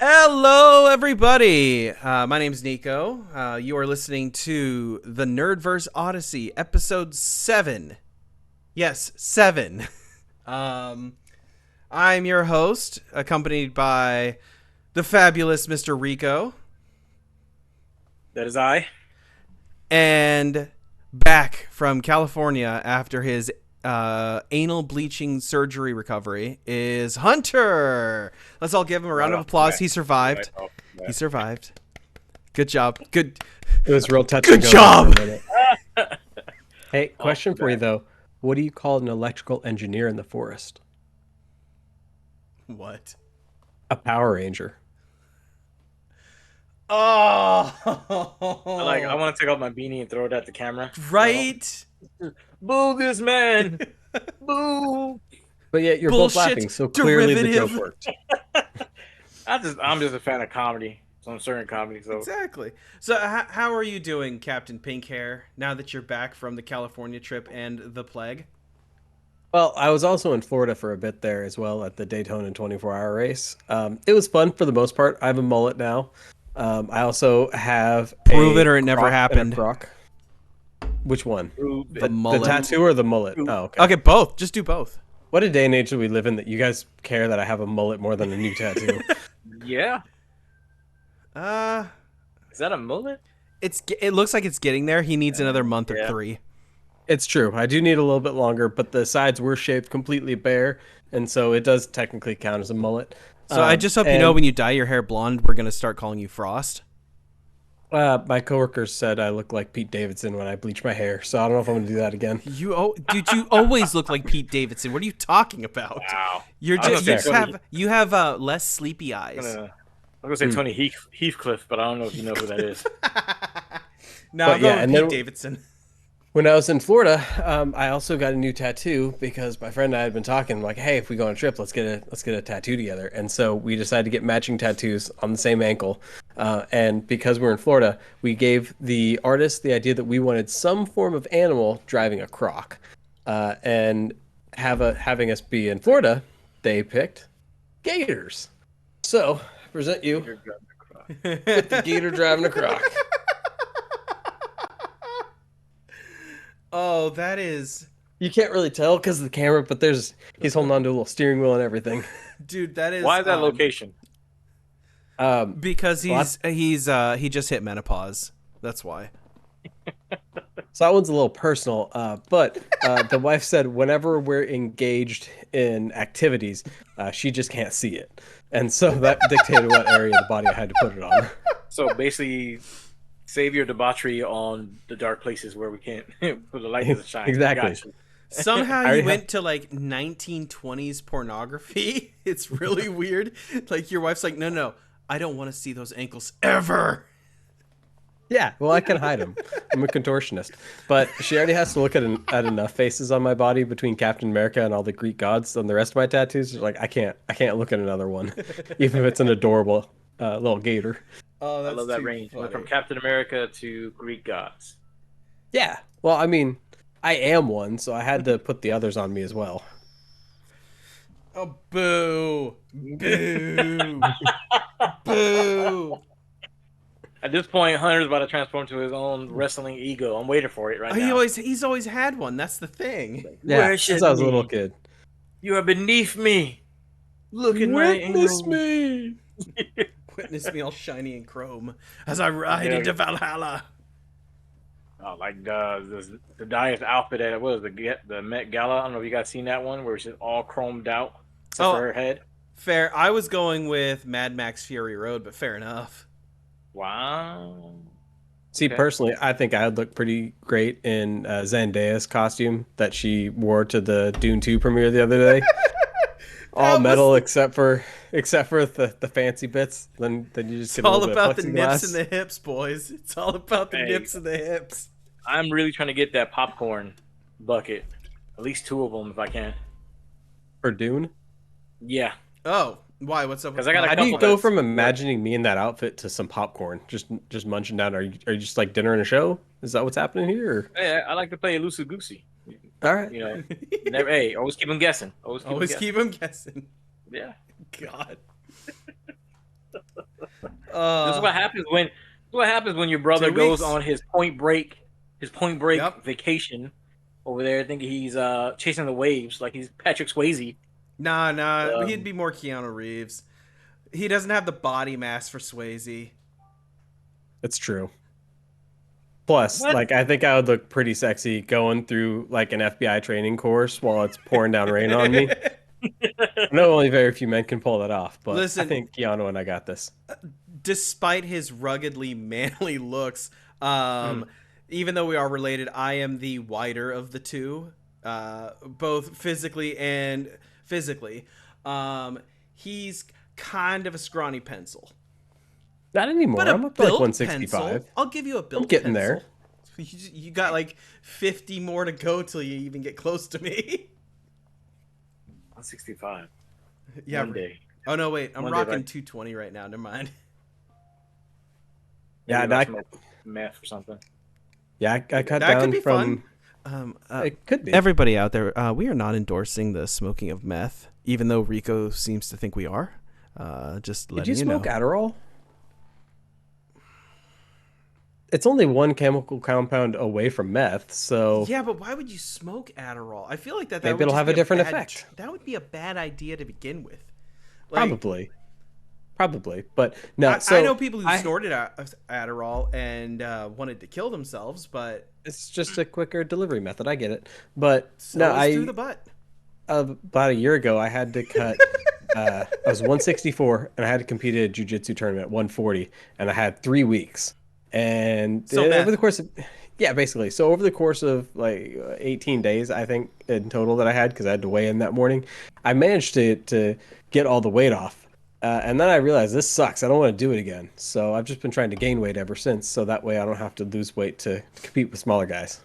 Hello, everybody. My name's Nico. You are listening to the Nerdverse Odyssey, episode 7. Yes, 7. I'm your host, accompanied by the fabulous Mr. Rico. That is I. And back from California after his anal bleaching surgery recovery is Hunter. Let's all give him a round of applause. He survived. He survived. Good job. Good. It was real touch. Good job. Hey, question for you though. What do you call an electrical engineer in the forest? What? A Power Ranger. Oh. I want to take off my beanie and throw it at the camera. Right? Boo this man. Boo. But yet you're Bullshit both laughing, so clearly derivative. the joke worked. I'm just a fan of comedy. Some certain comedy. So Exactly. So how are you doing, Captain Pinkhair, now that you're back from the California trip and the plague? Well, I was also in Florida for a bit there as well at the Daytona 24-hour race. It was fun for the most part. I have a mullet now. I also have Prove a it or it never croc and a happened. croc. Which one? The mullet. The tattoo or the mullet? Oh, okay. Okay, both. Just do both. What a day and age do we live in that you guys care that I have a mullet more than a new tattoo? yeah. Is that a mullet? It looks like it's getting there. He needs another month or 3. It's true. I do need a little bit longer, but the sides were shaved completely bare, and so it does technically count as a mullet. So I just hope you know when you dye your hair blonde, we're going to start calling you Frost. My coworkers said I look like Pete Davidson when I bleach my hair, so I don't know if I'm going to do that again. You always look like Pete Davidson. What are you talking about? Wow. You have less sleepy eyes. I'm going to say Tony Heathcliff, but I don't know if you know who that is. No, I'm going with Pete Davidson. When I was in Florida, I also got a new tattoo because my friend and I had been talking like, hey, if we go on a trip, let's get a tattoo together. And so we decided to get matching tattoos on the same ankle. And because we're in Florida, we gave the artist the idea that we wanted some form of animal driving a croc. And having us be in Florida, they picked gators. So I present you with the gator driving a croc. Oh, that is... You can't really tell because of the camera, but he's holding on to a little steering wheel and everything. Dude, that is... Why is that location? Because he just hit menopause. That's why. So that one's a little personal, but the wife said whenever we're engaged in activities, she just can't see it. And so that dictated what area of the body I had to put it on. So basically... Save your debauchery on the dark places where we can't put the light doesn't shine. Exactly. Somehow you went to like 1920s pornography. It's really weird. Like your wife's like, no, I don't want to see those ankles ever. Yeah, well, I can hide them. I'm a contortionist. But she already has to look at enough faces on my body between Captain America and all the Greek gods and the rest of my tattoos. She's like, I can't look at another one, even if it's an adorable little gator. Oh, that's I love that range. funny. From Captain America to Greek gods. Yeah. Well, I mean, I am one, so I had to put the others on me as well. Oh, boo. Boo. Boo. At this point, Hunter's about to transform to his own wrestling ego. I'm waiting for it right now. He's always had one. That's the thing. Yeah, since I was a little kid. You are beneath me. Look at my Witness me. Witness me all shiny and chrome as I ride into Valhalla. Oh, like the Dieth outfit at the Met Gala. I don't know if you guys seen that one where it's just all chromed out except for her head. Fair. I was going with Mad Max Fury Road, but fair enough. Wow. See, personally, I think I would look pretty great in Zendaya's costume that she wore to the Dune 2 premiere the other day. All metal except for the fancy bits. Then you just get a little bit of plexiglass. It's all about the nips and the hips, boys. It's all about the nips and the hips. I'm really trying to get that popcorn bucket. At least 2 of them if I can. For Dune? Yeah. Oh, why? What's up? Because I got a How couple. do you go from imagining me in that outfit to some popcorn? Just munching down? Are you just like dinner and a show? Is that what's happening here? Or? Hey, I like to play loosey goosey. All right. You know, never. Hey, always keep them guessing. Always keep them guessing. Yeah. Yeah. God. This is what happens when your brother 2 goes weeks. on his Point Break Yep. vacation over there, thinking he's chasing the waves like he's Patrick Swayze. Nah. He'd Um, be more Keanu Reeves. He doesn't have the body mass for Swayze. It's true. Plus, what? like, I think I would look pretty sexy going through like an FBI training course while it's pouring down rain on me. I know only very few men can pull that off, but I Listen, think Keanu and I got this. despite his ruggedly manly looks, Mhm. even though we are related, I am the whiter of the two, both physically and physically. He's kind of a scrawny pencil, Not but anymore. a I'm up to like built pencil. 165. I'll give you a I'm built getting there. pencil. You got like 50 more to go till you even get close to me. 165. Yeah. One day. Oh no, wait. I'm One day, rocking like, 220 right now. Never mind. Yeah, maybe and if I smoke meth or something. I cut That could down be fun. from. It could be. Everybody out there, we are not endorsing the smoking of meth, even though Rico seems to think we are. Just Did letting you you know. smoke Adderall? It's only one chemical compound away from meth, so Yeah, but why would you smoke Adderall? I feel like that maybe would it'll just have be a different bad, effect. that would be a bad idea to begin with. Like, Probably. But no, I know so people who snorted Adderall and wanted to kill themselves, but it's just a quicker delivery method. I get it. But no, so is through the butt. about a year ago, I had to cut. I was 164, and I had to compete at a jiu-jitsu tournament at 140, and I had 3 weeks. And So over meth. the course of, yeah, basically. So over the course of like 18 days, I think in total that I had, because I had to weigh in that morning, I managed to get all the weight off. And then I realized this sucks. I don't want to do it again. So I've just been trying to gain weight ever since, so that way I don't have to lose weight to compete with smaller guys.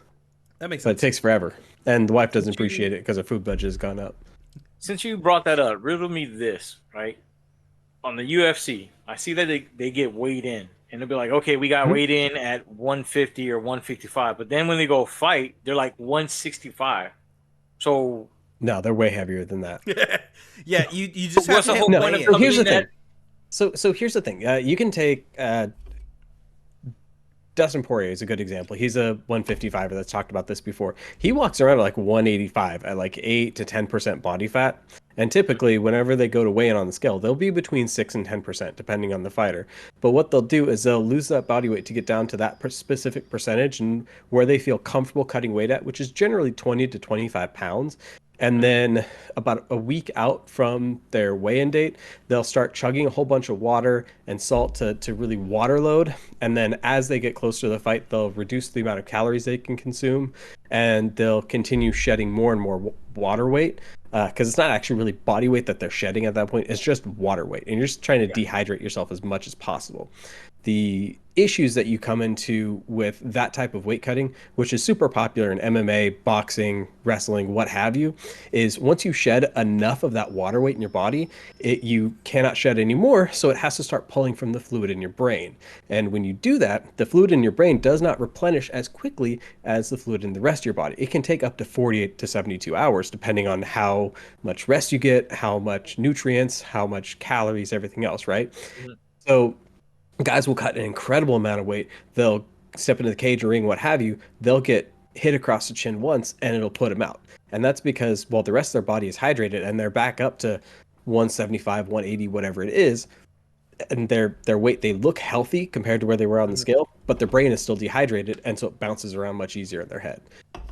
That makes But it sense. takes forever, and the wife doesn't Since appreciate you it because her food budget has gone up. since you brought that up, riddle me this, right? On the UFC, I see that they get weighed in, and they'll be like, okay, we got Mhm. weighed in at 150 or 155, but then when they go fight, they're like 165. So No, they're way heavier than that. Yeah, you just have what's to the hit whole No, point of weigh so in. here's the covering thing. that? So here's the thing. You can take Dustin Poirier is a good example. He's a 155er that's talked about this before. He walks around at like 185 at like 8 to 10% body fat. And typically, whenever they go to weigh in on the scale, they'll be between 6 and 10%, depending on the fighter. But what they'll do is they'll lose that body weight to get down to that specific percentage and where they feel comfortable cutting weight at, which is generally 20 to 25 pounds. And then about a week out from their weigh-in date, they'll start chugging a whole bunch of water and salt to really water load. And then as they get closer to the fight, they'll reduce the amount of calories they can consume, and they'll continue shedding more and more water weight. Because it's not actually really body weight that they're shedding at that point. It's just water weight. And you're just trying to dehydrate yourself as much as possible. The issues that you come into with that type of weight cutting, which is super popular in MMA, boxing, wrestling, what have you, is once you shed enough of that water weight in your body, you cannot shed anymore. So it has to start pulling from the fluid in your brain. And when you do that, the fluid in your brain does not replenish as quickly as the fluid in the rest of your body. It can take up to 48 to 72 hours, depending on how much rest you get, how much nutrients, how much calories, everything else, right? Mhm. So guys will cut an incredible amount of weight. They'll step into the cage or ring, what have you. They'll get hit across the chin once and it'll put them out. And that's because, well, the rest of their body is hydrated and they're back up to 175, 180, whatever it is, and their weight, they look healthy compared to where they were on the scale, but their brain is still dehydrated, and so it bounces around much easier in their head,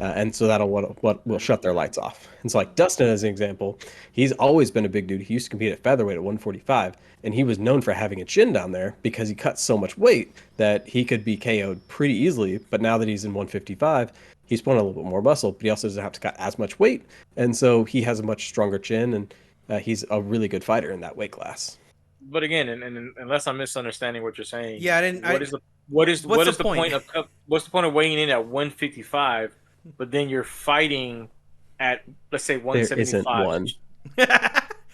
and so that'll what will shut their lights off. And so like Dustin as an example, he's always been a big dude. He used to compete at featherweight at 145, and he was known for having a chin down there because he cut so much weight that he could be KO'd pretty easily. But now that he's in 155, he's put on a little bit more muscle, but he also doesn't have to cut as much weight, and so he has a much stronger chin, and he's a really good fighter in that weight class. But again, and unless I'm misunderstanding what you're saying, Yeah, I didn't. what is What's the the point? point of what's the point of weighing in at 155, but then you're fighting at, let's say, There isn't 175? one.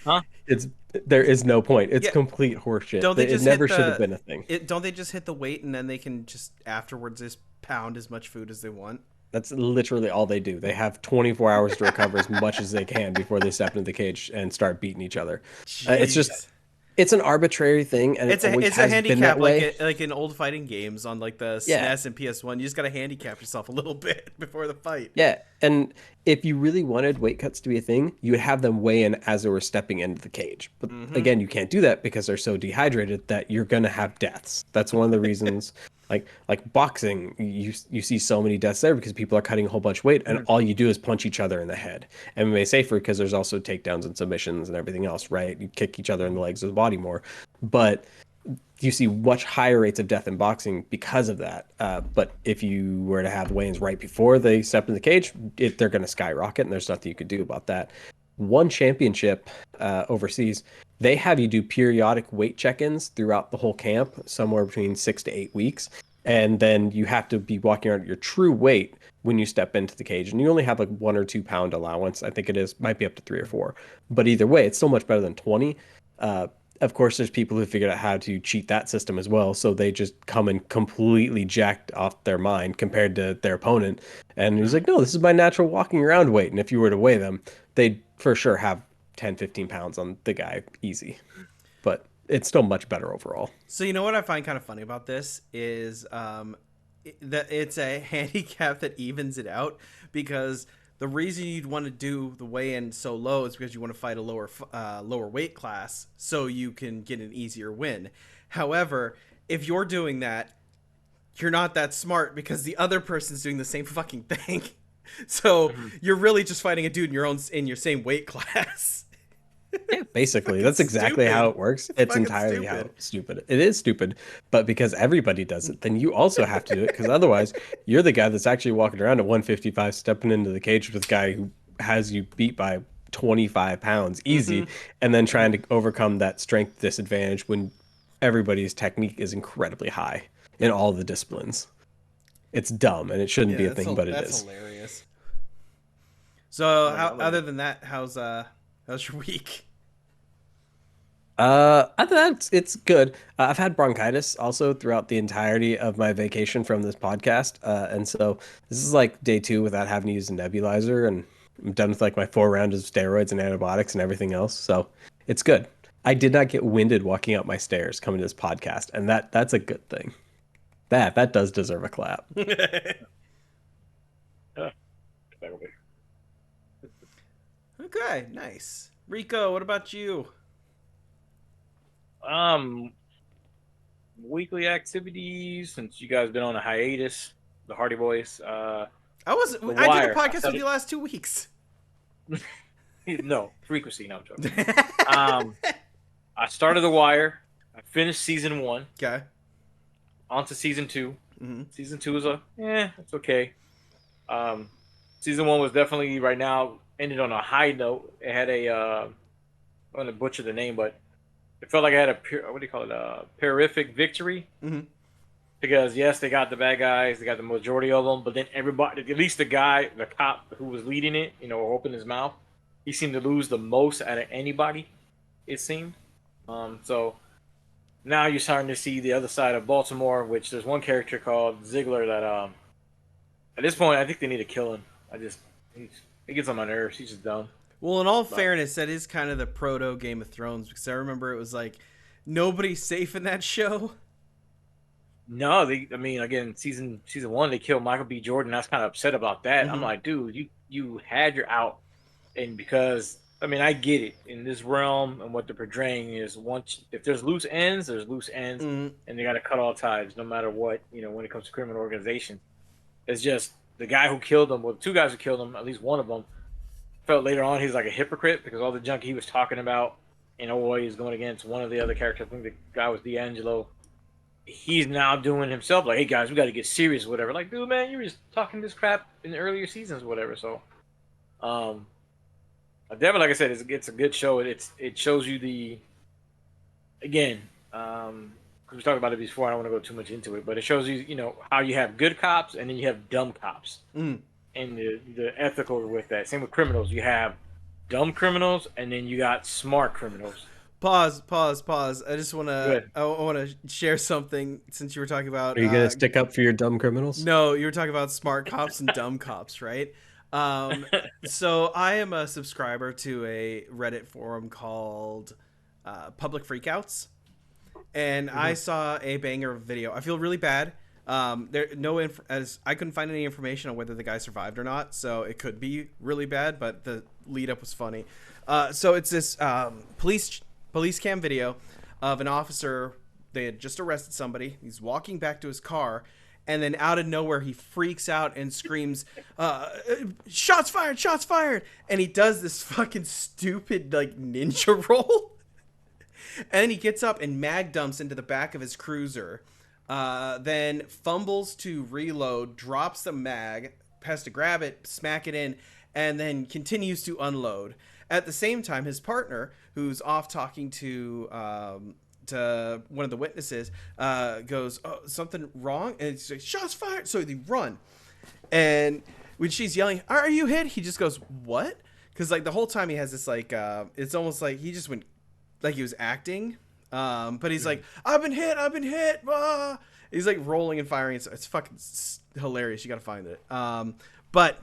Huh? It's there is no point. It's Yeah. complete horseshit. Don't they It just never hit should have the? been a thing. Don't they just hit the weight and then they can just afterwards just pound as much food as they want? That's literally all they do. They have 24 hours to recover as much as they can before they step into the cage and start beating each other. It's just Jeez. It's an arbitrary thing, and it always it's a has been that handicap way. like in old fighting games on like the Yeah, SNES and PS1. You just gotta handicap yourself a little bit before the fight. yeah. And if you really wanted weight cuts to be a thing, you would have them weigh in as they were stepping into the cage. But Mm-hmm. again, you can't do that because they're so dehydrated that you're gonna have deaths. That's one of the reasons. Like boxing, you see so many deaths there because people are cutting a whole bunch of weight, and all you do is punch each other in the head. MMA safer because there's also takedowns and submissions and everything else, right? You kick each other in the legs or the body more, but you see much higher rates of death in boxing because of that. But if you were to have weigh-ins right before they step in the cage, they're going to skyrocket, and there's nothing you could do about that. One championship overseas, they have you do periodic weight check-ins throughout the whole camp, somewhere between 6 to 8 weeks, and then you have to be walking around at your true weight when you step into the cage, and you only have like 1 or 2 pound allowance. I think it is, might be up to 3 or 4, but either way, it's still much better than 20. Of course, there's people who figured out how to cheat that system as well. So they just come in completely jacked off their mind compared to their opponent. And he's like, no, this is my natural walking around weight. And if you were to weigh them, they'd for sure have 10, 15 pounds on the guy easy. But it's still much better overall. So you know what I find kind of funny about this is that it's a handicap that evens it out, because the reason you'd want to do the weigh-in so low is because you want to fight a lower weight class so you can get an easier win. However, if you're doing that, you're not that smart because the other person's doing the same fucking thing. So you're really just fighting a dude in your same weight class. Yeah, basically, that's exactly stupid. how it works. It's fucking entirely stupid. how stupid. It is stupid, but because everybody does it, then you also have to do it because otherwise, you're the guy that's actually walking around at 155, stepping into the cage with a guy who has you beat by 25 pounds easy, and then trying to overcome that strength disadvantage when everybody's technique is incredibly high in all the disciplines. It's dumb and it shouldn't be a thing, but it that's is. hilarious. So, other it. than that, how's your week? Other than that, it's good. I've had bronchitis also throughout the entirety of my vacation from this podcast, and so this is like day 2 without having to use a nebulizer, and I'm done with like my 4 rounds of steroids and antibiotics and everything else. So it's good. I did not get winded walking up my stairs coming to this podcast, and that's a good thing. That does deserve a clap. Okay, nice. Rico, what about you? Weekly activities, since you guys been on a hiatus, the Hardy Boys. I did a Wire. podcast with you last 2 weeks. No frequency. No, I'm joking. I started The Wire. I finished season 1. Okay. On to season 2. Mm-hmm. Season 2 is it's okay. Season 1 was definitely right now ended on a high note. It had I'm gonna butcher the name, but it felt like it had what do you call it? A pyrrhic victory. Mm-hmm. Because yes, they got the bad guys, they got the majority of them, but then everybody, at least the cop who was leading it, or opened his mouth, he seemed to lose the most out of anybody. It seemed. So now you're starting to see the other side of Baltimore, which there's one character called Ziggler that at this point I think they need to kill him. He gets on my nerves. He's just dumb. Well, in all fairness, that is kind of the proto Game of Thrones, because I remember it was like nobody's safe in that show. No, again, season 1 they killed Michael B. Jordan. I was kind of upset about that. Mm-hmm. I'm like, dude, you had your out, and because I get it in this realm, and what they're portraying is if there's loose ends, there's loose ends, Mm-hmm. and they got to cut all ties, no matter what. When it comes to criminal organization, it's just the guy who killed him, well, 2 guys who killed him, at least one of them felt later on he's like a hypocrite because all the junk he was talking about, he's going against one of the other characters. I think the guy was D'Angelo. He's now doing himself like, hey guys, we got to get serious, whatever. Like, dude, man, you were just talking this crap in the earlier seasons, whatever. So, definitely, like I said, it's a good show. It shows you because we talked about it before. I don't want to go too much into it, but it shows you, how you have good cops and then you have dumb cops, and the ethical with that. Same with criminals. You have dumb criminals and then you got smart criminals. Pause. I just want to share something since you were talking about. Are you gonna stick up for your dumb criminals? No, you were talking about smart cops and dumb cops, right? So I am a subscriber to a Reddit forum called public freakouts, and I saw a banger video. I feel really bad. As I couldn't find any information on whether the guy survived or not, so it could be really bad. But the lead up was funny. So it's this police cam video of an officer. They had just arrested somebody. He's walking back to his car, and then out of nowhere he freaks out and screams, "Shots fired! Shots fired!" And he does this fucking stupid like ninja roll, and he gets up and mag dumps into the back of his cruiser. Then fumbles to reload, drops the mag, has to grab it, smack it in, and then continues to unload. At the same time, his partner, who's off talking to one of the witnesses, goes, "Oh, something wrong?" And it's like, "Shots fired!" So they run, and when she's yelling, "Are you hit?" he just goes, "What?" Because like the whole time he has this like, it's almost like he just went, like he was acting. But he's like, I've been hit. Ah! He's like rolling and firing. It's fucking hilarious. You got to find it. But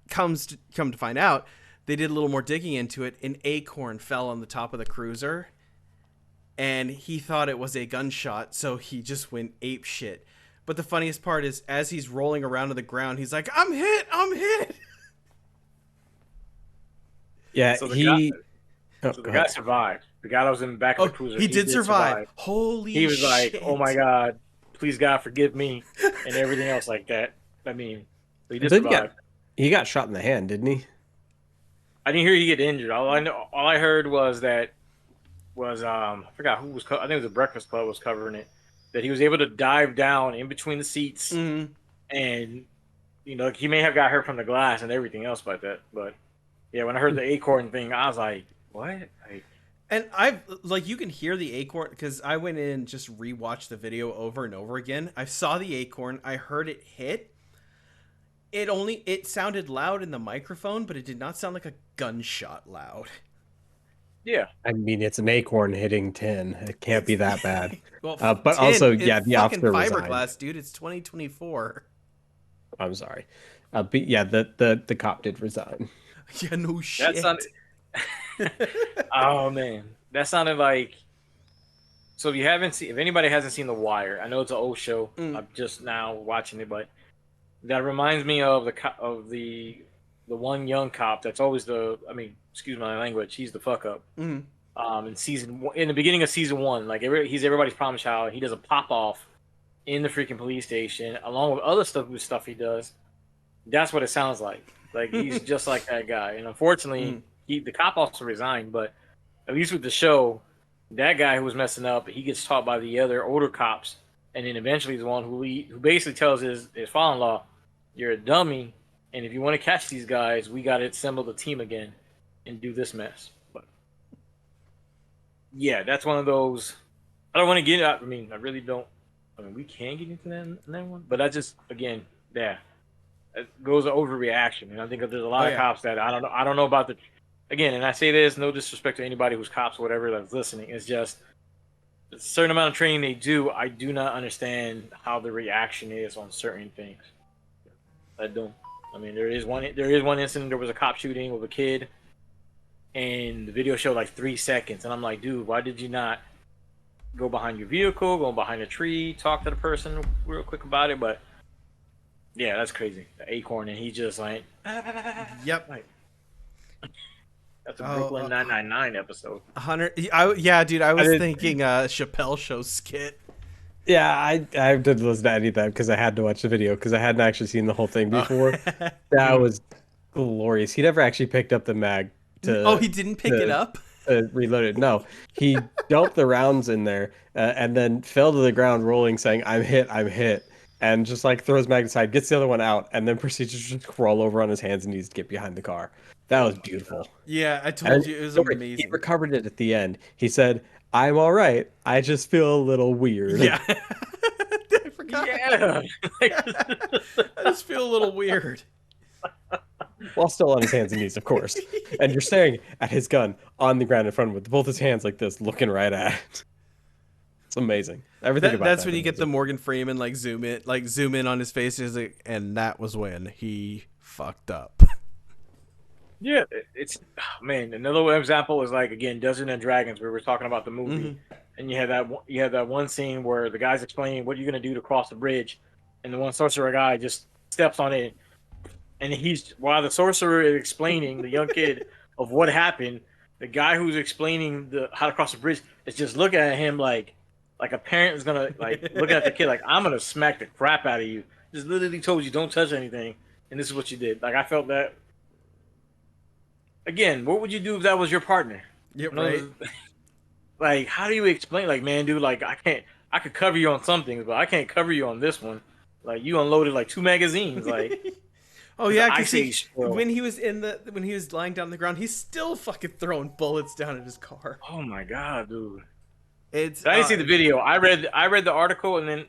come to find out, they did a little more digging into it. An acorn fell on the top of the cruiser, and he thought it was a gunshot, so he just went ape shit. But the funniest part is, as he's rolling around to the ground, he's like, I'm hit. Yeah, so the guy survived. The guy that was in the back of the cruiser. He did survive. Holy shit. He was like, oh my God, please God forgive me, and everything else like that. I mean, he did survive. He got shot in the hand, didn't he? I didn't hear he get injured. All I heard was I forgot who was, I think it was the Breakfast Club was covering it, that he was able to dive down in between the seats, and he may have got hurt from the glass and everything else like that. But yeah, when I heard the acorn thing, I was like, what? And you can hear the acorn, because I went in and just rewatched the video over and over again. I saw the acorn. I heard it hit. It sounded loud in the microphone, but it did not sound like a gunshot loud. Yeah. I mean, it's an acorn hitting tin. It can't be that bad. Well, but tin, also, yeah, the officer fiberglass, dude. It's 2024. I'm sorry. But yeah, the cop did resign. Yeah, no shit. Oh man, that sounded like. So if anybody hasn't seen The Wire, I know it's an old show. I'm just now watching it, but that reminds me of the one young cop that's always excuse my language, he's the fuck up. In the beginning of season 1, like he's everybody's problem child. He does a pop off in the freaking police station, along with other stuff he does. That's what it sounds like. Like he's just like that guy, and unfortunately. The cop also resigned, but at least with the show, that guy who was messing up, he gets taught by the other older cops, and then eventually the one who basically tells his father-in-law, "You're a dummy, and if you want to catch these guys, we got to assemble the team again and do this mess." But yeah, that's one of those. I don't want to get out. I mean, I really don't. I mean, we can get into that one, but I just again, yeah, it goes an overreaction, and I think that there's a lot of cops that I don't know about the. Again, and I say this, no disrespect to anybody who's cops or whatever that's listening. It's just a certain amount of training they do. I do not understand how the reaction is on certain things. I don't. I mean, there is one incident. There was a cop shooting with a kid, and the video showed like 3 seconds. And I'm like, dude, why did you not go behind your vehicle, go behind a tree, talk to the person real quick about it? But yeah, that's crazy. The acorn, and he just like, yep. Like, that's a Brooklyn 999 episode. 100. Yeah, dude. I was thinking Chappelle Show skit. Yeah, I did listen to any of that because I had to watch the video because I hadn't actually seen the whole thing before. That was glorious. He never actually picked up the mag to. He didn't pick it up. Reload it. No, he dumped the rounds in there and then fell to the ground rolling, saying, I'm hit," and just like throws mag aside, gets the other one out, and then proceeds to just crawl over on his hands and needs to get behind the car. That was beautiful. Yeah, I told you it was amazing. He recovered it at the end. He said, "I'm all right. I just feel a little weird." Yeah. I forgot. Yeah. I just feel a little weird. While still on his hands and knees, of course. And you're staring at his gun on the ground in front of him with both his hands like this, looking right at it. It's amazing. Everything about that's when you get the Morgan Freeman zoom in on his face, and that was when he fucked up. Yeah, it's man. Another example is like again, Dungeons and Dragons. We were talking about the movie, Hmm. and you had that one scene where the guy's explaining what you're gonna do to cross the bridge, and the one sorcerer guy just steps on it, and he's while the sorcerer is explaining the young kid of what happened, the guy who's explaining the how to cross the bridge is just looking at him like a parent is gonna like looking at the kid like I'm gonna smack the crap out of you. Just literally told you don't touch anything, and this is what you did. Like I felt that again. What would you do if that was your partner? Yeah, right. No, like how do you explain? Like man, dude, like I can't. I could cover you on some things, but I can't cover you on this one. Like you unloaded like 2 magazines. Like Oh it's an yeah, because ice age when bro. he was when he was lying down on the ground, he's still fucking throwing bullets down at his car. Oh my god, dude. It's I didn't see the video. I read the article and then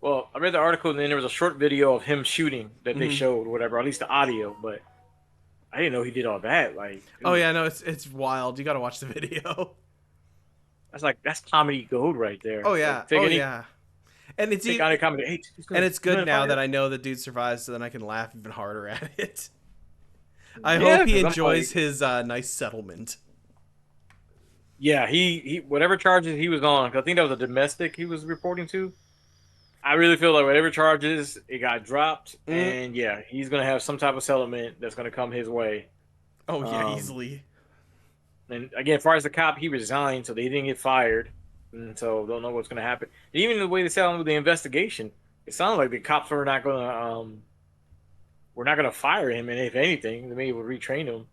I read the article and then there was a short video of him shooting that they mhm. showed, whatever, at least the audio, but I didn't know he did all that. Like, Oh dude, yeah, no, it's wild. You got to watch the video. that's comedy gold right there. Oh yeah, Like take oh any yeah, and take any comedy. Hey, and it's he's good gonna now fire. that I know the dude survives, so then I can laugh even harder at it. I Yeah, hope he because I'm enjoys like, his nice settlement. yeah, he whatever charges he was on, 'cause I think that was a domestic he was reporting to. I really feel like whatever charges it got dropped, Mm. and yeah, he's gonna have some type of settlement that's gonna come his way. Oh yeah, Um, easily. And again, as far as the cop, he resigned, so they didn't get fired, and so don't know what's going to happen. And even the way they sound with the investigation, it sounded like the cops were not going to fire him, and if anything, they maybe would retrain him.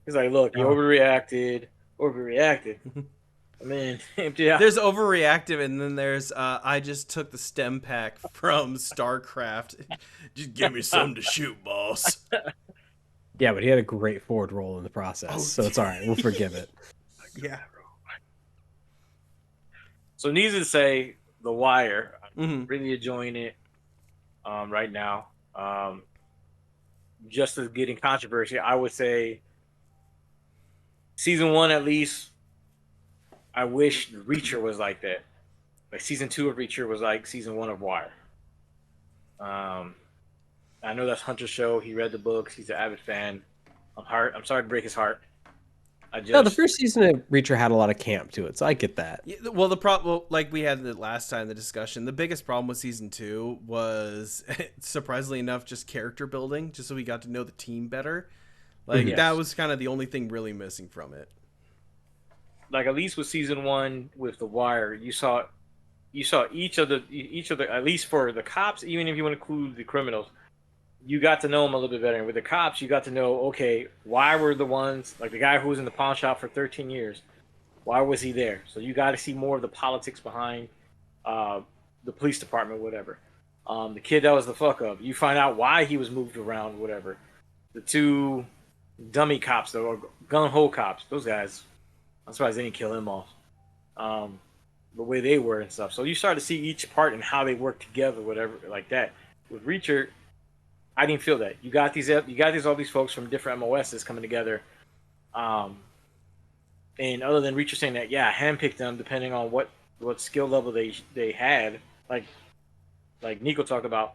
He's like, "Look, you Oh. overreacted. I mean, yeah, There's overreactive, and then there's I just took the stem pack from StarCraft. Just give me some to shoot, boss. Yeah, but he had a great forward roll in the process, Oh, so it's all right. We'll forgive it. yeah. So, needless to say, The Wire, I'm Hmm. really enjoying it right now. Just as getting controversy, I would say season one at least. I wish Reacher was like that. Like season two of Reacher was like season one of Wire. Um, I know that's Hunter's show. He read the books. He's an avid fan. I'm sorry to break his heart. I No, the just first season of Reacher had a lot of camp to it, so I get that. Yeah, well, the problem, like we had the last time the discussion, the biggest problem with season two was, surprisingly enough, just character building, just so we got to know the team better. Like that yes, was kind of the only thing really missing from it. like at least with season one with The Wire, you saw each of the at least for the cops, even if you want to include the criminals, you got to know them a little bit better. And with the cops, you got to know okay, why were the ones like the guy who was in the pawn shop for 13 years? Why was he there? So you got to see more of the politics behind uh, the police department, whatever. The kid that was the fuck up, you find out why he was moved around, whatever. The two dummy cops, the gun ho cops, those guys. I'm surprised they didn't kill him off. Um, the way they were and stuff. So you start to see each part and how they work together, whatever, like that. With Reacher, I didn't feel that. You got these all these folks from different MOSs coming together. Um, and other than Reacher saying that, yeah, I handpicked them depending on what skill level they had. Like Nico talked about,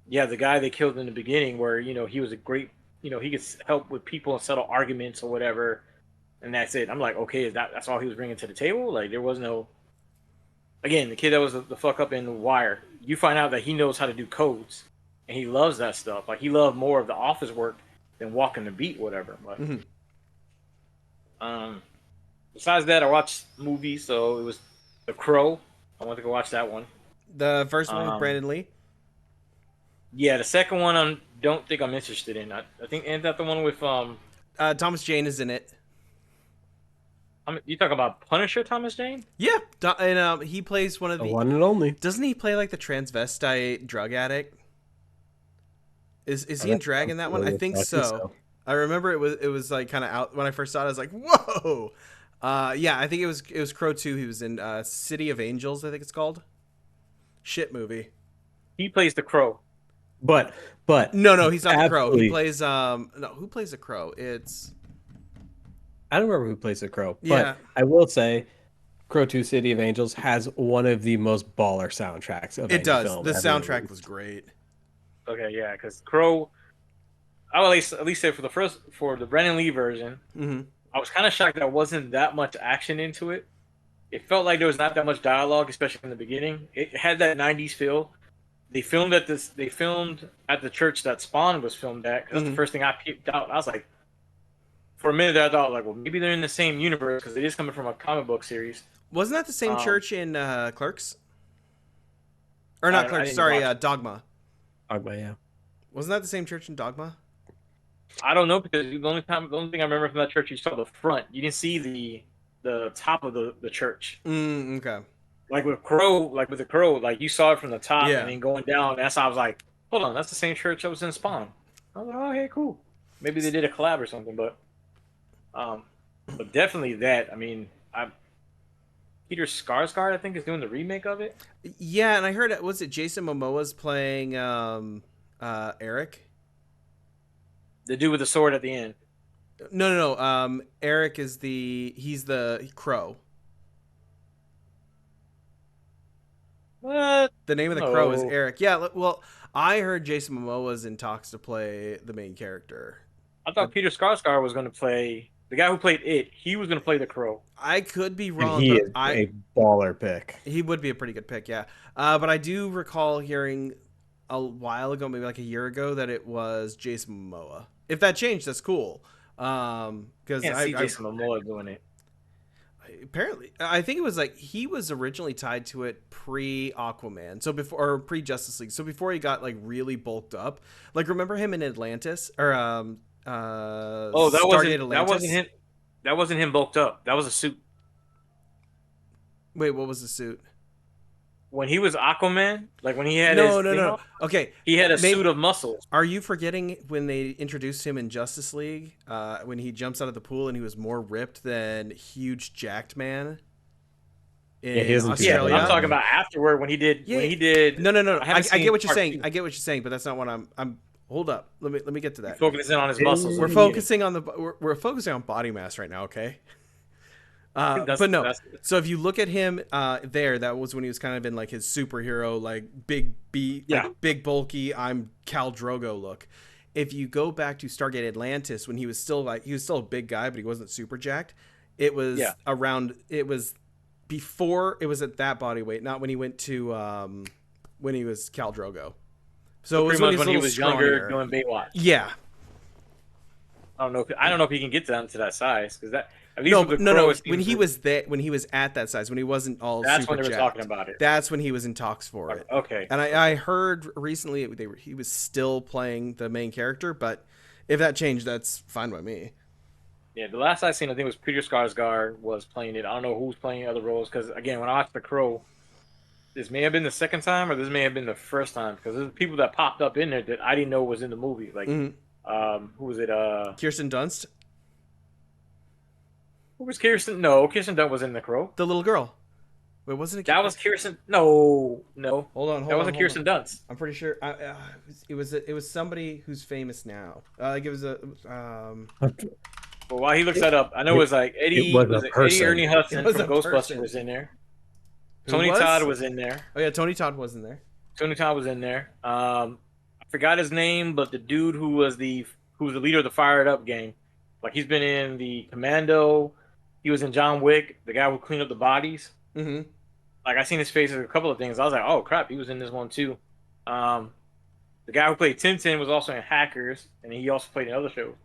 yeah, the guy they killed in the beginning, where he was a great, he could help with people and settle arguments or whatever, and that's it. I'm like, okay, that's all he was bringing to the table? Like there was no. Again, the kid that was the fuck up in The Wire, you find out that he knows how to do codes, and he loves that stuff. Like he loved more of the office work than walking the beat, whatever. But Hmm. um, besides that, I watched movies. So it was The Crow. I went to go watch that one. The first one with Um, Brandon Lee. yeah, the second one I don't think I'm interested in. I think ain't that the one with Thomas Jane is in it. you talk about Punisher Thomas Jane? Yeah, and he plays one of The the. one and only. Doesn't he play like the transvestite drug addict? Is I he in don't Drag know. in that one? I think I think so. so. I remember it was like kind of out when I first saw it. I was like, whoa. Yeah, I think it was Crow 2. He was in City of Angels, I think it's called. Shit movie. He plays the Crow. But No, he's not the Crow. He absolutely, plays no, who plays the Crow? It's I don't remember who plays the Crow, yeah. but I will say, Crow 2 City of Angels has one of the most baller soundtracks of It any does. film The ever soundtrack released. was great. Okay, yeah, because Crow. I would at least say for the Brandon Lee version, Hmm. I was kind of shocked there wasn't that much action into it. It felt like there was not that much dialogue, especially in the beginning. It had that '90s feel. They filmed at the church that Spawn was filmed at. 'Cause that's the Hmm. first thing I peeped out. I was like, for a minute, I thought like, well, maybe they're in the same universe because it is coming from a comic book series. Wasn't that the same Um, church in Clerks? Or not I Clerks? didn't Sorry, watch. Dogma. Ogba, yeah. Wasn't that the same church in Dogma? I don't know because the only thing I remember from that church, you saw the front. You didn't see the top of the church. Okay. Like with the crow, like you saw it from the top and Yeah. then going down. That's how I was like, hold on, that's the same church that was in Spawn. I was like, oh, hey, cool. Maybe they did a collab or something, um, but definitely that. I mean, Peter Skarsgård, I think, is doing the remake of it. Yeah, and I heard was it Jason Momoa's playing Eric? The dude with the sword at the end. No, no, no. Eric is he's the crow. What? The name of the crow is No, Eric. Yeah, well, I heard Jason Momoa was in talks to play the main character. I thought Peter Skarsgård was going to play the guy who played it. He was going to play the crow. I could be And wrong, he but is a baller pick. he would be a pretty good pick, yeah. But I do recall hearing a while ago, maybe like a year ago, that it was Jason Momoa. If that changed, that's cool. Because Can't see Jason Momoa doing it. apparently, I think it was like he was originally tied to it pre Aquaman, so before or pre Justice League, so before he got like really bulked up. Like, remember him in Atlantis or Oh, Stargate Atlantis? him. That wasn't him bulked up. That was a suit. Wait, what was the suit? When he was Aquaman, like when he had No, his no, thing no. on, Okay, he had a maybe, suit of muscles. are you forgetting when they introduced him in Justice League? When he jumps out of the pool and he was more ripped than huge jacked man Yeah, he in doesn't do Yeah, that Australia. I'm talking about afterward when he did. Yeah. When he did. No, no, no. I haven't get seen what you're part saying. two. I get what you're saying, but that's not what I'm. Hold up. Let me get to that. Focusing on his muscles. We're focusing on we're focusing on body mass right now. Okay. But no. So if you look at him there, that was when he was kind of in like his superhero, like Yeah. big bulky. I'm Khal Drogo look. If you go back to Stargate Atlantis, when he was still a big guy, but he wasn't super jacked. It was around. It was before. It was at that body weight, not when he went to when he was Khal Drogo. So it was pretty much when he he was was younger, scrawnier. doing Baywatch. Yeah. I don't know if he can get down to that size because that at least No, with the no, Crow, no. it When seems he that- was there, when he was at that size, when he wasn't all that's super when they were jacked, talking about it. that's when he was in talks for it. Okay. And I heard recently he was still playing the main character, but if that changed, that's fine by me. Yeah, the last I seen, I think, was Peter Skarsgård was playing it. I don't know who's playing other roles because again, when I watched The Crow, this may have been the second time or this may have been the first time because there's people that popped up in there that I didn't know was in the movie. Like, who was it? Kirsten Dunst, Who was Kirsten? No, Kirsten Dunst was in The Crow. the little girl. Wait, wasn't it? That was Kirsten. No, no. That wasn't Kirsten Dunst. I'm pretty sure it was somebody who's famous now. Like it was a Well, while he looks that up, I know it was like Eddie. It was Was a it person. Eddie Ernie Hudson It was from a Ghostbusters person. was in there. Who Tony was? Todd was in there. Oh yeah, Tony Todd was in there. Tony Todd was in there. I forgot his name, but the dude who was the leader of the Fired Up gang, like he's been in the Commando. He was in John Wick, the guy who cleaned up the bodies. Mm-hmm. Like I seen his face in a couple of things. I was like, oh crap, he was in this one too. The guy who played Tintin was also in Hackers, and he also played in other shows.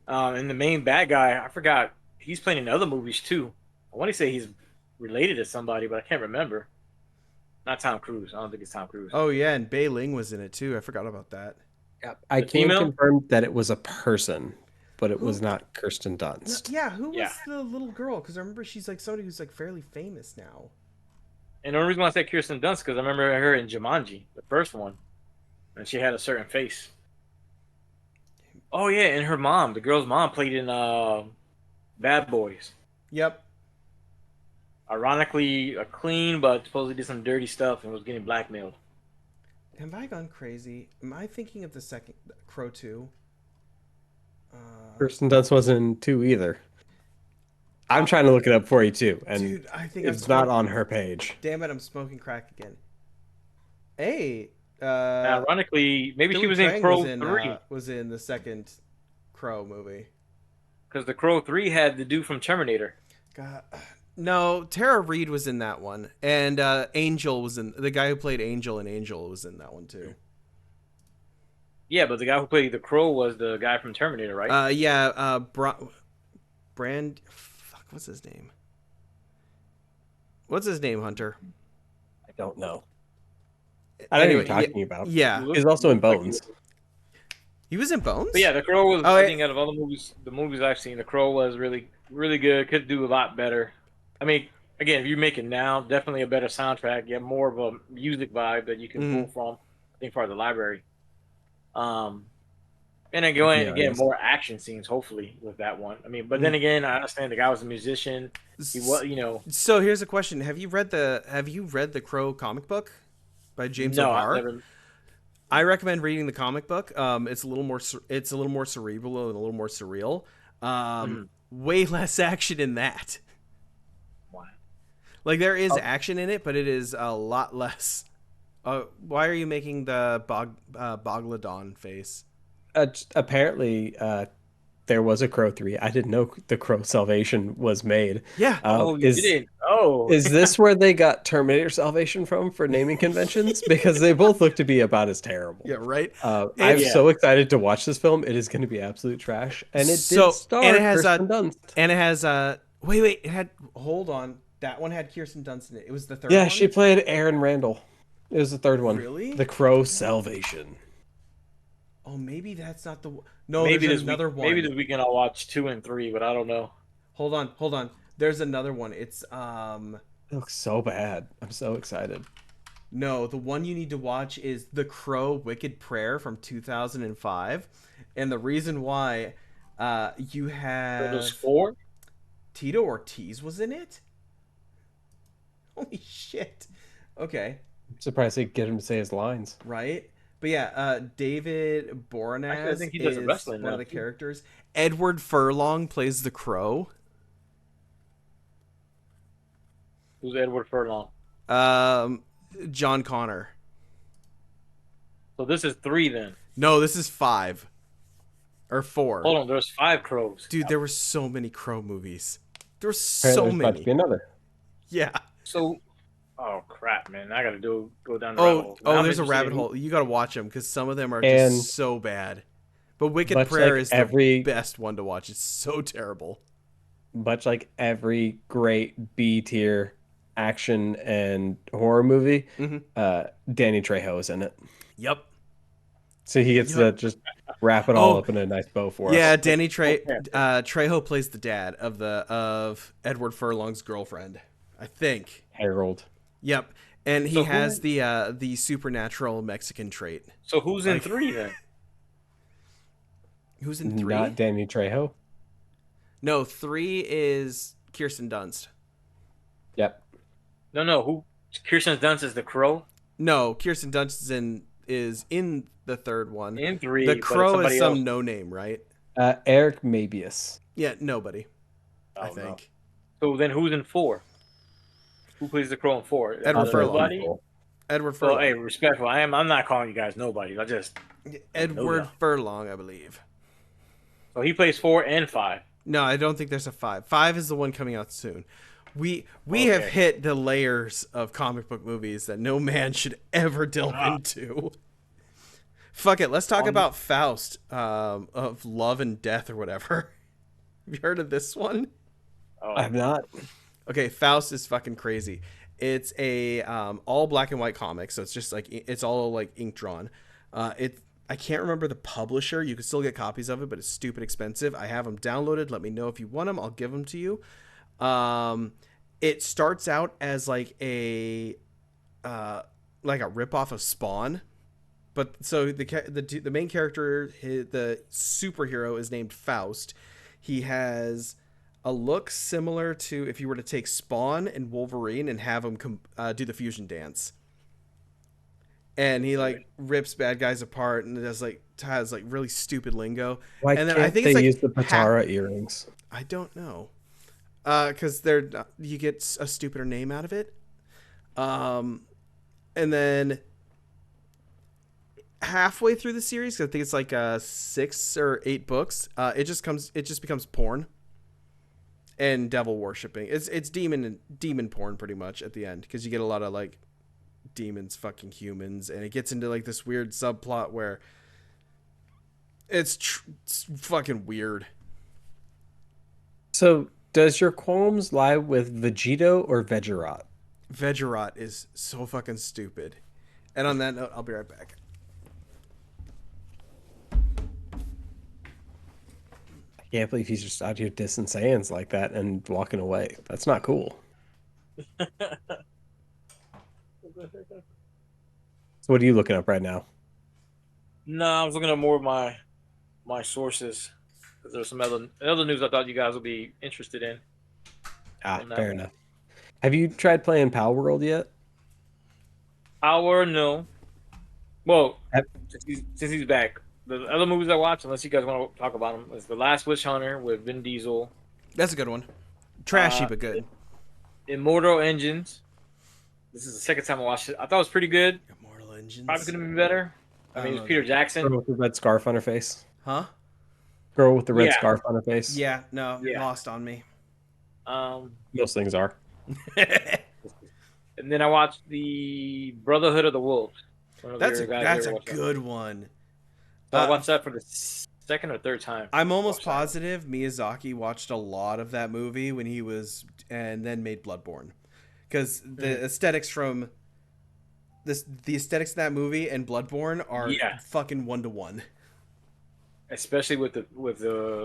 And the main bad guy, I forgot, he's playing in other movies too. I want to say he's related to somebody, but I can't remember. Not Tom Cruise. I don't think it's Tom Cruise. Oh yeah, and Bei Ling was in it too. I forgot about that. Yeah, I The can female? confirm that it was a person, but it was not Kirsten Dunst. Yeah, who was Yeah. the little girl? Because I remember she's like somebody who's like fairly famous now. And the only reason why I said Kirsten Dunst because I remember her in Jumanji, the first one, and she had a certain face. Oh yeah, and her mom, the girl's mom, played in Bad Boys. Yep. Ironically, clean, but supposedly did some dirty stuff and was getting blackmailed. Have I gone crazy? Am I thinking of the second Crow 2? Kirsten Dunst wasn't in two either. I'm trying to look it up for you too, and Dude, I think it's not on her page. Damn it, I'm smoking crack again. Hey, Ironically, maybe she Billy was in Trang Crow 3 was in the second Crow movie. because the Crow 3 had the dude from Terminator. God, no, Tara Reid was in that one, and Angel was in the guy who played Angel in Angel was in that one too. Yeah, but the guy who played the Crow was the guy from Terminator, right? Yeah, Brand. Fuck, what's his name? What's his name, Hunter? I don't know. I don't know what you're talking about. Yeah, He's also in Bones. he was in Bones. But yeah, the Crow was. Oh, I think out of all the movies I've seen, the Crow was really, really good. Could do a lot better. I mean, again, if you make it now, definitely a better soundtrack. You have more of a music vibe that you can pull from. I think part of the library. And again, more action scenes. Hopefully with that one. I mean, but then again, I understand the guy was a musician. He was, So here's a question: Have you read the Crow comic book by James O'Barr? I've never. I recommend reading the comic book. It's a little more cerebral and a little more surreal. Way less action in that. Why? Like there is action in it, but it is a lot less. Why are you making the Boglodon face? Apparently, there was a Crow 3. I didn't know the Crow Salvation was made. Yeah. You didn't. Oh. Is this where they got Terminator Salvation from for naming conventions? Because they both look to be about as terrible. Yeah, right. I'm so excited to watch this film. It is going to be absolute trash. And it did star Kirsten Dunst. And it has wait, it had hold on. That one had Kirsten Dunst in it. It was the third one? Yeah, she played Erin Randall. It was the third one. Really? The Crow Salvation. Oh, maybe that's not the one. No, maybe there's another one. Maybe this weekend I'll watch 2 and 3, but I don't know. Hold on. There's another one. It's It looks so bad. I'm so excited. No, the one you need to watch is The Crow Wicked Prayer from 2005. And the reason why you have Those 4? Tito Ortiz was in it? Holy shit. Okay. I'm surprised they get him to say his lines. Right? But yeah, David Boreanaz I think he does is wrestling one now, of the too. characters. Edward Furlong plays the Crow. Who's Edward Furlong? John Connor. So this is 3 then. No, this is 5 or 4. Hold on, there's 5 Crows. Dude, there were so many Crow movies. There were Apparently so there's about many. to be another. Yeah. So, oh crap, man! I gotta go down the rabbit hole. Oh, How there's a many rabbit you say? hole. You gotta watch them because some of them are And just so bad. But Wicked much Prayer like is every- the best one to watch. It's so terrible. Much like every great B tier action and horror movie, Danny Trejo is in it. Yep. So he gets to just wrap it all up in a nice bow for us. Yeah, Danny Trejo plays the dad of Edward Furlong's girlfriend, I think. Harold. Yep, and he So has the supernatural Mexican trait. So who's in 3 then? Who's in 3? Not Danny Trejo. No, 3 is Kirsten Dunst. Yep. No. Who? Kirsten Dunst is the Crow No, Kirsten Dunst is in the third one. in 3. The but Crow is somebody some else. no name, right? Eric Mabius. Yeah, nobody. I Oh, think. no. So then who's in 4? Who plays the Crow in 4? Edward Furlong. Nobody? Edward So Furlong. hey, respectful. I'm not calling you guys nobody. I just Edward that. Furlong, I believe. so he plays 4 and 5. No, I don't think there's a 5. 5 is the one coming out soon. We have Okay. hit the layers of comic book movies that no man should ever delve into. Fuck it, let's talk about Faust of Love and Death or whatever. Have you heard of this one? Oh, I'm not. Okay, Faust is fucking crazy. It's a all black and white comic, so it's just like it's all like ink drawn. I can't remember the publisher. You can still get copies of it, but it's stupid expensive. I have them downloaded. Let me know if you want them. I'll give them to you. It starts out as like a ripoff of Spawn, but so the main character, the superhero, is named Faust. He has a look similar to if you were to take Spawn and Wolverine and have them do the fusion dance. And he like rips bad guys apart and has really stupid lingo. Why and then can't I think they it's like use the Patara earrings? I don't know. Because you get a stupider name out of it. And then halfway through the series, 'cause I think it's like 6 or 8 books. It just becomes porn and devil worshipping. It's demon porn pretty much at the end, because you get a lot of like demons fucking humans, and it gets into like this weird subplot where it's fucking weird. So, does your qualms lie with Vegito or Vegerot? Vegerot is so fucking stupid. And on that note, I'll be right back. I can't believe he's just out here dissing Saiyans like that and walking away. That's not cool. So, what are you looking up right now? No, I was looking at more of my sources. There's some other news I thought you guys would be interested in. Fair enough. Have you tried playing Pal World yet? Power, no. Well, since he's back, the other movies I watched, unless you guys want to talk about them, is The Last Witch Hunter with Vin Diesel. That's a good one. Trashy but good. Immortal Engines. This is the second time I watched it. I thought it was pretty good. Immortal Engines. Probably could have been better. I mean, it's Peter Jackson. Girl with the red scarf on her face. Huh? Girl with the red scarf on her face. Yeah, no, lost on me. Most things are. And then I watched the Brotherhood of the Wolves. That's a good one. So I watched that for the second or third time. I'm almost positive Miyazaki watched a lot of that movie when he was, and then made Bloodborne, because the aesthetics from the aesthetics of that movie and Bloodborne are fucking 1-to-1. Especially with the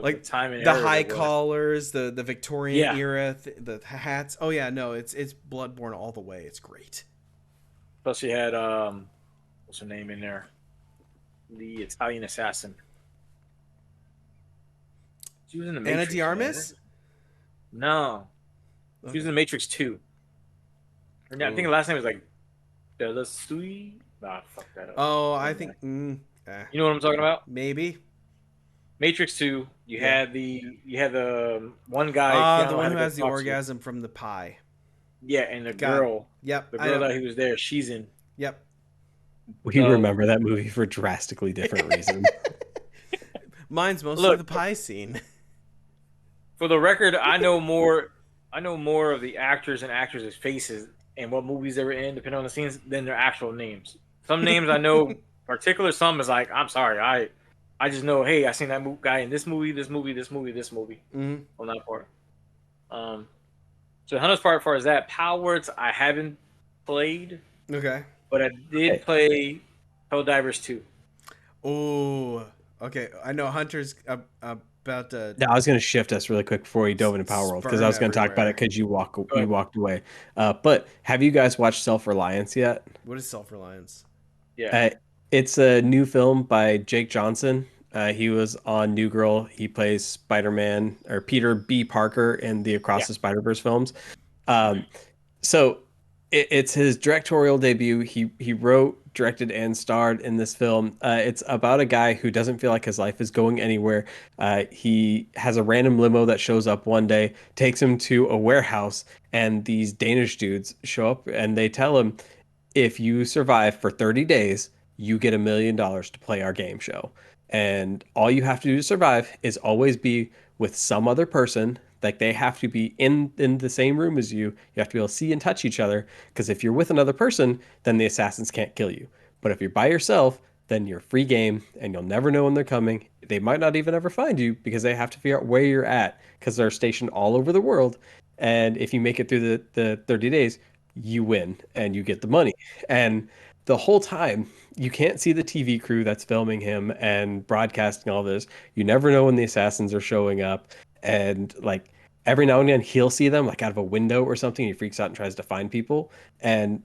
like the time and the high collars, the Victorian era, the hats. Oh yeah, no, it's Bloodborne all the way. It's great. Plus, you had what's her name in there? The Italian assassin. She was in the Matrix. Anna de Armas? No, she was in the Matrix 2. I think the last name was like Bella Sui. Nah, fuck that up. Oh, I think. You know what I'm talking about? Maybe. Matrix 2. You had the one guy. The one who has the orgasm from the pie. Yeah, and the girl. Yep. The girl that he was there. She's in. Yep. We remember that movie for drastically different reasons. Mine's mostly the pie scene. For the record, I know more of the actors and actresses' faces and what movies they were in, depending on the scenes, than their actual names. Some names I know particular. Some is like, I'm sorry, I just know, hey, I seen that guy in this movie. Mm-hmm. On that part. So the Hunter's part, as far as that, Power Words, I haven't played. Okay. But I did play Helldivers 2. Oh, okay. I know Hunter's about to. Yeah, I was going to shift us really quick before you dove into Power World, because I was going to talk about it because you walked away. But have you guys watched Self-Reliance yet? What is Self-Reliance? Yeah. It's a new film by Jake Johnson. He was on New Girl. He plays Spider-Man, or Peter B. Parker in the Across the Spider-Verse films. So it's his directorial debut. He wrote, directed, and starred in this film. It's about a guy who doesn't feel like his life is going anywhere. He has a random limo that shows up one day, takes him to a warehouse, and these Danish dudes show up, and they tell him, if you survive for 30 days, you get $1 million to play our game show. And all you have to do to survive is always be with some other person. Like, they have to be in the same room as you. You have to be able to see and touch each other, because if you're with another person, then the assassins can't kill you. But if you're by yourself, then you're free game, and you'll never know when they're coming. They might not even ever find you, because they have to figure out where you're at, because they're stationed all over the world. And if you make it through the 30 days, you win and you get the money. And the whole time, you can't see the TV crew that's filming him and broadcasting all this. You never know when the assassins are showing up. And like, every now and then he'll see them like out of a window or something. He freaks out and tries to find people. And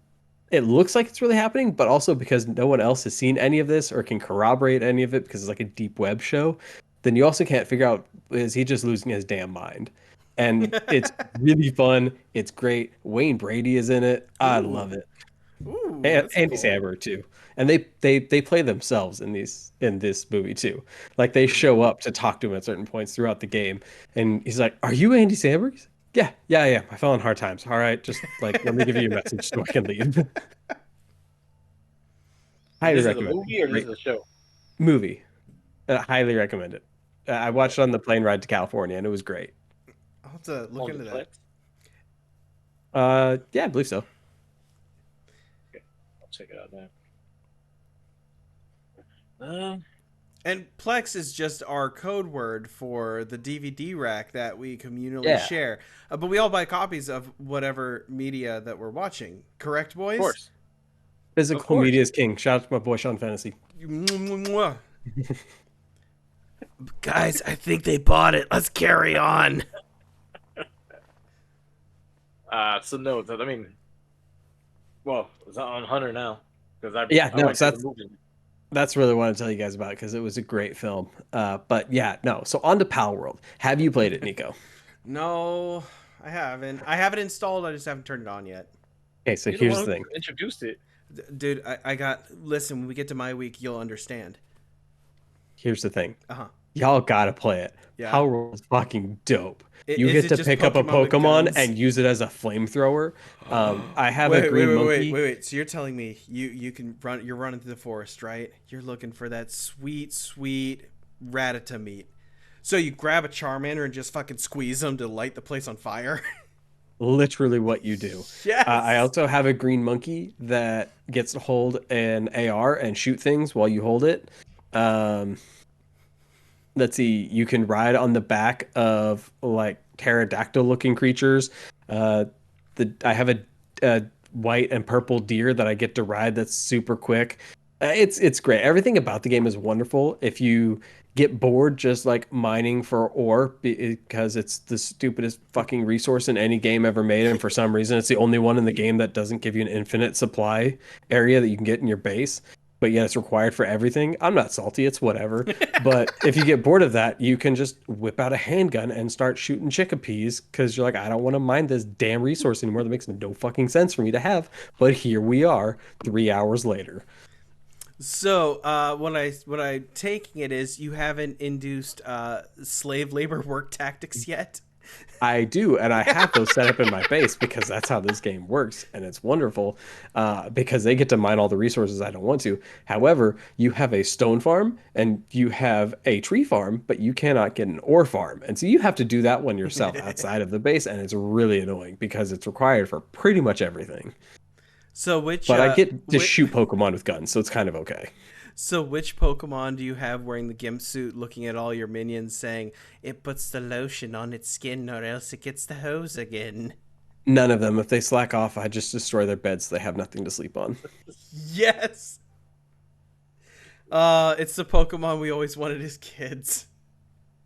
it looks like it's really happening, but also because no one else has seen any of this or can corroborate any of it, because it's like a deep web show, then you also can't figure out, is he just losing his damn mind? And it's really fun. It's great. Wayne Brady is in it. I love it. Ooh, and Andy Samberg too. And they play themselves in this movie too. Like, they show up to talk to him at certain points throughout the game, and he's like, "Are you Andy Samberg?" He's like, yeah. I fell on hard times. All right, just like, let me give you a message so I can leave. Highly This is a recommend movie or it. this is Great a show? movie. Highly recommend it. I watched it on the plane ride to California, and it was great. I'll have to look On into the that. Plex? Yeah, I believe so. Okay, I'll check it out now. And Plex is just our code word for the DVD rack that we communally Yeah, share. But we all buy copies of whatever media that we're watching. Correct, Of boys? course, of physical course. media is king. Shout out to my boy Sean Fantasy. Guys, I think they bought it. Let's carry on. So no, I mean, well, it's on Hunter now because Yeah, I no, went so to the movie. that's really what I want to tell you guys about because it was a great film. But yeah, no. So on to Pal World. Have you played it, Nico? No, I haven't. I have it installed. I just haven't turned it on yet. Okay, so You're the here's one the who thing. introduced it. Dude, I got. Listen, when we get to my week, you'll understand. Here's the thing. Uh huh. Y'all gotta play it. Yeah. Pal World is fucking dope. You Is get it to just pick up a Pokemon with Pokemon guns? and use it as a flamethrower. I have a Wait, wait, green wait, monkey. wait. So you're telling me you can run? You're running through the forest, right? You're looking for that sweet Rattata meat. So you grab a Charmander and just fucking squeeze them to light the place on fire. Literally what you do. Yes. I also have a green monkey that gets to hold an AR and shoot things while you hold it. Um, let's see, you can ride on the back of like pterodactyl looking creatures. I have a white and purple deer that I get to ride that's super quick. It's great. Everything about the game is wonderful. If you get bored just like mining for ore because it's the stupidest fucking resource in any game ever made, and for some reason it's the only one in the game that doesn't give you an infinite supply area that you can get in your base, but yet it's required for everything. I'm not salty, it's whatever. But if you get bored of that, you can just whip out a handgun and start shooting chickpeas because you're like, I don't want to mine this damn resource anymore. That makes no fucking sense for me to have. But here we are, 3 hours later. So what I'm taking it is you haven't induced slave labor work tactics yet. I do, and I have those set up in my base because that's how this game works, and it's wonderful because they get to mine all the resources I don't want to. However, you have a stone farm and you have a tree farm, but you cannot get an ore farm, and so you have to do that one yourself outside of the base, and it's really annoying because it's required for pretty much everything. So which But I get to shoot Pokemon with guns, so it's kind of okay. So which Pokemon do you have wearing the gimp suit, looking at all your minions, saying it puts the lotion on its skin, or else it gets the hose again? None of them. If they slack off, I just destroy their beds so they have nothing to sleep on. Yes. It's the Pokemon we always wanted as kids.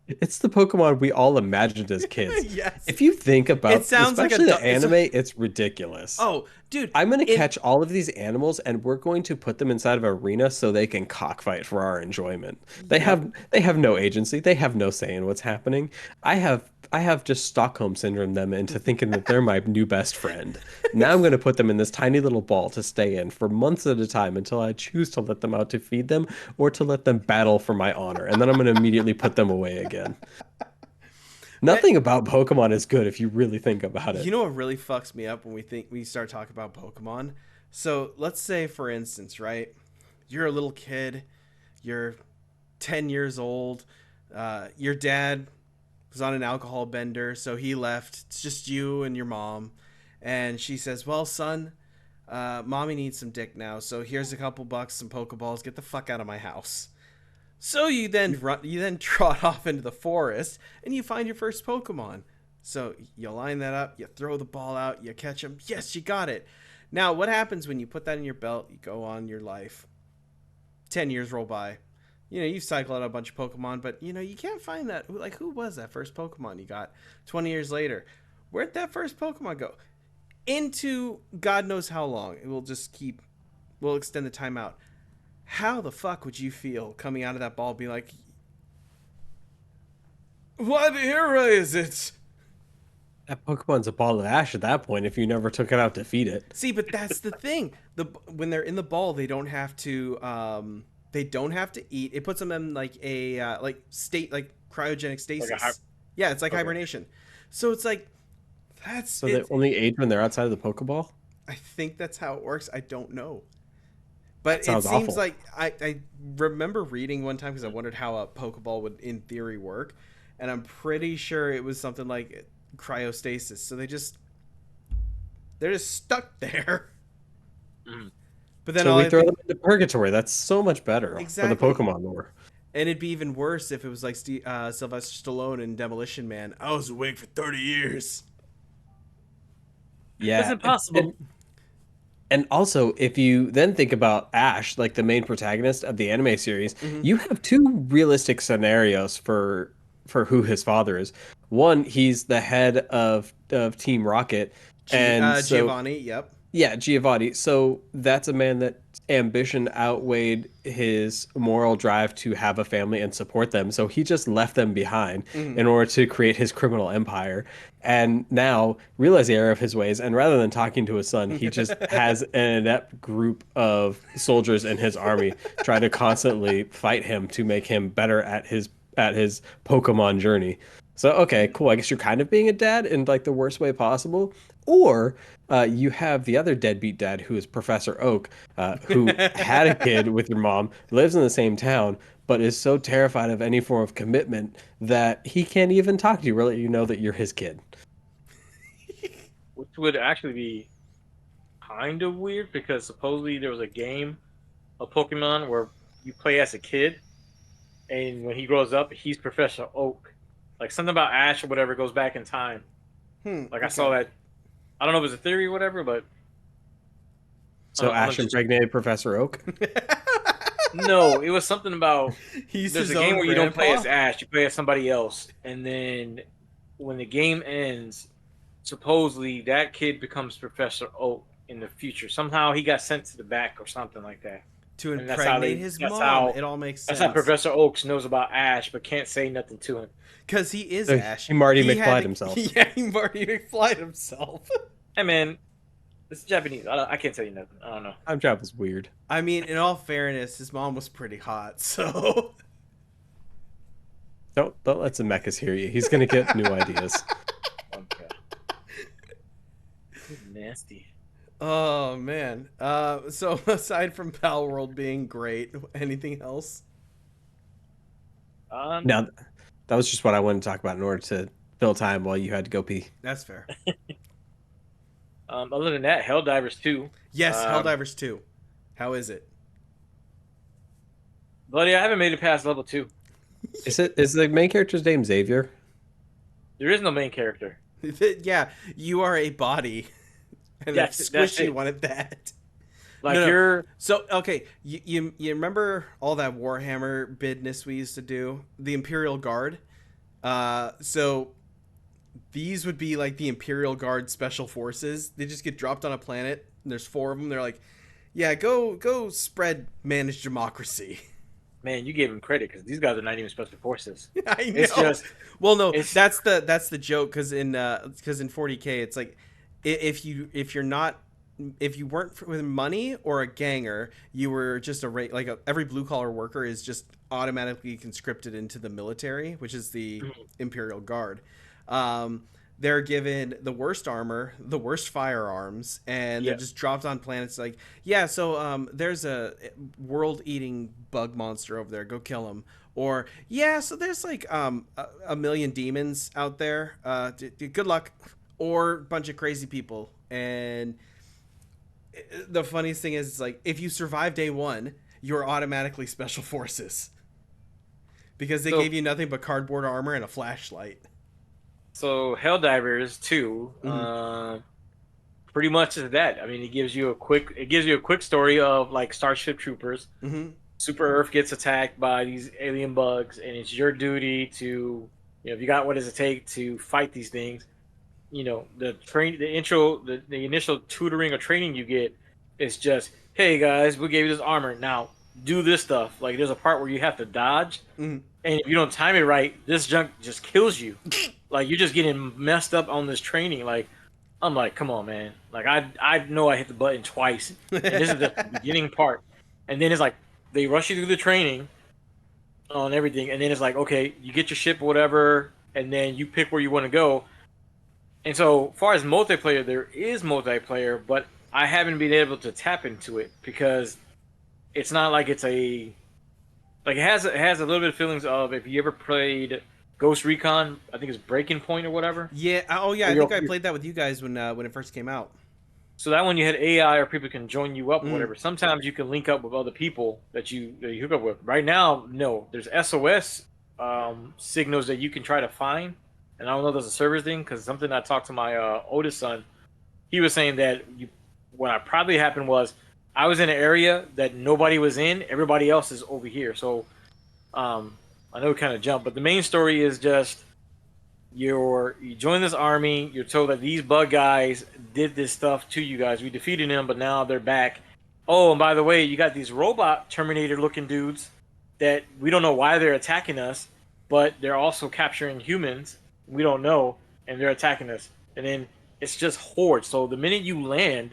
It's the Pokemon we all imagined as kids. Yes. If you think about, It sounds like especially a the anime, it's ridiculous. Oh, dude. I'm gonna catch all of these animals and we're going to put them inside of an arena so they can cockfight for our enjoyment. They have no agency. They have no say in what's happening. I have just Stockholm syndrome them into thinking that they're my new best friend. Now I'm gonna put them in this tiny little ball to stay in for months at a time until I choose to let them out to feed them or to let them battle for my honor, and then I'm gonna immediately put them away again. Nothing about Pokemon is good if you really think about it. You know what really fucks me up when we start talking about Pokemon? So let's say, for instance, right? You're a little kid, you're 10 years old, your dad was on an alcohol bender, so he left. It's just you and your mom, and she says, "Well, son, mommy needs some dick now, so here's a couple bucks, some Pokeballs. Get the fuck out of my house." So you then trot off into the forest and you find your first Pokemon. So you line that up, you throw the ball out, you catch him. Yes, you got it. Now, what happens when you put that in your belt? You go on your life. 10 years roll by. You cycle out a bunch of Pokemon, but you can't find that. Like, who was that first Pokemon you got 20 years later? Where'd that first Pokemon go? Into God knows how long. We'll extend the time out. How the fuck would you feel coming out of that ball, be like, what era is it? That Pokemon's a ball of ash at that point if you never took it out to feed it. See, but that's the thing. When they're in the ball, they don't have to eat. It puts them in like a like cryogenic stasis. Yeah, it's like hibernation. So it's like So they only age when they're outside of the Pokeball? I think that's how it works. I don't know. But That it sounds seems awful. like I remember reading one time because I wondered how a Pokeball would, in theory, work, and I'm pretty sure it was something like cryostasis. So they're just stuck there. Mhm. But then So all we I throw think them into purgatory. That's so much better for the exactly, Pokemon lore. and it'd be even worse if it was like Sylvester Stallone in Demolition Man. I was awake for 30 years. It's Yeah, impossible. and also, if you then think about Ash, like the main protagonist of the anime series, Hmm. you have two realistic scenarios for who his father is. One, he's the head of Team Rocket, and so Giovanni. Yep. yeah, Giovanni. So that's a man that ambition outweighed his moral drive to have a family and support them. So he just left them behind Hmm. in order to create his criminal empire. And now realize the error of his ways. And rather than talking to his son, he just has an inept group of soldiers in his army try to constantly fight him to make him better at his Pokemon journey. So okay, cool. I guess you're kind of being a dad in like the worst way possible. Or you have the other deadbeat dad who is Professor Oak, who had a kid with your mom, lives in the same town, but is so terrified of any form of commitment that he can't even talk to you, really, you know that you're his kid. Which would actually be kind of weird because supposedly there was a game of Pokemon where you play as a kid, and when he grows up, he's Professor Oak. Like something about Ash or whatever goes back in time. Like I saw Okay. that. I don't know if it was a theory or whatever, but So I'm gonna Ash just impregnated Professor Oak. no. It was something about He's there's his a game own where you don't play grandpa. as Ash, you play as somebody else, and then when the game ends, supposedly that kid becomes Professor Oak in the future. Somehow he got sent to the back or something like that, To and that's how impregnate they. his That's mom. how. It all makes That's how sense. Professor Oaks knows about Ash, but can't say nothing to him. Because he is So Ash. he Marty He had McFlyed to. himself. Yeah, he Marty McFly himself. Hey man, this is Japanese. I can't tell you nothing. I don't know. Time travel's weird. I mean, in all fairness, his mom was pretty hot, so. Don't let Zemeckis hear you. He's gonna get new ideas. Okay. Nasty. Oh man. So aside from Pal World being great, anything else? Um, Now, that was just what I wanted to talk about in order to fill time while you had to go pee. That's fair. Other than that, Helldivers 2. Yes, Um, Helldivers 2. How is it? Bloody, I haven't made it past level 2. Is the main character's name Xavier? There is no main character. Yeah, you are a body, and a That's squishy it. one at that. Like No, no. you're. So okay, you remember all that Warhammer business we used to do? The Imperial Guard. So these would be like the Imperial Guard special forces. They just get dropped on a planet. And there's four of them. They're like, yeah, go spread managed democracy. Man, you gave him credit because these guys are not even special forces. I know. It's just. Well, no, It's. that's the joke because in 40K it's like if you're not if you weren't with money or a ganger, you were just every blue collar worker is just automatically conscripted into the military, which is the Imperial Guard. Um, they're given the worst armor, the worst firearms, and they're Yeah. just dropped on planets like, yeah, so there's a world-eating bug monster over there. Go kill him. Or yeah, so there's like a million demons out there. Good luck. Or a bunch of crazy people. And the funniest thing is, it's like if you survive day one, you're automatically special forces because they So gave you nothing but cardboard armor and a flashlight. so Helldivers 2. Mm-hmm. Pretty much is that. I mean, it gives you a quick story of like Starship Troopers. Mm-hmm. Super Earth gets attacked by these alien bugs, and it's your duty to, if you got what does it take to fight these things. The initial tutoring or training you get is just, hey guys, we gave you this armor. Now do this stuff. Like there's a part where you have to dodge, Mm-hmm. and if you don't time it right, this junk just kills you. Like you're just getting messed up on this training. Like I'm like, come on, man. Like I know I hit the button twice, and this is the beginning part, and then it's like they rush you through the training on everything, and then it's like, okay, you get your ship or whatever, and then you pick where you want to go. And so, far as multiplayer, there is multiplayer, but I haven't been able to tap into it because it's not like it's a like it has a little bit of feelings of if you ever played Ghost Recon, I think it's Breaking Point or whatever. Yeah. Oh yeah. Where I think I played that with you guys when it first came out. so that when you had AI or people can join you up or Mm. whatever, sometimes you can link up with other people that you hook up with. Right now, no, there's SOS signals that you can try to find, and I don't know if there's a server thing because something I talked to my oldest son. He was saying that what probably happened was I was in an area that nobody was in, everybody else is over here. So I know we kind of jumped, but the main story is just you join this army. You're told that these bug guys did this stuff to you guys. We defeated them, but now they're back. Oh, and by the way, you got these robot Terminator-looking dudes that we don't know why they're attacking us, but they're also capturing humans. We don't know, and they're attacking us. And then it's just hordes. So the minute you land,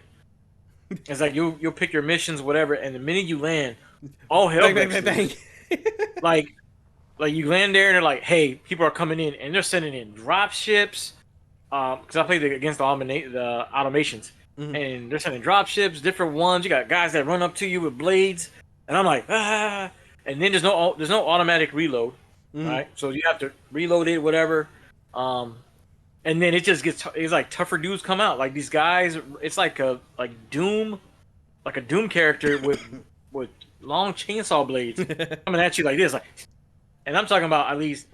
it's like you'll pick your missions, whatever, and the minute you land, all hell Bang, breaks bang, bang, loose. bang. Like you land there and they're like, "Hey, people are coming in," and they're sending in drop ships. Because I played against the automations, and they're sending drop ships, different ones. You got guys that run up to you with blades, and I'm like, ah. And then there's no automatic reload, right? So you have to reload it, whatever. And then it just it's like tougher dudes come out, like these guys. It's like a Doom, like a Doom character with long chainsaw blades coming at you like this, like. And I'm talking about at least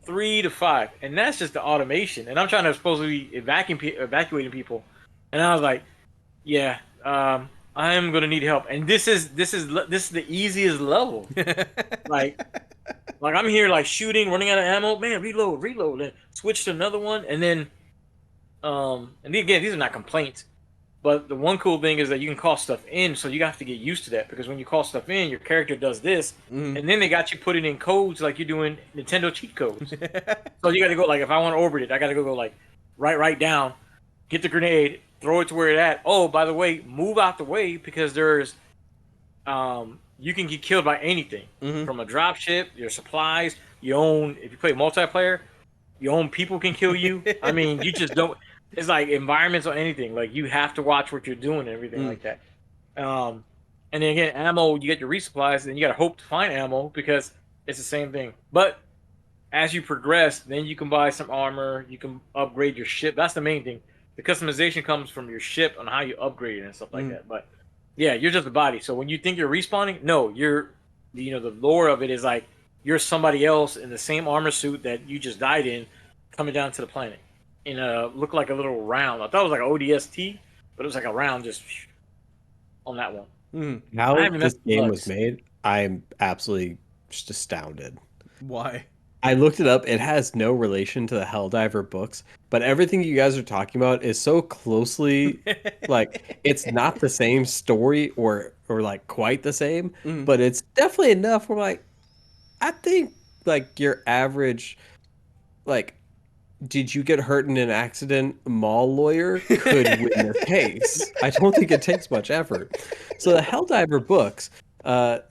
3 to 5, and that's just the automation. And I'm trying to supposedly evacuating people, and I was like, yeah, I am gonna need help. And this is the easiest level. like I'm here like shooting, running out of ammo. Man, reload, and switch to another one, and then and again, these are not complaints. But the one cool thing is that you can call stuff in, so you have to get used to that because when you call stuff in, your character does this, and then they got you putting in codes like you're doing Nintendo cheat codes. So you got to go like, if I want to orbit it, I got to go like right down, get the grenade, throw it to where it's at. Oh, by the way, move out the way because there's you can get killed by anything from a drop ship, your supplies. If you play multiplayer, your own people can kill you. I mean, you just don't. It's like environments or anything. Like you have to watch what you're doing and everything like that. And then again, ammo, you get your resupplies, and you got to hope to find ammo because it's the same thing. But as you progress, then you can buy some armor. You can upgrade your ship. That's the main thing. The customization comes from your ship on how you upgrade it and stuff like that. But yeah, you're just a body. So when you think you're respawning, no, the lore of it is like you're somebody else in the same armor suit that you just died in, coming down to the planet. Looked like a little round. I thought it was like an ODST, but it was like a round just on that one. How this game was made, I'm absolutely just astounded. Why? I looked it up. It has no relation to the Helldiver books, but everything you guys are talking about is so closely like it's not the same story or like quite the same, but it's definitely enough where like I think like your average like did you get hurt in an accident mall lawyer could win the case. I don't think it takes much effort. So the Helldiver books,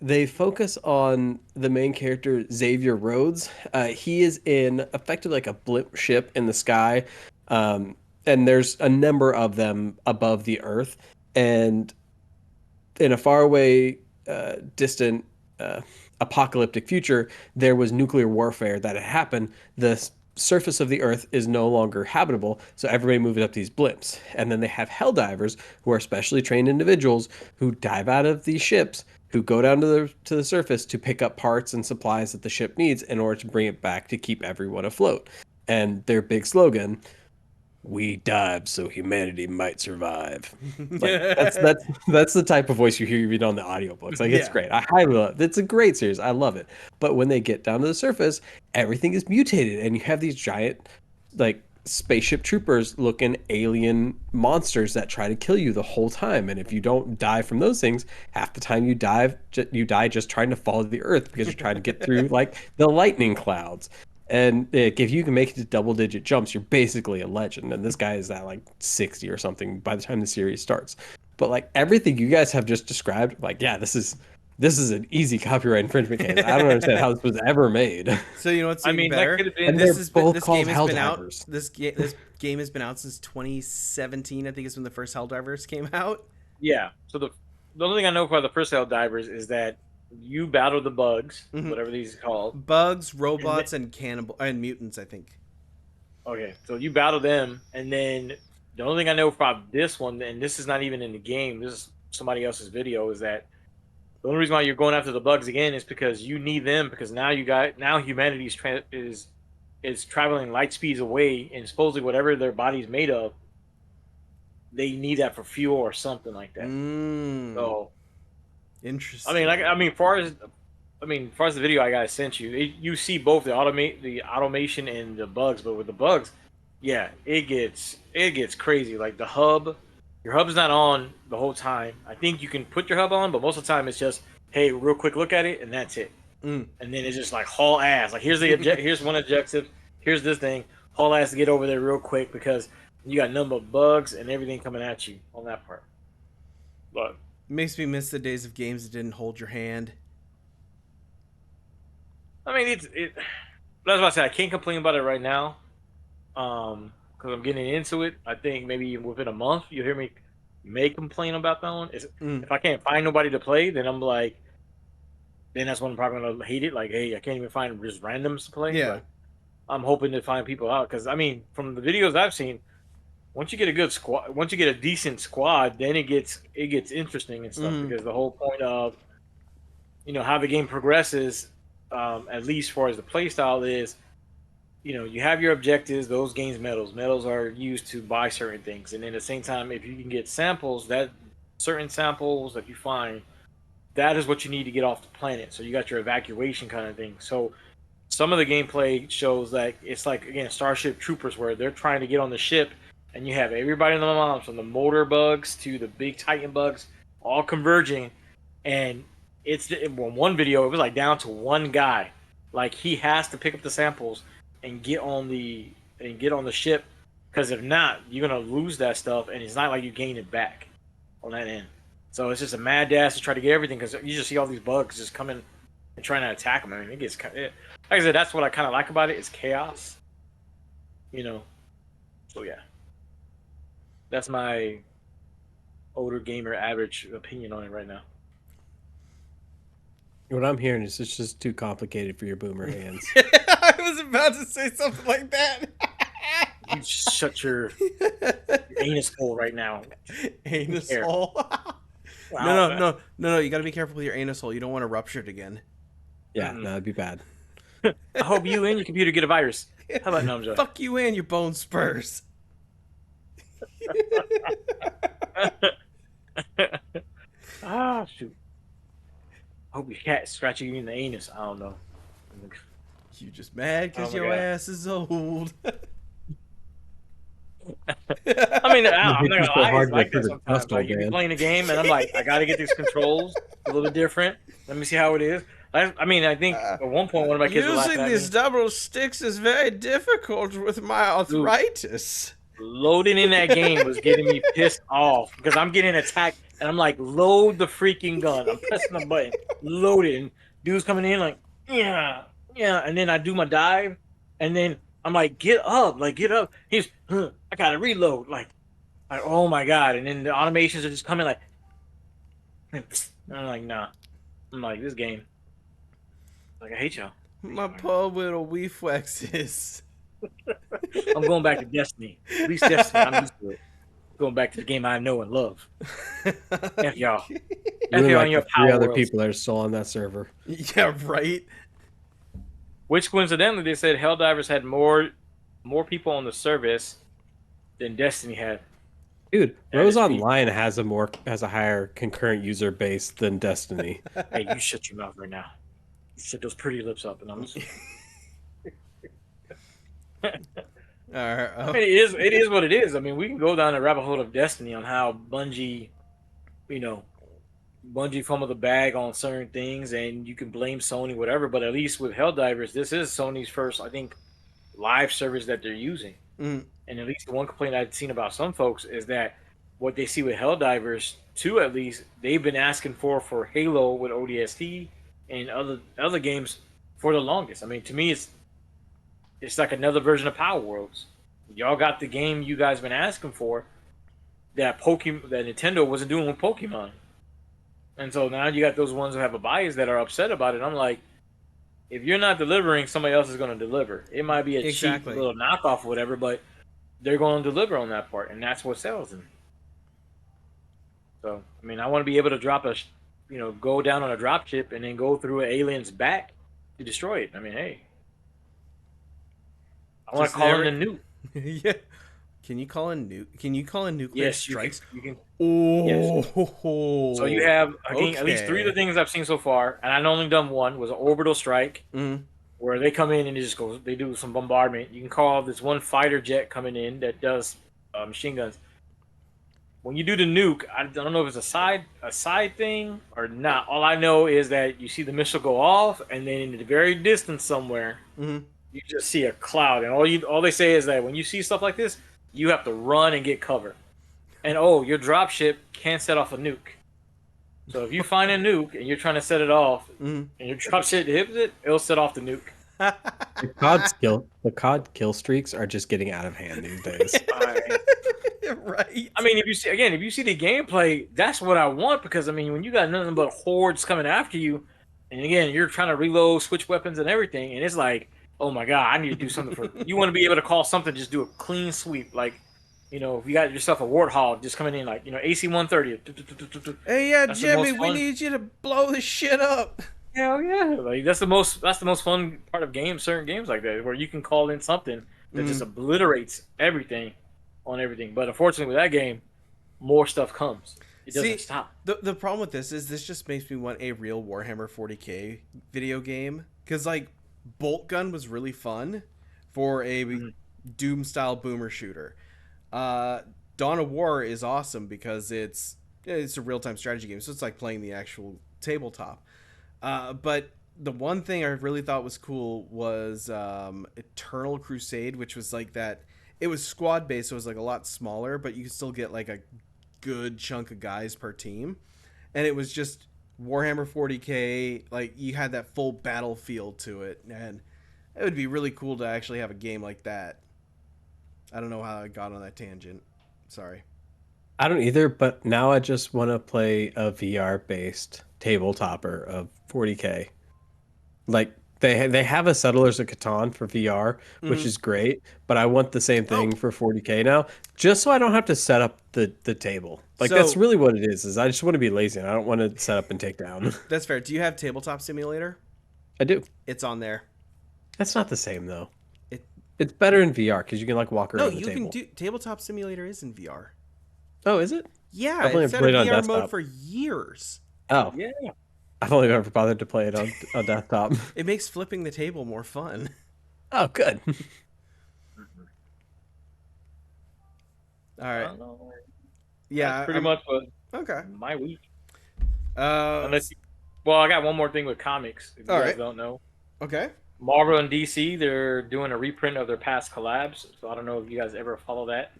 they focus on the main character, Xavier Rhodes. He is in effectively like a blimp ship in the sky. And there's a number of them above the earth. And in a faraway, distant, apocalyptic future, there was nuclear warfare that had happened. The surface of the earth is no longer habitable, so everybody moves up these blimps. And then they have helldivers, who are specially trained individuals who dive out of these ships, who go down to the surface to pick up parts and supplies that the ship needs in order to bring it back to keep everyone afloat. And their big slogan, "We dive so humanity might survive." Like, that's the type of voice you hear read on the audiobooks. Like it's great. I highly love it. It's a great series. I love it. But when they get down to the surface, everything is mutated, and you have these giant, like spaceship troopers looking alien monsters that try to kill you the whole time. And if you don't die from those things, half the time you die just trying to fall to the earth because you're trying to get through like the lightning clouds. And if you can make it to double-digit jumps, you're basically a legend. And this guy is at like 60 or something by the time the series starts. But like everything you guys have just described, like yeah, this is an easy copyright infringement case. I don't understand how this was ever made. So you know what's even better? That could have been. And this game has been out. This game has been out since 2017. I think is when the first Helldivers came out. Yeah. So the only thing I know about the first Helldivers is that you battle the bugs, whatever these are called. Bugs, And then, robots, and cannibal and mutants, I think. okay, so you battle them, and then the only thing I know about this one, and this is not even in the game, this is somebody else's video, is that the only reason why you're going after the bugs again is because you need them because now humanity's is traveling light speeds away, and supposedly whatever their body's made of, they need that for fuel or something like that. So Interesting. far as the video I got sent you, you see both the automation and the bugs, but with the bugs, yeah, it gets crazy. Like your hub's not on the whole time. I think you can put your hub on, but most of the time it's just, hey, real quick look at it, and that's it. And then it's just like haul ass. Like here's one objective. Here's this thing. Haul ass to get over there real quick because you got nothing but bugs and everything coming at you on that part. But makes me miss the days of games that didn't hold your hand. I mean, that's what I said. I can't complain about it right now, because I'm getting into it. I think maybe within a month you'll hear me may complain about that one. If I can't find nobody to play, then I'm like, then that's when I'm probably gonna hate it. Like, hey, I can't even find just randoms to play. Yeah. But I'm hoping to find people out because I mean, from the videos I've seen, once you get a good squad, once you get a decent squad, then it gets interesting and stuff because the whole point of how the game progresses, at least as far as the play style is, you have your objectives, those gains medals. Medals are used to buy certain things, and then at the same time, if you can get samples, that certain samples that you find, that is what you need to get off the planet. So you got your evacuation kind of thing. So some of the gameplay shows that it's like, again, Starship Troopers, where they're trying to get on the ship, and you have everybody in the moms, from the motor bugs to the big Titan bugs, all converging, and in one video, it was like down to one guy. Like, he has to pick up the samples and get on the ship, because if not, you're gonna lose that stuff, and it's not like you gain it back on that end. So it's just a mad dash to try to get everything, because you just see all these bugs just coming and trying to attack them. I mean, like I said, that's what I kind of like about it. It's chaos, So yeah, that's my older gamer average opinion on it right now. What I'm hearing is it's just too complicated for your boomer hands. I was about to say something like that. You shut your anus hole right now. Anus hole. Wow. No. You got to be careful with your anus hole. You don't want to rupture it again. Yeah, no, that'd be bad. I hope you and your computer get a virus. How about no, I'm joking. Fuck you and your bone spurs. Ah, shoot. I hope your cat scratching you in the anus. I don't know. You just mad because your ass is old. I mean, I'm not gonna lie, it's like that sometimes. Like, you be playing a game, and I'm like, I gotta get these controls a little different. Let me see how it is. I mean, I think at one point one of my kids was using these double sticks is very difficult with my arthritis. Dude, loading in that game was getting me pissed off because I'm getting attacked, and I'm like, load the freaking gun. I'm pressing the button, loading. Dude's coming in like, yeah, and then I do my dive, and then I'm like, get up. He's, I gotta reload. Like, oh my god. And then the automations are just coming like, and I'm like, nah. I'm like, this game. Like, I hate y'all. My poor little weeflexes. I'm going back to Destiny. At least Destiny, I'm used to it. Going back to the game I know and love. F y'all. F y'all and your power. 3 other people that are still on that server. Yeah, right. Which coincidentally, they said Helldivers had more people on the service than Destiny had. Dude, Rose Online has a higher concurrent user base than Destiny. Hey, you shut your mouth right now. You shut those pretty lips up, and I'm just... I mean, it is what it is. I mean, we can go down the rabbit hole of Destiny on how Bungie fumbled the bag on certain things, and you can blame Sony, whatever. But at least with Helldivers, this is Sony's first, I think, live service that they're using. And at least the one complaint I've seen about some folks is that what they see with Helldivers 2, at least, they've been asking for Halo with ODST and other games for the longest. I mean, to me, it's like another version of Power Worlds. Y'all got the game you guys been asking for that Nintendo wasn't doing with Pokemon. And so now you got those ones who have a bias that are upset about it. I'm like, if you're not delivering, somebody else is going to deliver. It might be a cheap Exactly. little knockoff or whatever, but they're going to deliver on that part, and that's what sells them. So, I mean, I want to be able to go down on a drop ship and then go through an alien's back to destroy it. I mean, hey, I want to call in the nuke. Yeah. Can you call in nuclear Yes, strikes? you can. Yes. Oh. So you have at least 3 of the things I've seen so far, and I've only done one was an orbital strike, where they come in and they do some bombardment. You can call this one fighter jet coming in that does machine guns. When you do the nuke, I don't know if it's a side thing or not. All I know is that you see the missile go off, and then in the very distance somewhere, you just see a cloud, and all they say is that when you see stuff like this, you have to run and get cover. And your dropship can't set off a nuke. So if you find a nuke and you're trying to set it off, and your dropship hits it, it'll set off the nuke. The COD kill streaks are just getting out of hand these days. Right. I mean, if you see the gameplay, that's what I want, because I mean, when you got nothing but hordes coming after you, and again, you're trying to reload, switch weapons and everything, and it's like, oh my god, I need to do something for. You want to be able to call something, just do a clean sweep, like, if you got yourself a warthog just coming in, like, AC 130. Hey, yeah, Jimmy, we need you to blow this shit up. Hell yeah! Like that's the most fun part of certain games like that, where you can call in something that just obliterates everything on everything. But unfortunately, with that game, more stuff comes. It doesn't stop. The problem with this is this just makes me want a real Warhammer 40K video game, because like Bolt Gun was really fun for a Doom style boomer shooter. Dawn of War is awesome because it's a real time strategy game, so it's like playing the actual tabletop. But the one thing I really thought was cool was Eternal Crusade, which was like that. It was squad based, so it was like a lot smaller, but you could still get like a good chunk of guys per team. And it was just Warhammer 40K. Like you had that full battlefield to it, and it would be really cool to actually have a game like that. I don't know how I got on that tangent. Sorry. I don't either, but now I just want to play a VR-based tabletopper of 40K. Like, they have a Settlers of Catan for VR, which is great, but I want the same thing for 40K now, just so I don't have to set up the table. Like, that's really what it is I just want to be lazy, and I don't want to set up and take down. That's fair. Do you have Tabletop Simulator? I do. It's on there. That's not the same, though. It's better in VR, because you can, like, walk around the table. No, you can do... Tabletop Simulator is in VR. Oh, is it? Yeah, it's had a VR mode for years. Oh. Yeah. I've only ever bothered to play it on desktop. It makes flipping the table more fun. Oh, good. All right. Yeah, that's pretty much my week. I got one more thing with comics. If you guys don't know. Okay. Marvel and DC, they're doing a reprint of their past collabs. So I don't know if you guys ever follow that.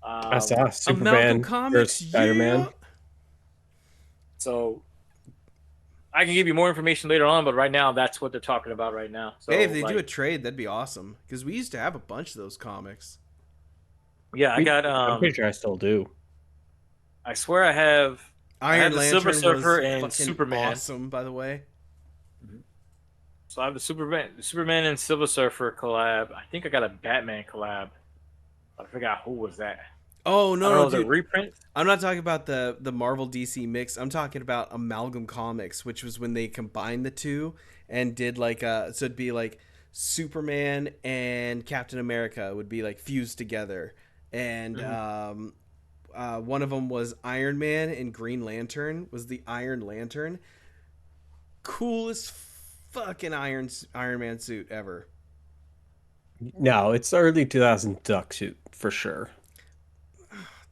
I saw Superman versus Spider-Man. Yeah. So I can give you more information later on, but right now that's what they're talking about right now. So, hey, if they do a trade, that'd be awesome, because we used to have a bunch of those comics. Yeah, I'm pretty sure I still do. I swear I have Iron Lantern, Silver Surfer, and Superman. Awesome, by the way. So I have the Superman and Silver Surfer collab. I think I got a Batman collab. I forgot who was that. Oh no, dude. Reprint? I'm not talking about the Marvel DC mix. I'm talking about Amalgam Comics, which was when they combined the two and did like so it'd be like Superman and Captain America would be like fused together, and one of them was Iron Man and Green Lantern was the Iron Lantern. Coolest fucking Iron Man suit ever. No, it's early 2000 duck suit for sure.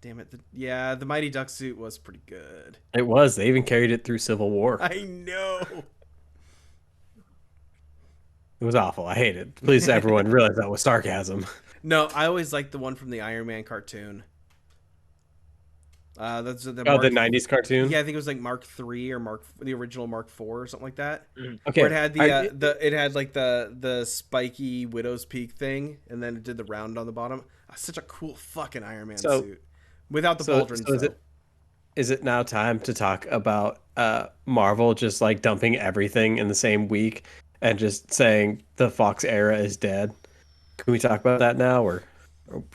Damn it. The Mighty Duck suit was pretty good. It was. They even carried it through Civil War. I know. It was awful. I hate it. Please, everyone, realize that was sarcasm. No, I always liked the one from the Iron Man cartoon. That's the the 90s cartoon? Yeah, I think it was like Mark III or the original Mark IV or something like that. Okay. Where it had it had like the spiky Widow's Peak thing, and then it did the round on the bottom. Such a cool fucking Iron Man suit. Without the pauldrons, is it now time to talk about Marvel just like dumping everything in the same week and just saying the Fox era is dead? Can we talk about that now, or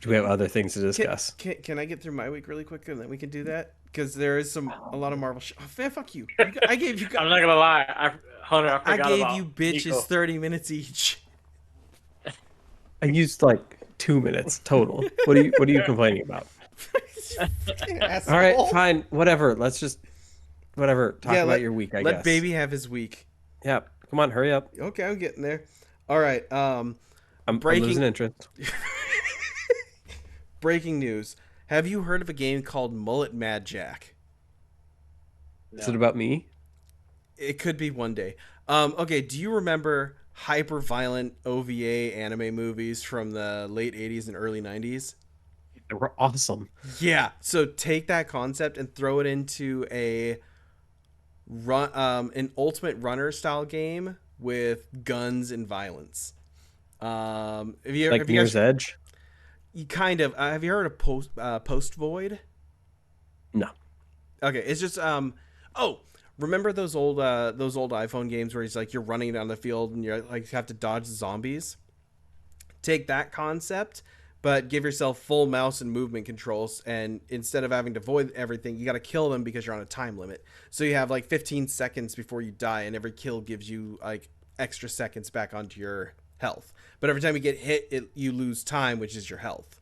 do we have other things to Can, discuss? can I get through my week really quick and then we can do that? Because there is a lot of Marvel. Oh, man, fuck you. I gave you. I'm not gonna lie, Hunter, I I forgot gave you about bitches Nico. 30 minutes each. I used like 2 minutes total. What are you complaining about? Fucking All right, asshole. fine, whatever. Let's just whatever. Talk Yeah, about your week, I let guess. baby have his week. Yeah, come on, hurry up. Okay, I'm getting there. All right. I'm losing Breaking interest. breaking news. Have you heard of a game called Mullet Madjack? Is it No. about me? It could be one day. Okay, do you remember hyper violent OVA anime movies from the late 80s and early 90s? They were awesome. Yeah. So take that concept and throw it into an ultimate runner style game with guns and violence. Like Have you Mirror's guys Edge? you kind of have you heard of Post Void? No. Okay, it's just oh, remember those old iPhone games where it's like you're running down the field and you're like you have to dodge the zombies? Take that concept, but give yourself full mouse and movement controls, and instead of having to avoid everything, you got to kill them because you're on a time limit. So you have like 15 seconds before you die, and every kill gives you like extra seconds back onto your health. But every time you get hit, you lose time, which is your health.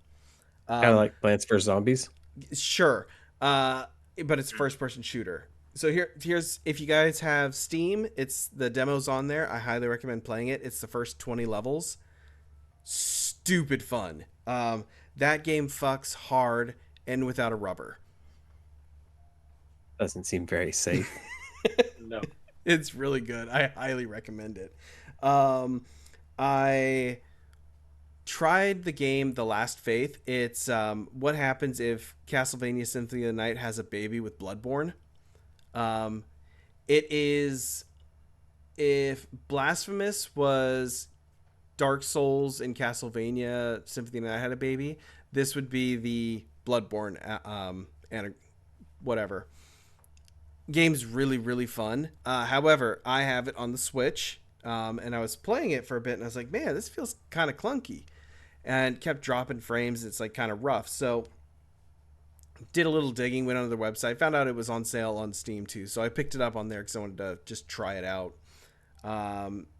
Kind of Um, like Plants vs Zombies. sure, but it's first person shooter. So here's if you guys have Steam, it's the demos on there. I highly recommend playing it. It's the first 20 levels. Stupid fun. That game fucks hard and without a rubber. Doesn't seem very safe. No. It's really good. I highly recommend it. I tried the game The Last Faith. It's what happens if Castlevania Symphony of the Night has a baby with Bloodborne. Um, it is if Blasphemous was Dark Souls and Castlevania Symphony of the Night had a baby, this would be the Bloodborne and whatever. Game's really fun. However, I have it on the Switch, and I was playing it for a bit, and I was like, man, this feels kind of clunky, and kept dropping frames. It's like kind of rough. So did a little digging, went onto their website, found out it was on sale on Steam too. So I picked it up on there because I wanted to just try it out.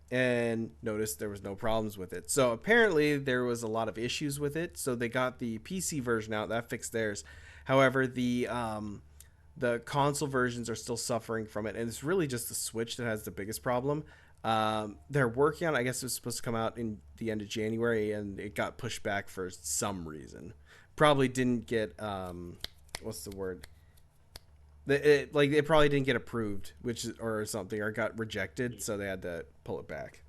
And noticed there was no problems with it. So apparently there was a lot of issues with it. So they got the PC version out that fixed theirs. However, the console versions are still suffering from it, and it's really just the Switch that has the biggest problem. They're working on it. I guess it was supposed to come out in the end of January, and it got pushed back for some reason. Probably didn't get what's the word? It probably didn't get approved, or something, or got rejected, so they had to pull it back.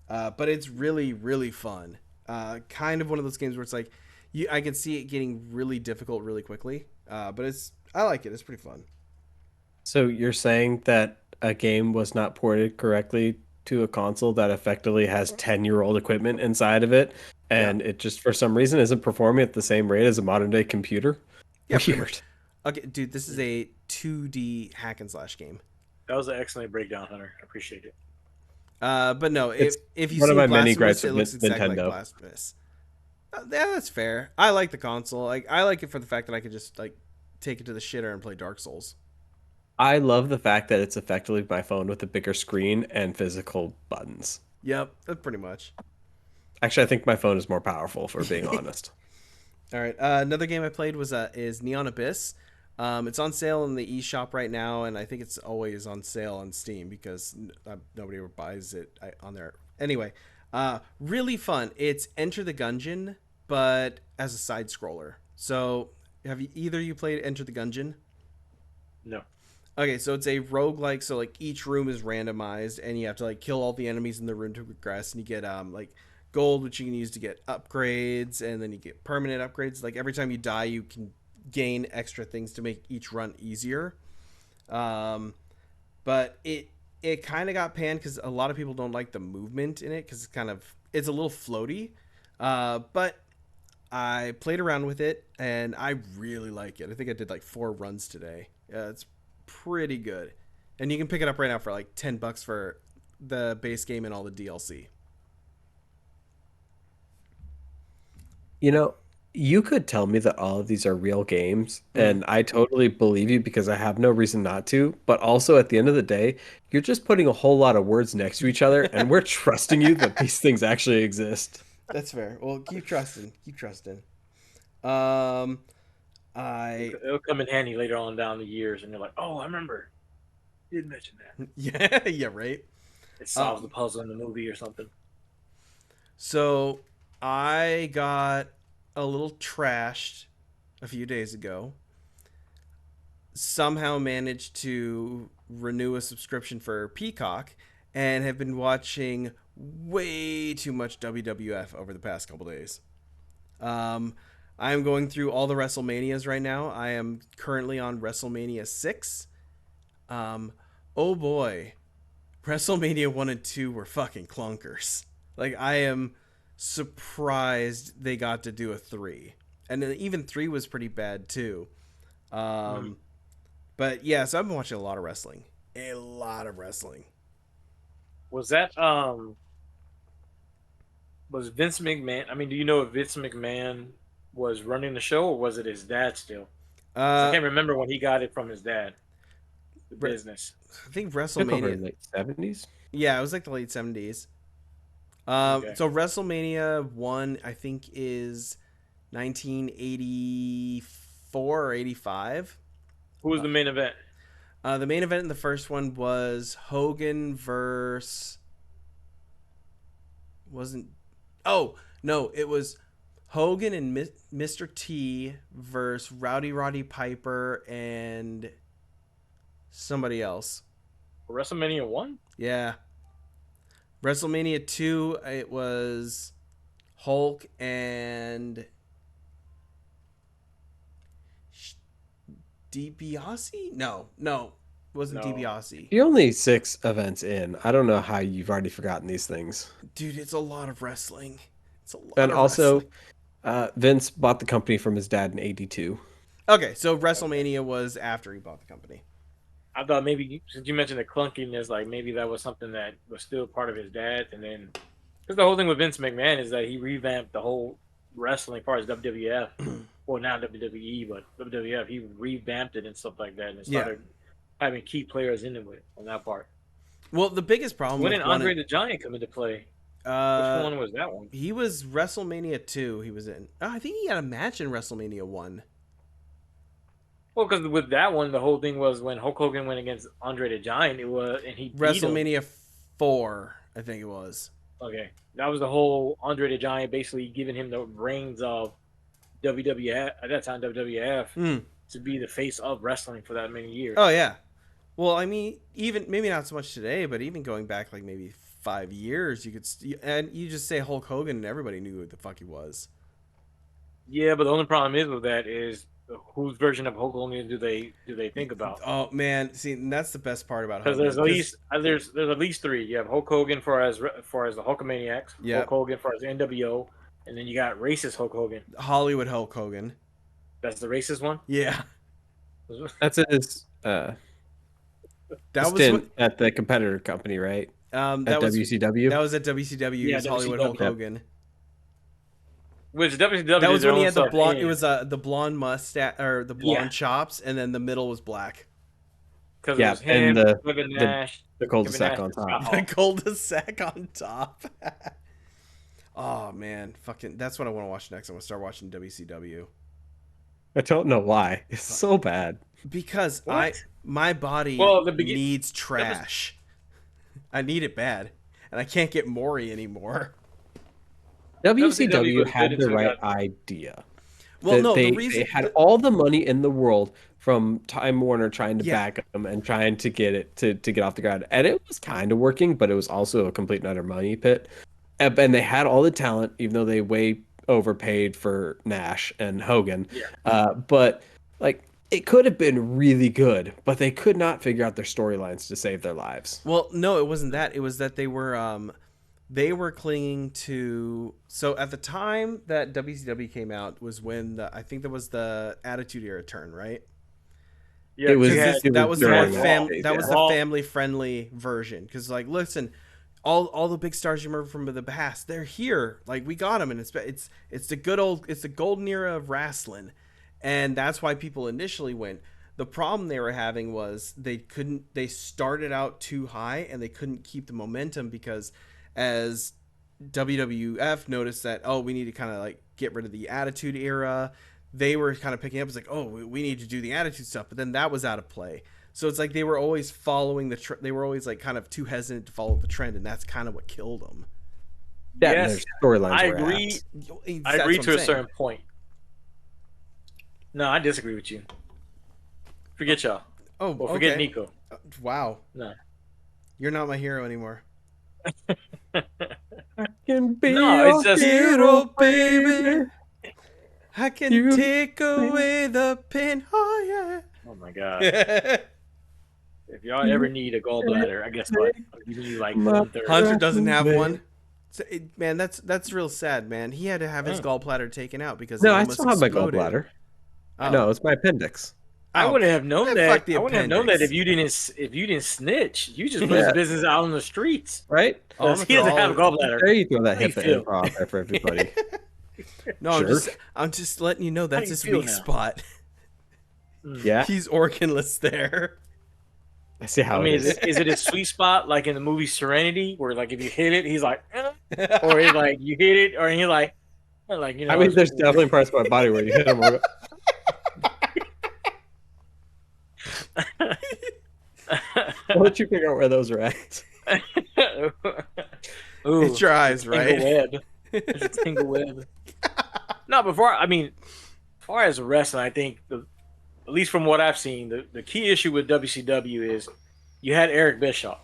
But it's really fun. Kind of one of those games where it's like I can see it getting really difficult really quickly. But I like it. It's pretty fun. So you're saying that a game was not ported correctly to a console that effectively has 10-year-old equipment inside of it, and it just for some reason isn't performing at the same rate as a modern day computer? Yeah, pretty Weird. much. Okay, dude, this is a 2D hack and slash game. That was an excellent breakdown, Hunter. I appreciate it. But no, It's if you've one of seen my many Blasphemous, gripes it with looks exactly like Nintendo. Blasphemous. Yeah, that's fair. I like the console. Like I like it for the fact that I could just like take it to the shitter and play Dark Souls. I love the fact that it's effectively my phone with a bigger screen and physical buttons. Yep, that's pretty much. Actually, I think my phone is more powerful, for being honest. All right. Another game I played is Neon Abyss. It's on sale in the eShop right now, and I think it's always on sale on Steam because nobody ever buys it on there. Anyway, really fun. It's Enter the Gungeon, but as a side scroller. So, have either of you played Enter the Gungeon? No. Okay, so it's a roguelike, so like each room is randomized and you have to like kill all the enemies in the room to progress, and you get like gold, which you can use to get upgrades, and then you get permanent upgrades. Like every time you die you can gain extra things to make each run easier. But it kind of got panned because a lot of people don't like the movement in it because it's a little floaty. But I played around with it and I really like it. I think I did like 4 runs today. It's pretty good, and you can pick it up right now for like $10 for the base game and all the DLC. You know, you could tell me that all of these are real games, Mm. and I totally believe you because I have no reason not to. But also, at the end of the day, you're just putting a whole lot of words next to each other, and we're trusting you that these things actually exist. That's fair. Well, keep trusting. Keep trusting. Um, I It'll come in handy later on down the years, and you're like, oh, I remember. You did mention that. yeah, yeah, right. It solves the Um, puzzle in the movie or something. so I got a little trashed a few days ago. Somehow managed to renew a subscription for Peacock and have been watching way too much WWF over the past couple days. Um, I am going through all the WrestleManias right now. I am currently on WrestleMania 6. Um, oh boy, WrestleMania 1 and 2 were fucking clunkers. Like, I am surprised they got to do a 3. And then even 3 was pretty bad too. Um, But yeah, so I've been watching a lot of wrestling. A lot of wrestling. Was that was Vince McMahon? I mean, do you know if Vince McMahon was running the show or was it his dad still? 'Cause I Uh, can't remember when he got it from his dad, the re- business. I think Took over in WrestleMania. the late 70s. Yeah, it was like the late 70s. Okay. So WrestleMania 1, I think, is 1984 or 85. Who was the main event? The main event in the first one was Hogan versus. Wasn't. Oh, no, it was Hogan and Mr. T versus Roddy Piper and somebody else. WrestleMania 1? Yeah. WrestleMania 2, it was Hulk and DiBiase? No. It wasn't No. DiBiase. You're only 6 events in. I don't know how you've already forgotten these things. Dude, it's a lot of wrestling. It's a lot And of wrestling. also, Vince bought the company from his dad in '82. Okay, so Okay. WrestleMania was after he bought the company. I thought maybe since you mentioned the clunkiness, like maybe that was something that was still part of his dad, and then because the whole thing with Vince McMahon is that he revamped the whole wrestling part of WWF, well now WWE, but WWF he revamped it and stuff like that, and it Yeah. started having key players into it on that part. Well, the biggest problem When with did one Andre the Giant come into play? Which uh one was that one? he was WrestleMania 2 he was in. Oh, I think he had a match in WrestleMania 1. Well, because with that one, the whole thing was when Hulk Hogan went against Andre the Giant, it was and he beat him. WrestleMania 4, I think it was. Okay, that was the whole Andre the Giant basically giving him the reins of WWF at that time WWF Mm. to be the face of wrestling for that many years. Oh yeah. Well, I mean, even maybe not so much today, but even going back like maybe 5 years, you could and you just say Hulk Hogan and everybody knew who the fuck he was. Yeah, but the only problem is with that is whose version of Hulk Hogan do they think about? Oh man, see, and that's the best part about Because Hogan. there's at Because least there's at least three. You have Hulk Hogan for as the Hulkamaniacs, yeah, Hulk Hogan for as NWO, and then you got racist Hulk Hogan. Hollywood Hulk Hogan. That's the racist one. Yeah, That's his that was what. stint at the competitor company, right? At That was WCW. at WCW. He Yeah, was Hollywood Hulk WCW. Yep. Hogan. Which WCW That did was their when he own had the stuff. blonde. It In. was the blonde mustache or the blonde Yeah, chops, and then the middle was black. because it Yeah, was and him, the Kevin the Nash, the Kevin cul-de-sac Nash, on and Scott top. The Hall. cul-de-sac on top. Oh man, fucking! That's what I want to watch next. I want to start watching WCW I don't know why. It's so bad. because What? my body Well, the begin needs that was trash. I need it bad, and I can't get Maury anymore. WCW WCW was good had the until it right got idea. Well, That no, the they reason, had all the money in the world from Time Warner trying to yeah, back them and trying to get it to get off the ground. And it was kind of working, but it was also a complete and utter money pit. And they had all the talent, even though they way overpaid for Nash and Hogan. yeah. But like it could have been really good, but they could not figure out their storylines to save their lives. well, no, it wasn't that. It was that they were clinging to. So at the time that WCW came out was when I think there was the Attitude Era turn, right? Yeah, It was, you had, that was the during more Raw. phase, that was yeah. the family friendly version. Because like, listen, all the big stars you remember from the past, they're here. Like we got them, and it's the good old, it's the golden era of wrestling, and that's why people initially went. The problem they were having was they started out too high and they couldn't keep the momentum because as WWF noticed that, oh, we need to kind of like get rid of the Attitude Era, they were kind of picking up. It's like, oh, we need to do the Attitude stuff, but then that was out of play. So it's like they were always following they were always like kind of too hesitant to follow the trend, and that's kind of what killed them. That and Yes, their storylines I were agree. apt. I agree to a certain point. No, I disagree with you. Forget y'all. Oh, Well, forget okay. Nico. Wow, No. you're not my hero anymore. Can be No, it's just Hero, baby. I can You- take away the pain. Oh oh my god. yeah. If y'all ever need a gallbladder, I guess what? I'll give you like My- 1/3. Hunter doesn't have Man. one. So man, that's real sad, man. He had to have his gallbladder taken out because No, it I almost still have my exploded. gallbladder. Oh. No, it's my appendix. I Oh, wouldn't have known man, that. fuck the I wouldn't have known that appendix. if you didn't snitch. You just put Yeah. his business out on the streets. Right? Oh, I'm Because gonna he doesn't throw have a all- gallbladder. There you throw that How you hip feel? info out there for everybody. No, Jerk. I'm just letting you know that's do you his feel weak now? spot. Yeah, He's organless there. I see how I mean, it is. is it a sweet spot like in the movie Serenity, where like if you hit it, he's like, or he's like you hit it, or he's like you know. I mean, there's definitely parts of my body where you hit them. I'll let you figure out where those are at. Ooh, It's your eyes, tingle right? web. It's a tingle web. No, I mean, as far as wrestling, I think at least from what I've seen, the key issue with WCW is you had Eric Bischoff.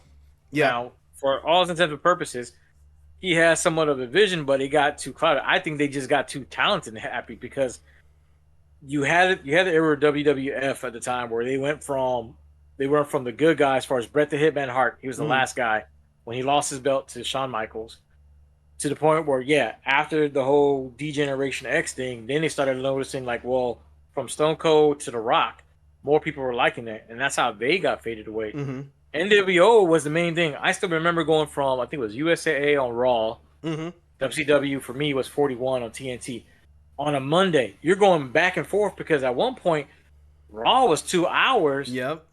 Yeah. Now, for all intents and purposes, he has somewhat of a vision, but he got too clouded. I think they just got too talented and happy because you had the era of WWF at the time where they went from the good guys as far as Bret the Hitman Hart. He was the last guy when he lost his belt to Shawn Michaels. To the point where, after the whole D-Generation X thing, then they started noticing, like, well, from Stone Cold to The Rock, more people were liking that, and that's how they got faded away. Mm-hmm. NWO was the main thing. I still remember going from, I think it was USAA on Raw, Mm-hmm. WCW for me was 41 on TNT. On a Monday, you're going back and forth because at one point, Raw was 2 hours. Yep.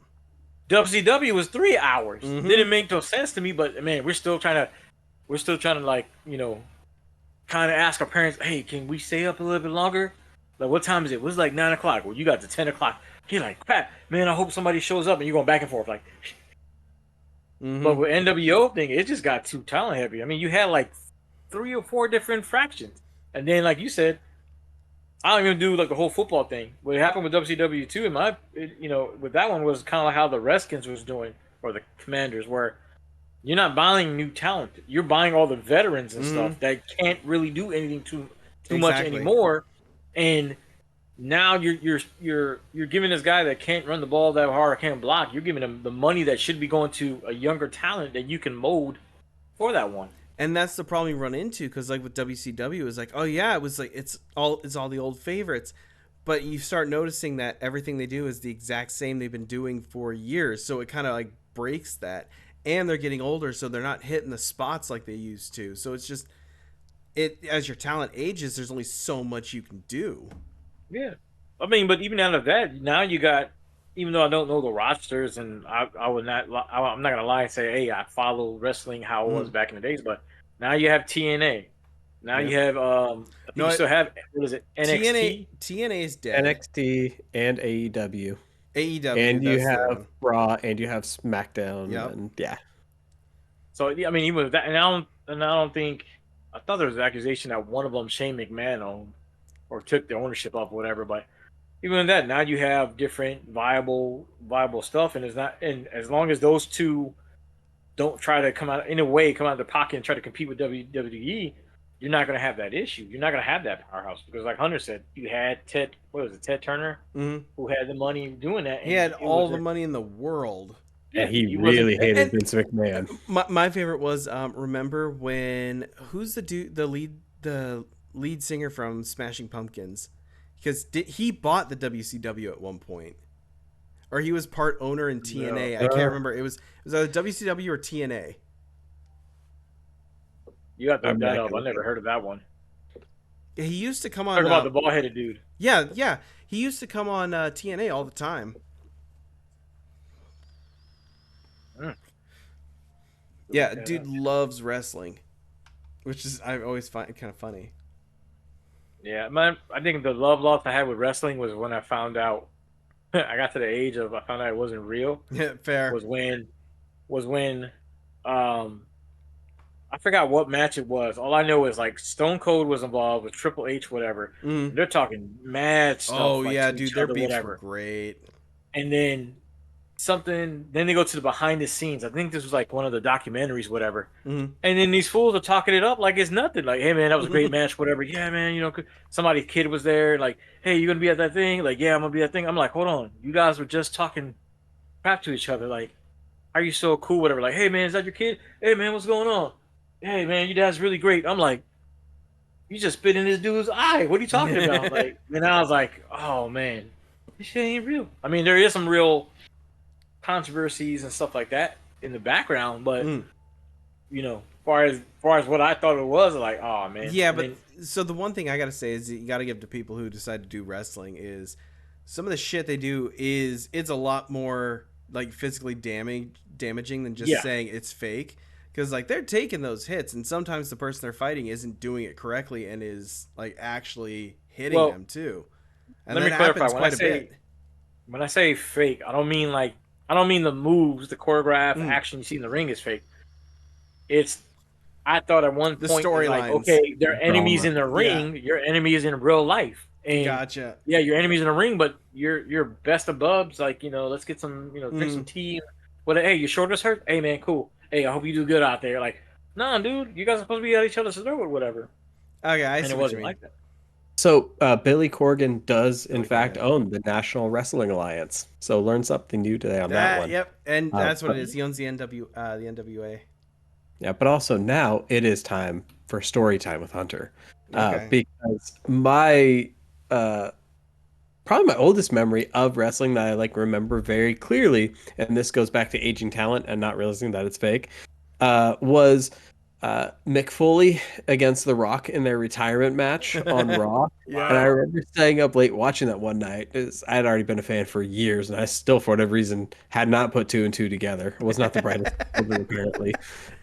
WCW was 3 hours. Mhm. Didn't make no sense to me, but man, we're still trying to like, kind of ask our parents, hey, can we stay up a little bit longer? Like, what time is it? It was like 9 o'clock. Well, you got to 10 o'clock. You're like, crap, man, I hope somebody shows up, and you're going back and forth. Like, Mm-hmm. but with NWO thing, it just got too talent heavy. I mean, you had like 3 or 4 different fractions. And then, like you said, I don't even do like the whole football thing. What happened with WCW too, with that one was kind of like how the Redskins was doing, or the Commanders, where you're not buying new talent. You're buying all the veterans and stuff that can't really do anything too much Exactly. anymore. And now you're giving this guy that can't run the ball that hard or can't block. You're giving him the money that should be going to a younger talent that you can mold for that one. And that's the problem you run into because, like with WCW, it was like, oh yeah, it was like it's all the old favorites, but you start noticing that everything they do is the exact same they've been doing for years. So it kind of like breaks that, and they're getting older, so they're not hitting the spots like they used to. So it's just as your talent ages, there's only so much you can do. Yeah, I mean, but even out of that, now you got. Even though I don't know the rosters, and I would not, I'm not gonna lie and say, hey, I follow wrestling how it was back in the days. But now you have TNA. Now you have, I think you still have, what is it? NXT. TNA is dead. NXT and AEW. AEW, And you that's the have one. Raw, and you have SmackDown. Yep. And yeah. So I mean, even with that, and I don't think, I thought there was an accusation that one of them Shane McMahon owned or took the ownership of, whatever. But even with that, now you have different viable stuff, and as long as those two don't try to come out of the pocket and try to compete with WWE, you're not going to have that issue. You're not going to have that powerhouse because, like Hunter said, you had Ted Turner, who had the money doing that. He had all the money in the world. And he wasn't- really hated Vince McMahon. My favorite was remember when who's the lead singer from Smashing Pumpkins, because he bought the WCW at one point. or he was part owner in TNA. I can't remember. It was either WCW or TNA. You got to look that up. I never heard of that one. He used to come on. Talk about the bald-headed dude. Yeah. He used to come on TNA all the time. Yeah, dude loves wrestling, which is I always find kind of funny. Yeah, man. I think the love lost I had with wrestling was when I found out. I got to the age of I found out it wasn't real. Yeah, fair. Was when I forgot what match it was. All I know is like Stone Cold was involved with Triple H, whatever. They're talking mad stuff. Oh yeah, dude, their beefs were great. And then then they go to the behind the scenes. I think this was like one of the documentaries, whatever. And then these fools are talking it up like it's nothing. Like, hey man, that was a great match, whatever. Yeah, man, you know, somebody's kid was there. Like, hey, you gonna be at that thing? Like, yeah, I'm gonna be at that thing. I'm like, hold on, you guys were just talking crap to each other. Like, are you so cool? Whatever. Like, hey man, is that your kid? Hey man, what's going on? Hey man, your dad's really great. I'm like, you just spit in this dude's eye. What are you talking about? Like, and I was like, oh man, this shit ain't real. I mean, there is some real controversies and stuff like that in the background, but you know, far as what I thought it was, like, oh man. Yeah, but so the one thing I gotta say is that you gotta give to people who decide to do wrestling is some of the shit they do is it's a lot more like physically damaging than just saying it's fake. Because like they're taking those hits, and sometimes the person they're fighting isn't doing it correctly and is like actually hitting them too. And let me clarify. When I say fake, I don't mean the moves, the choreographed action you see in the ring is fake. I thought at one point, like, okay, they're enemies in the ring. Yeah. Your enemies in real life. And gotcha. Yeah, your enemies in the ring, but you're best of bubs. Like, you know, let's get some, you know, drink some tea. Hey, your shoulders hurt? Hey, man, cool. Hey, I hope you do good out there. Like, nah, dude, you guys are supposed to be at each other's throat or whatever. Okay, I see and it wasn't like that. So Billy Corgan does, in fact, own the National Wrestling Alliance. So learn something new today on that one. Yep, and that's what it is. He owns the NWA. Yeah, but also now it is time for story time with Hunter. Because my probably my oldest memory of wrestling that I like remember very clearly, and this goes back to aging talent and not realizing that it's fake, was Mick Foley against The Rock in their retirement match on Raw. Yeah. And I remember staying up late watching that one night. I had already been a fan for years, and I still, for whatever reason, had not put two and two together. It was not the brightest apparently.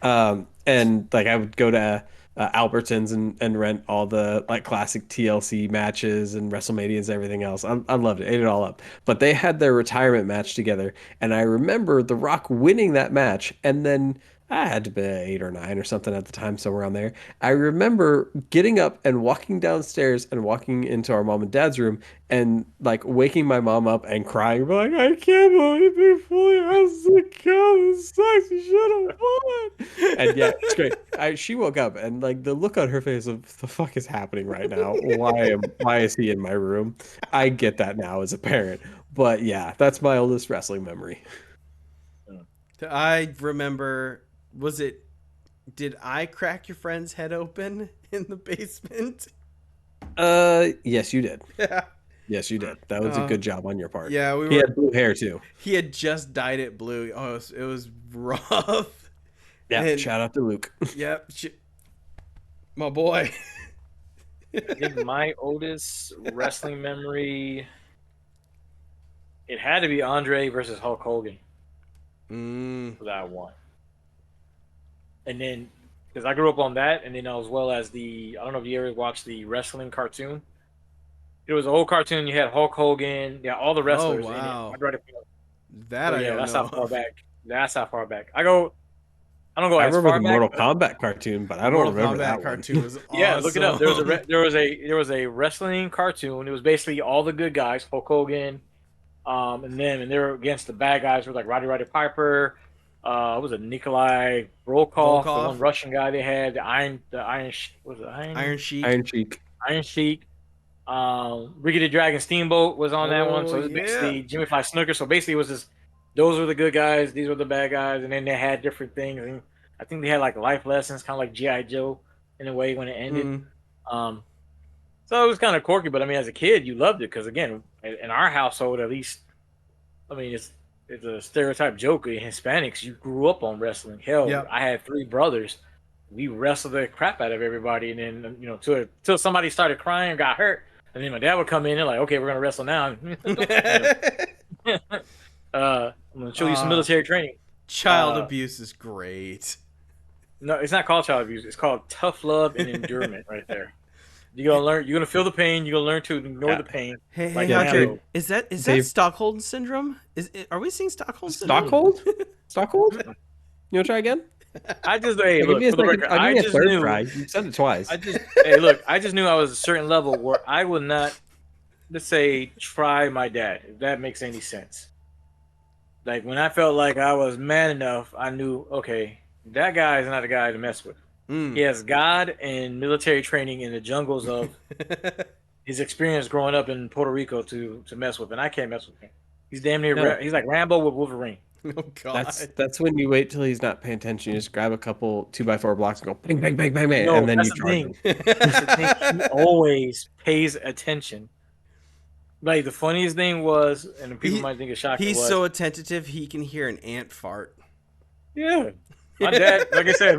And like I would go to Albertsons and rent all the like classic TLC matches and WrestleManias and everything else. I loved it, ate it all up. But they had their retirement match together, and I remember The Rock winning that match, and then I had to be 8 or 9 or something at the time, somewhere around there. I remember getting up and walking downstairs and walking into our mom and dad's room and like waking my mom up and crying, like, I can't believe Mick Foley has to come. This sucks. You should have won. And yeah, it's great. She woke up and like the look on her face of the fuck is happening right now? Why is he in my room? I get that now as a parent, but yeah, that's my oldest wrestling memory. I remember. Did I crack your friend's head open in the basement? Yes, you did. Yeah. Yes, you did. That was a good job on your part. Yeah, he had blue hair too. He had just dyed it blue. Oh, it was rough. Yeah, and, shout out to Luke. Yep. My boy. I think my oldest wrestling memory, it had to be Andre versus Hulk Hogan. For that one. And then, because I grew up on that, and then as well as I don't know if you ever watched the wrestling cartoon. It was an old cartoon. You had Hulk Hogan, all the wrestlers. Oh, wow. In it. That I don't that's know. How far back. That's how far back. I don't go as far back. I remember the Mortal Kombat cartoon, but I don't remember that cartoon was awesome. Yeah, look it up. There was a wrestling cartoon. It was basically all the good guys, Hulk Hogan, and they were against the bad guys, were like Roddy Piper. What was it, Nikolai Volkov, the one Russian guy they had, the Iron Sheik. Ricky the Dragon Steamboat was on that one, so it was basically Jimmy Fly Snooker. So basically, it was just those were the good guys, these were the bad guys, and then they had different things. And I think they had like life lessons, kind of like G.I. Joe in a way when it ended. So it was kind of quirky, but I mean, as a kid, you loved it because again, in our household, at least, I mean, it's a stereotype joke. In Hispanics, you grew up on wrestling. Hell, Yeah. I had 3 brothers. We wrestled the crap out of everybody, and then till somebody started crying and got hurt, and then my dad would come in and like, okay, we're gonna wrestle now. I'm gonna show you some military training. Child abuse is great. No, it's not called child abuse. It's called tough love and endurance right there. You're gonna learn. You're gonna feel the pain. You're gonna learn to ignore the pain. Hey, Like Hunter, is that Stockholm syndrome? Are we seeing Stockholm syndrome? Stockholm? You wanna try again? I just look for the record. I just knew. Try. You said it twice. I just knew I was a certain level where I would not, let's say, try my dad. If that makes any sense. Like when I felt like I was man enough, I knew, okay, that guy is not a guy to mess with. He has God and military training in the jungles of his experience growing up in Puerto Rico to mess with, and I can't mess with him. He's damn near. He's like Rambo with Wolverine. Oh God! That's when you wait till he's not paying attention. You just grab a couple 2x4 blocks and go bang bang bang bang bang, and then you charge him. That's the thing. He always pays attention. Like the funniest thing was, and people might think it's shocking. He's so attentive he can hear an ant fart. Yeah. My dad, like I said,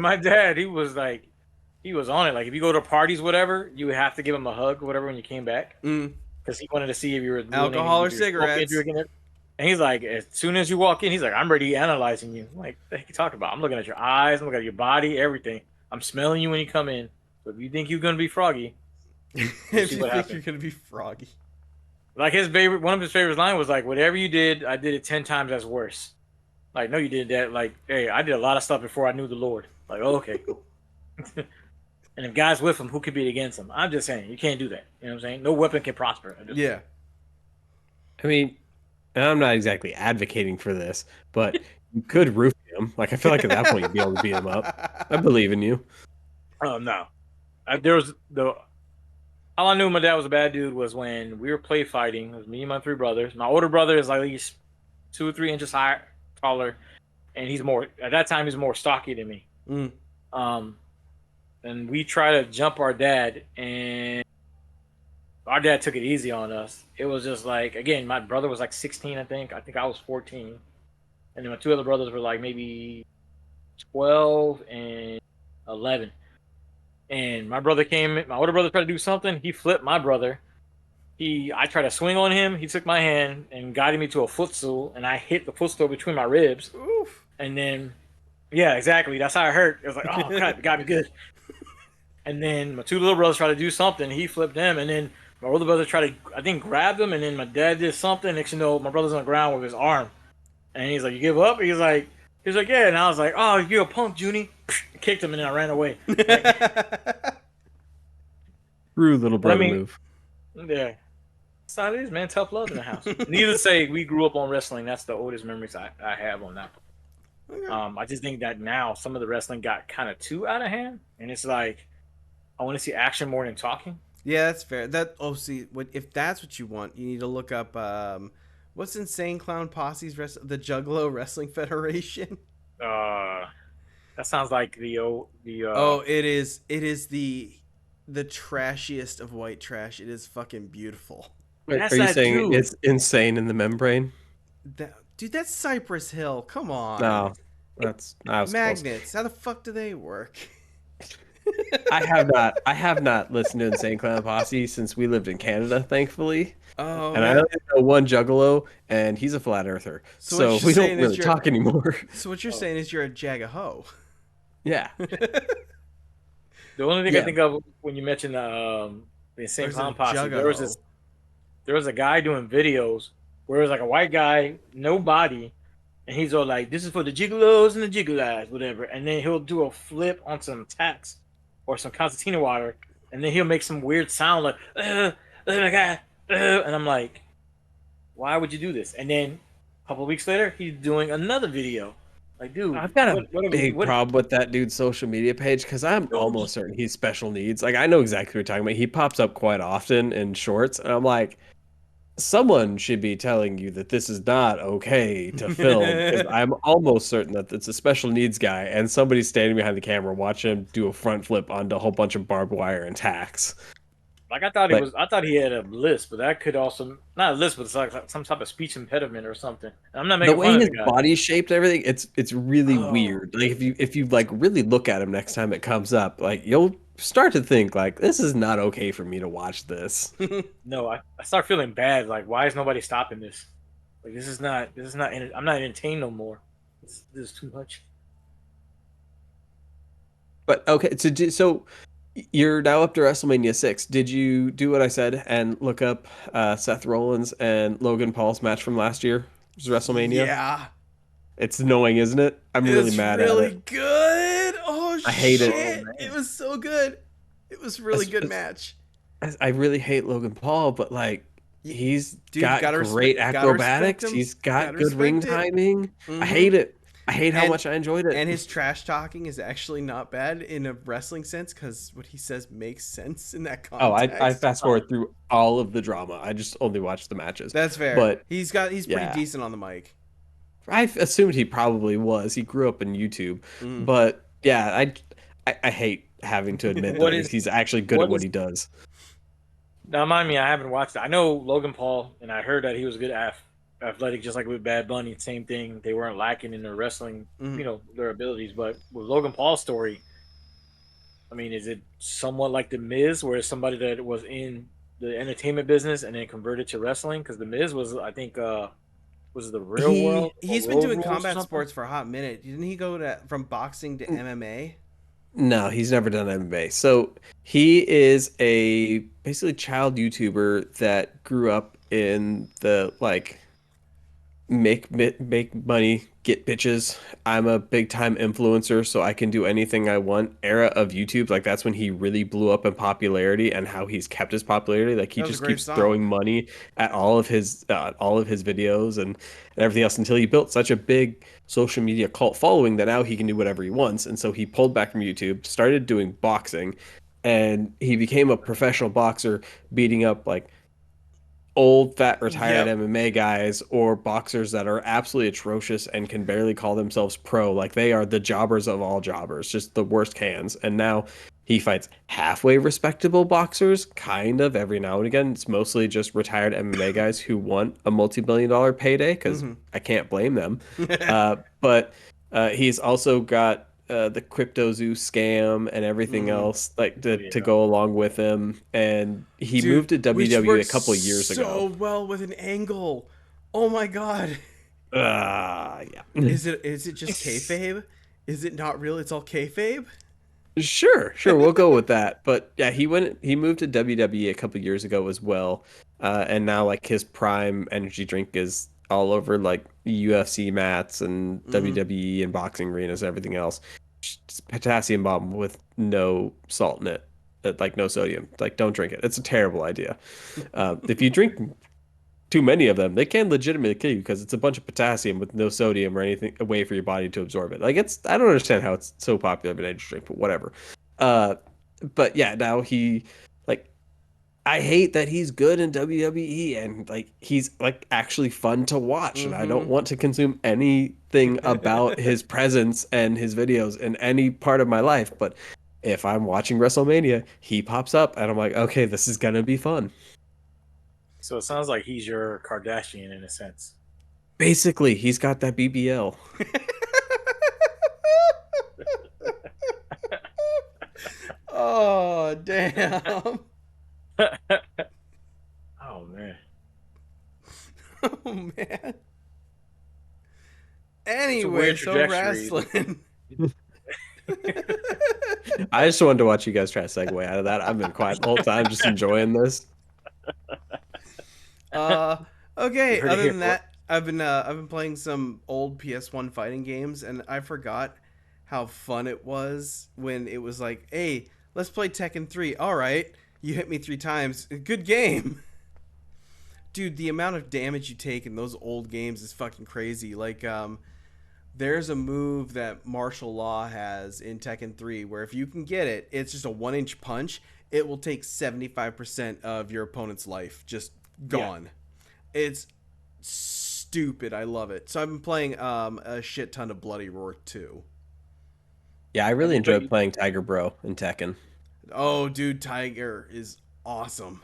he was on it. Like if you go to parties, whatever, you would have to give him a hug or whatever when you came back, because he wanted to see if you were alcohol or cigarettes. And he's like, as soon as you walk in, he's like, I'm ready analyzing you. I'm like, what are you talking about? I'm looking at your eyes, I'm looking at your body, everything. I'm smelling you when you come in. So if you think you're gonna be froggy, if you think you're gonna be froggy, like one of his favorite lines was like, whatever you did, I did it 10 times as worse. Like, no, you did that. Like, hey, I did a lot of stuff before I knew the Lord. Like, oh, okay, cool. And if God's with him, who could be against him? I'm just saying, you can't do that. You know what I'm saying? No weapon can prosper. Yeah. I mean, and I'm not exactly advocating for this, but you could roof him. Like, I feel like at that point you'd be able to beat him up. I believe in you. Oh, no. All I knew my dad was a bad dude was when we were play fighting. It was me and my 3 brothers. My older brother is like at least 2 or 3 inches higher. Taller, and at that time he's more stocky than me. And we try to jump our dad, and our dad took it easy on us. It was just like, again, my brother was like 16, I think I was 14, and then my 2 other brothers were like maybe 12 and 11. And my older brother tried to do something, he flipped my brother. I tried to swing on him. He took my hand and guided me to a footstool, and I hit the footstool between my ribs. Oof. And then, yeah, exactly. That's how it hurt. It was like, oh, God, it got me good. And then my 2 little brothers tried to do something. He flipped them, and then my older brother tried to, I think, grab them, and then my dad did something. Next you know, my brother's on the ground with his arm. And he's like, you give up? He's like, yeah. And I was like, oh, you're a punk, Junie. Kicked him, and then I ran away. True little brother move. Yeah. That's how it is, man. Tough love in the house. Needless to say, we grew up on wrestling. That's the oldest memories I have on that. Okay. I just think that now some of the wrestling got kind of too out of hand, and it's like I want to see action more than talking. Yeah, that's fair. If that's what you want, you need to look up what's Insane Clown Posse's the Juggalo Wrestling Federation. That sounds like the it is the trashiest of white trash. It is fucking beautiful. Wait, are you saying it's insane in the membrane? Dude, that's Cypress Hill. Come on. No, that's magnets. Close. How the fuck do they work? I have not listened to Insane Clown Posse since we lived in Canada, thankfully. Oh, and I only know one Juggalo, and he's a flat earther, so we don't really talk anymore. So what you're saying is you're a Jagaho. Yeah. The only thing I think of when you mention the Insane Clown Posse, there was a guy doing videos where it was like a white guy, no body, and he's all like, this is for the gigolos and the gigolites, whatever. And then he'll do a flip on some tacks or some concertina water, and then he'll make some weird sound like, oh my God, and I'm like, why would you do this? And then a couple of weeks later, he's doing another video. Like, dude, I've got a big problem with that dude's social media page because I'm almost certain he's special needs. Like, I know exactly what you're talking about. He pops up quite often in shorts, and I'm like, someone should be telling you that this is not okay to film. Because I'm almost certain that it's a special needs guy, and somebody's standing behind the camera watching him do a front flip onto a whole bunch of barbed wire and tacks. Like I thought But I thought he had a lisp, but that could also not a lisp, but it's like some type of speech impediment or something. I'm not the making way fun of his the guy. body's shaped, everything, it's really Oh, weird. Like if you like really look at him next time it comes up, like you'll start to think like this is not okay for me to watch this. no, I start feeling bad. Like, why is nobody stopping this? Like, this is not. I'm not entertained no more. This is too much. But okay, so you're now up to WrestleMania 6. Did you do what I said and look up Seth Rollins and Logan Paul's match from last year? It was WrestleMania. Yeah. It's annoying, isn't it? I'm really It's mad at really it. good. Oh I hate it. Oh shit. It man, was so good. It was a really good match. I really hate Logan Paul, but like You, he's dude, got great gotta respect acrobatics. him. He's got Gotta good ring respect it. timing. I Mm-hmm. hate it. I hate how And much I enjoyed it. and his trash talking is actually not bad in a wrestling sense because what he says makes sense in that Oh, I context. fast forward through all of the drama. I just only watched the matches. That's fair. But He's pretty yeah, decent on the mic. I assumed he probably was. He grew up in YouTube. Mm. But yeah, I hate having to admit what that is he's actually good at what what is? he does. Now, mind me, I haven't watched it. I know Logan Paul, and I heard that he was good athletic, just like with Bad Bunny. Same thing. They weren't lacking in their wrestling, Mm. their abilities. But with Logan Paul's story, I mean, is it somewhat like the Miz, where it's somebody that was in the entertainment business and then converted to wrestling? Because the Miz was, I think, was it the Real World or He's been Road doing Rules or combat something? sports for a hot minute. Didn't he go from boxing to MMA? No, he's never done MMA. So he is a basically child YouTuber that grew up in the like make money, get bitches. I'm a big time influencer, so I can do anything I want. Era of YouTube, like that's when he really blew up in popularity and how he's kept his popularity. Like he That was a just great keeps song. throwing money at all of his videos and everything else until he built such a big social media cult following that now he can do whatever he wants. And so he pulled back from YouTube, started doing boxing, and he became a professional boxer, beating up like old fat retired Yep. MMA guys or boxers that are absolutely atrocious and can barely call themselves pro. Like they are the jobbers of all jobbers, just the worst cans. And now he fights halfway respectable boxers, kind of every now and again. It's mostly just retired MMA guys who want a multi-million dollar payday because Hmm. I can't blame them. But he's also got the crypto zoo scam and everything Hmm. else like Oh to yeah. go along with him. And he Dude, moved to which WWE a works couple of years so ago. well with an angle. Oh my god. Yeah. Is it just kayfabe? Is it not real? It's all kayfabe? Sure, we'll go with that. But yeah, he moved to WWE a couple of years ago as well. And now like his prime energy drink is all over like UFC mats and Hmm. WWE and boxing arenas, everything else. Just potassium bomb with no salt in it, like no sodium. Like don't drink it. It's a terrible idea. If you drink too many of them, they can legitimately kill you because it's a bunch of potassium with no sodium or anything a way for your body to absorb it. Like it's I don't understand how it's so popular of an energy drink, but whatever. Uh, but yeah, now he like I hate that he's good in WWE and like he's like actually fun to watch, and I don't Hmm. want to consume anything about his presence and his videos in any part of my life. But if I'm watching WrestleMania, he pops up and I'm like, okay, this is gonna be fun. So it sounds like he's your Kardashian in a sense. Basically, he's got that BBL. Oh, damn. Oh man. Oh, man. It's a weird Anyway, so trajectory. wrestling. I just wanted to watch you guys try to segue out of that. I've been quiet the whole time, just enjoying this. Uh, You okay. heard it Other here, than folks. that, I've been playing some old PS1 fighting games, and I forgot how fun it was when it was like, "Hey, let's play Tekken 3." All right, you hit me 3 times. Good game, dude. The amount of damage you take in those old games is fucking crazy. Like, there's a move that martial law has in Tekken 3 where if you can get it, it's just a 1 inch punch. It will take 75% of your opponent's life, just Yeah. gone. It's stupid. I love it. So I've been playing a shit ton of Bloody Roar 2. Yeah, I Have really you enjoyed played? playing Tiger Bro and Tekken. Oh, dude, Tiger is awesome.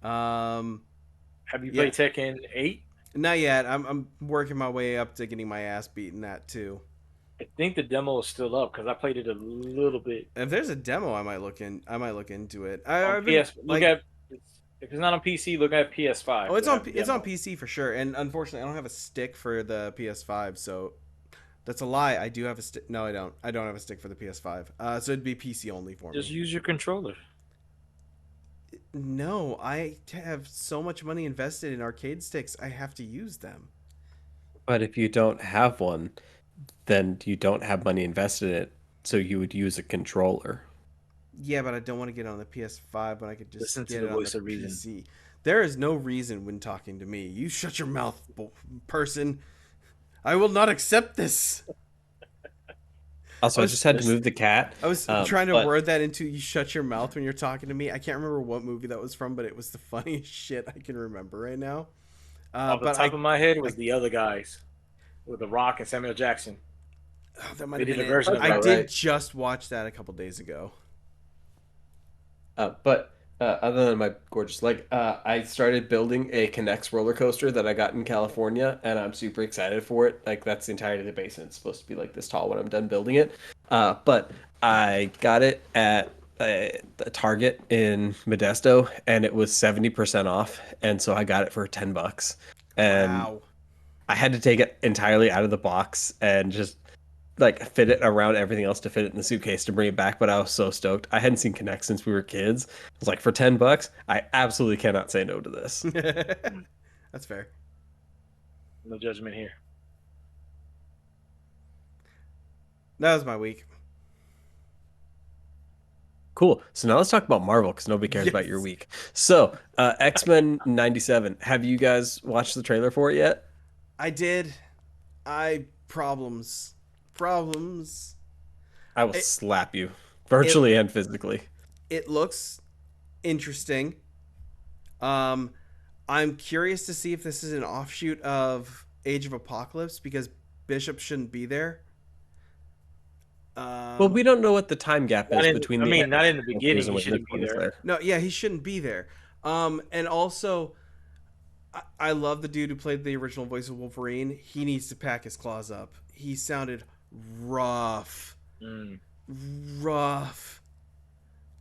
Have you Yeah. played Tekken 8? Not yet. I'm working my way up to getting my ass beaten that too. I think the demo is still up because I played it a little bit If there's a demo, I might look into it. on I've been PS. like, If it's not on PC, look at PS5. oh, They have it's on demo. PC for sure. And unfortunately, I don't have a stick for the PS5, so that's a lie. I do have a stick. No, I don't. I don't have a stick for the PS5. So it'd be PC only for Just me. use your controller. No, I have so much money invested in arcade sticks. I have to use them. But if you don't have one, then you don't have money invested in it, so you would use a controller. Yeah, but I don't want to get it on the PS5 when I could just Listen to get the it on voice the of reason. PC. There is no reason when talking to me. You shut your mouth, person. I will not accept this. Also, I just had to move the cat. I was trying to but word that into you shut your mouth when you're talking to me. I can't remember what movie that was from, but it was the funniest shit I can remember right now. Off the But top of my head was the other guys with The Rock and Samuel Jackson. that might They have did been a it. version of I that, did right? just watch that a couple days ago. Other than my gorgeous leg, I started building a Kinex roller coaster that I got in California, and I'm super excited for it. Like, that's the entirety of the base, and it's supposed to be like this tall when I'm done building it. But I got it at the Target in Modesto, and it was 70% off, and so I got it for $10. And Wow. I had to take it entirely out of the box and just like fit it around everything else to fit it in the suitcase to bring it back. But I was so stoked. I hadn't seen Connect since we were kids. I was like, for $10, I absolutely cannot say no to this. That's fair. No judgment here. That was my week. Cool. So now let's talk about Marvel because nobody cares about your Yes. week. So X-Men 97. Have you guys watched the trailer for it yet? I did. Problems. I will It, slap you it virtually and physically. it looks interesting. I'm curious to see if this is an offshoot of Age of Apocalypse because Bishop shouldn't be there. Well, we don't know what the time gap is between the end not in the of beginning. and He when shouldn't this be one is there. No, yeah, he shouldn't be there. And also, I love the dude who played the original voice of Wolverine. He needs to pack his claws up. He sounded rough, rough.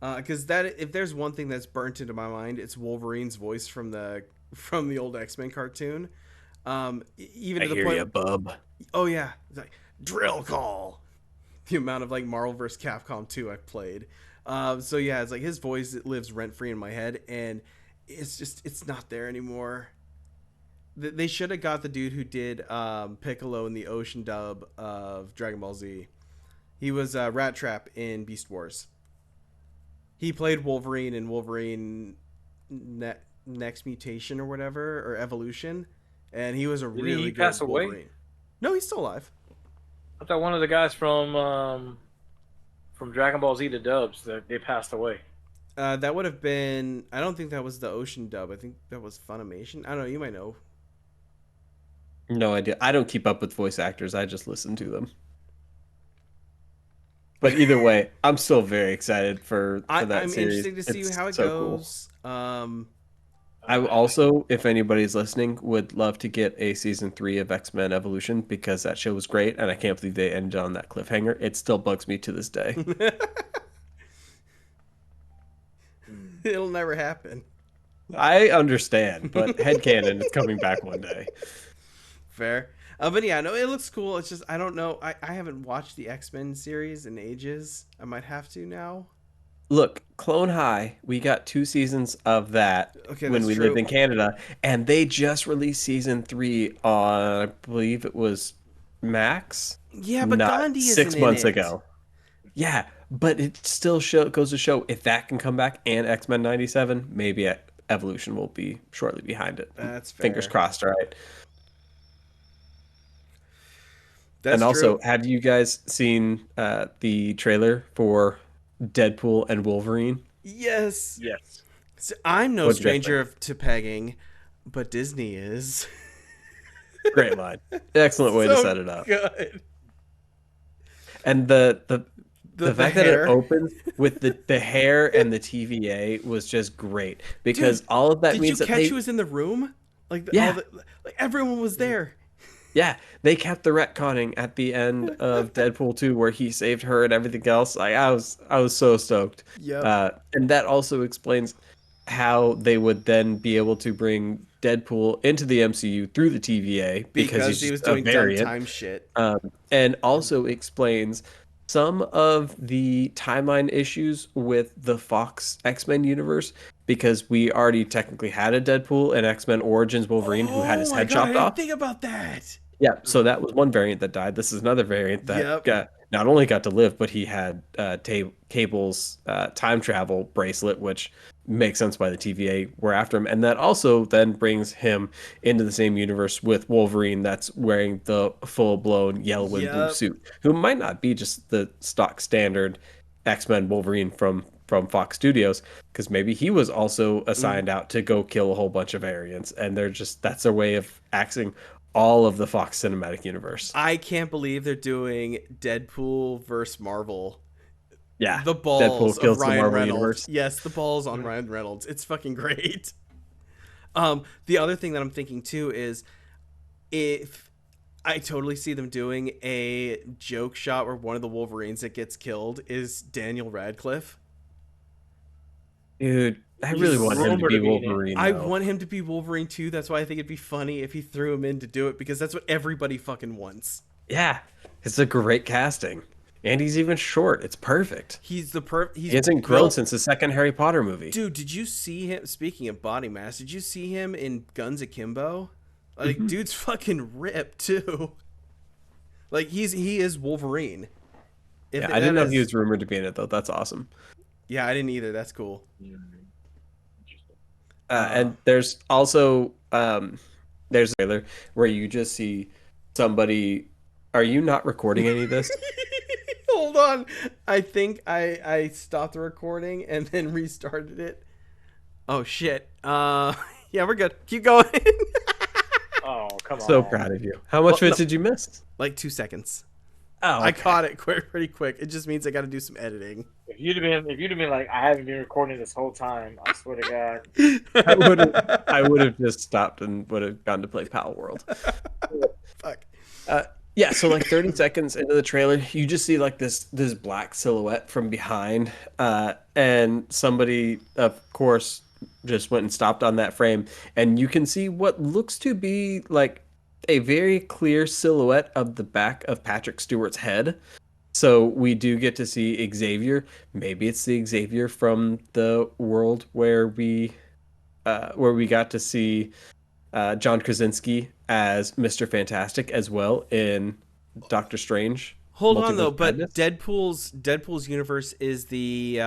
Because that if there's one thing that's burnt into my mind, it's Wolverine's voice from the old X-Men cartoon. Even I to the hear point, you, bub. oh yeah, it's like drill call. The amount of like Marvel vs. Capcom 2 I've played. So yeah, it's like his voice it lives rent free in my head, and it's not there anymore. They should have got the dude who did Piccolo in the Ocean dub of Dragon Ball Z. He was Rat Trap in Beast Wars. He played Wolverine in Wolverine Next Mutation or whatever or Evolution, and he was a Didn't really he good pass away? Wolverine. No, he's still alive. I thought one of the guys from Dragon Ball Z the dubs that they passed away. That would have been. I don't think that was the Ocean dub. I think that was Funimation. I don't know. You might know. No idea. I don't keep up with voice actors. I just listen to them. But either way, I'm still very excited for that I'm series. interested to see It's how it so goes. Cool. I also, if anybody's listening, would love to get a season 3 of X-Men Evolution because that show was great, and I can't believe they ended on that cliffhanger. It still bugs me to this day. It'll never happen. I understand, but headcanon, it's coming back one day. Fair. But yeah, no, it looks cool. It's just I don't know. I haven't watched the X-Men series in ages. I might have to now. Look, Clone High, we got 2 seasons of that Okay, when that's we true. lived in Canada, and they just released season 3 on, I believe it was Max, Yeah, but not Gandhi isn't 6 in months it. ago. Yeah, but it still goes to show if that can come back and X-Men 97, maybe Evolution will be shortly behind it. That's fair. Fingers crossed, all right? That's And also, true. have you guys seen the trailer for Deadpool and Wolverine? Yes. Yes. So I'm no What'd you guys stranger to pegging, but Disney is. Great line. Excellent way to So set it up. Good. And the The fact that it opens with the hair and the TVA was just great because Dude, all of that did means you that catch who was in the room? Like yeah, like everyone was there. yeah, they kept the retconning at the end of Deadpool 2 where he saved her and everything else. Like I was so stoked. Yep. And that also explains how they would then be able to bring Deadpool into the MCU through the TVA because Because he's he just was a doing dumb variant. time shit. And also explains some of the timeline issues with the Fox X-Men universe because we already technically had a Deadpool and X-Men Origins Wolverine who had Oh his my head god, I chopped didn't off. think about that. Yeah, so that was one variant that died. This is another variant that Yep. got not only got to live, but he had Cable's time travel bracelet, which makes sense why the TVA were after him, and that also then brings him into the same universe with Wolverine, that's wearing the full blown yellow and blue Yep. suit, who might not be just the stock standard X-Men Wolverine from Fox Studios, because maybe he was also assigned out to go kill a whole bunch of variants, and they're just that's their way of axing all of the Fox cinematic universe. I can't believe they're doing Deadpool versus Marvel. Yeah, The balls Deadpool of kills the Ryan Marvel Reynolds. universe. Yes, the balls on Ryan Reynolds. It's fucking great. The other thing that I'm thinking too is if I totally see them doing a joke shot where one of the Wolverines that gets killed is Daniel Radcliffe. Dude, I really He's want him to rumored be to be in it. Wolverine I though. want him to be Wolverine too. That's why I think it'd be funny if he threw him in to do it because that's what everybody fucking wants. Yeah, it's a great casting, and he's even short. It's perfect. He's He hasn't grown built. since the second Harry Potter movie. Dude, did you see him? Speaking of body mass, did you see him in Guns Akimbo? Like, Mhm. dude's fucking ripped too. Like, he is Wolverine. If Yeah, I that didn't know he is, was rumored to be in it though. That's awesome. yeah, I didn't either. That's cool. Uh, And there's also there's a trailer where you just see somebody. Are you not recording any of this? hold on. I think I stopped the recording and then restarted it. Oh shit. Yeah, we're good. Keep going. Oh, come So on. proud of you. How much Well, of it did you miss? like 2 seconds. Oh, I okay. caught it pretty quick. It just means I got to do some editing. If you'd have been like, I haven't been recording this whole time, I swear to God. I would have just stopped and would have gone to play Pal World. Fuck. Yeah, so like 30 seconds into the trailer, you just see like this black silhouette from behind, and somebody, of course, just went and stopped on that frame, and you can see what looks to be like a very clear silhouette of the back of Patrick Stewart's head. So we do get to see Xavier. Maybe it's the Xavier from the world where we got to see John Krasinski as Mr. Fantastic as well in Doctor Strange. Hold on Multiverse though, but Madness. Deadpool's universe is the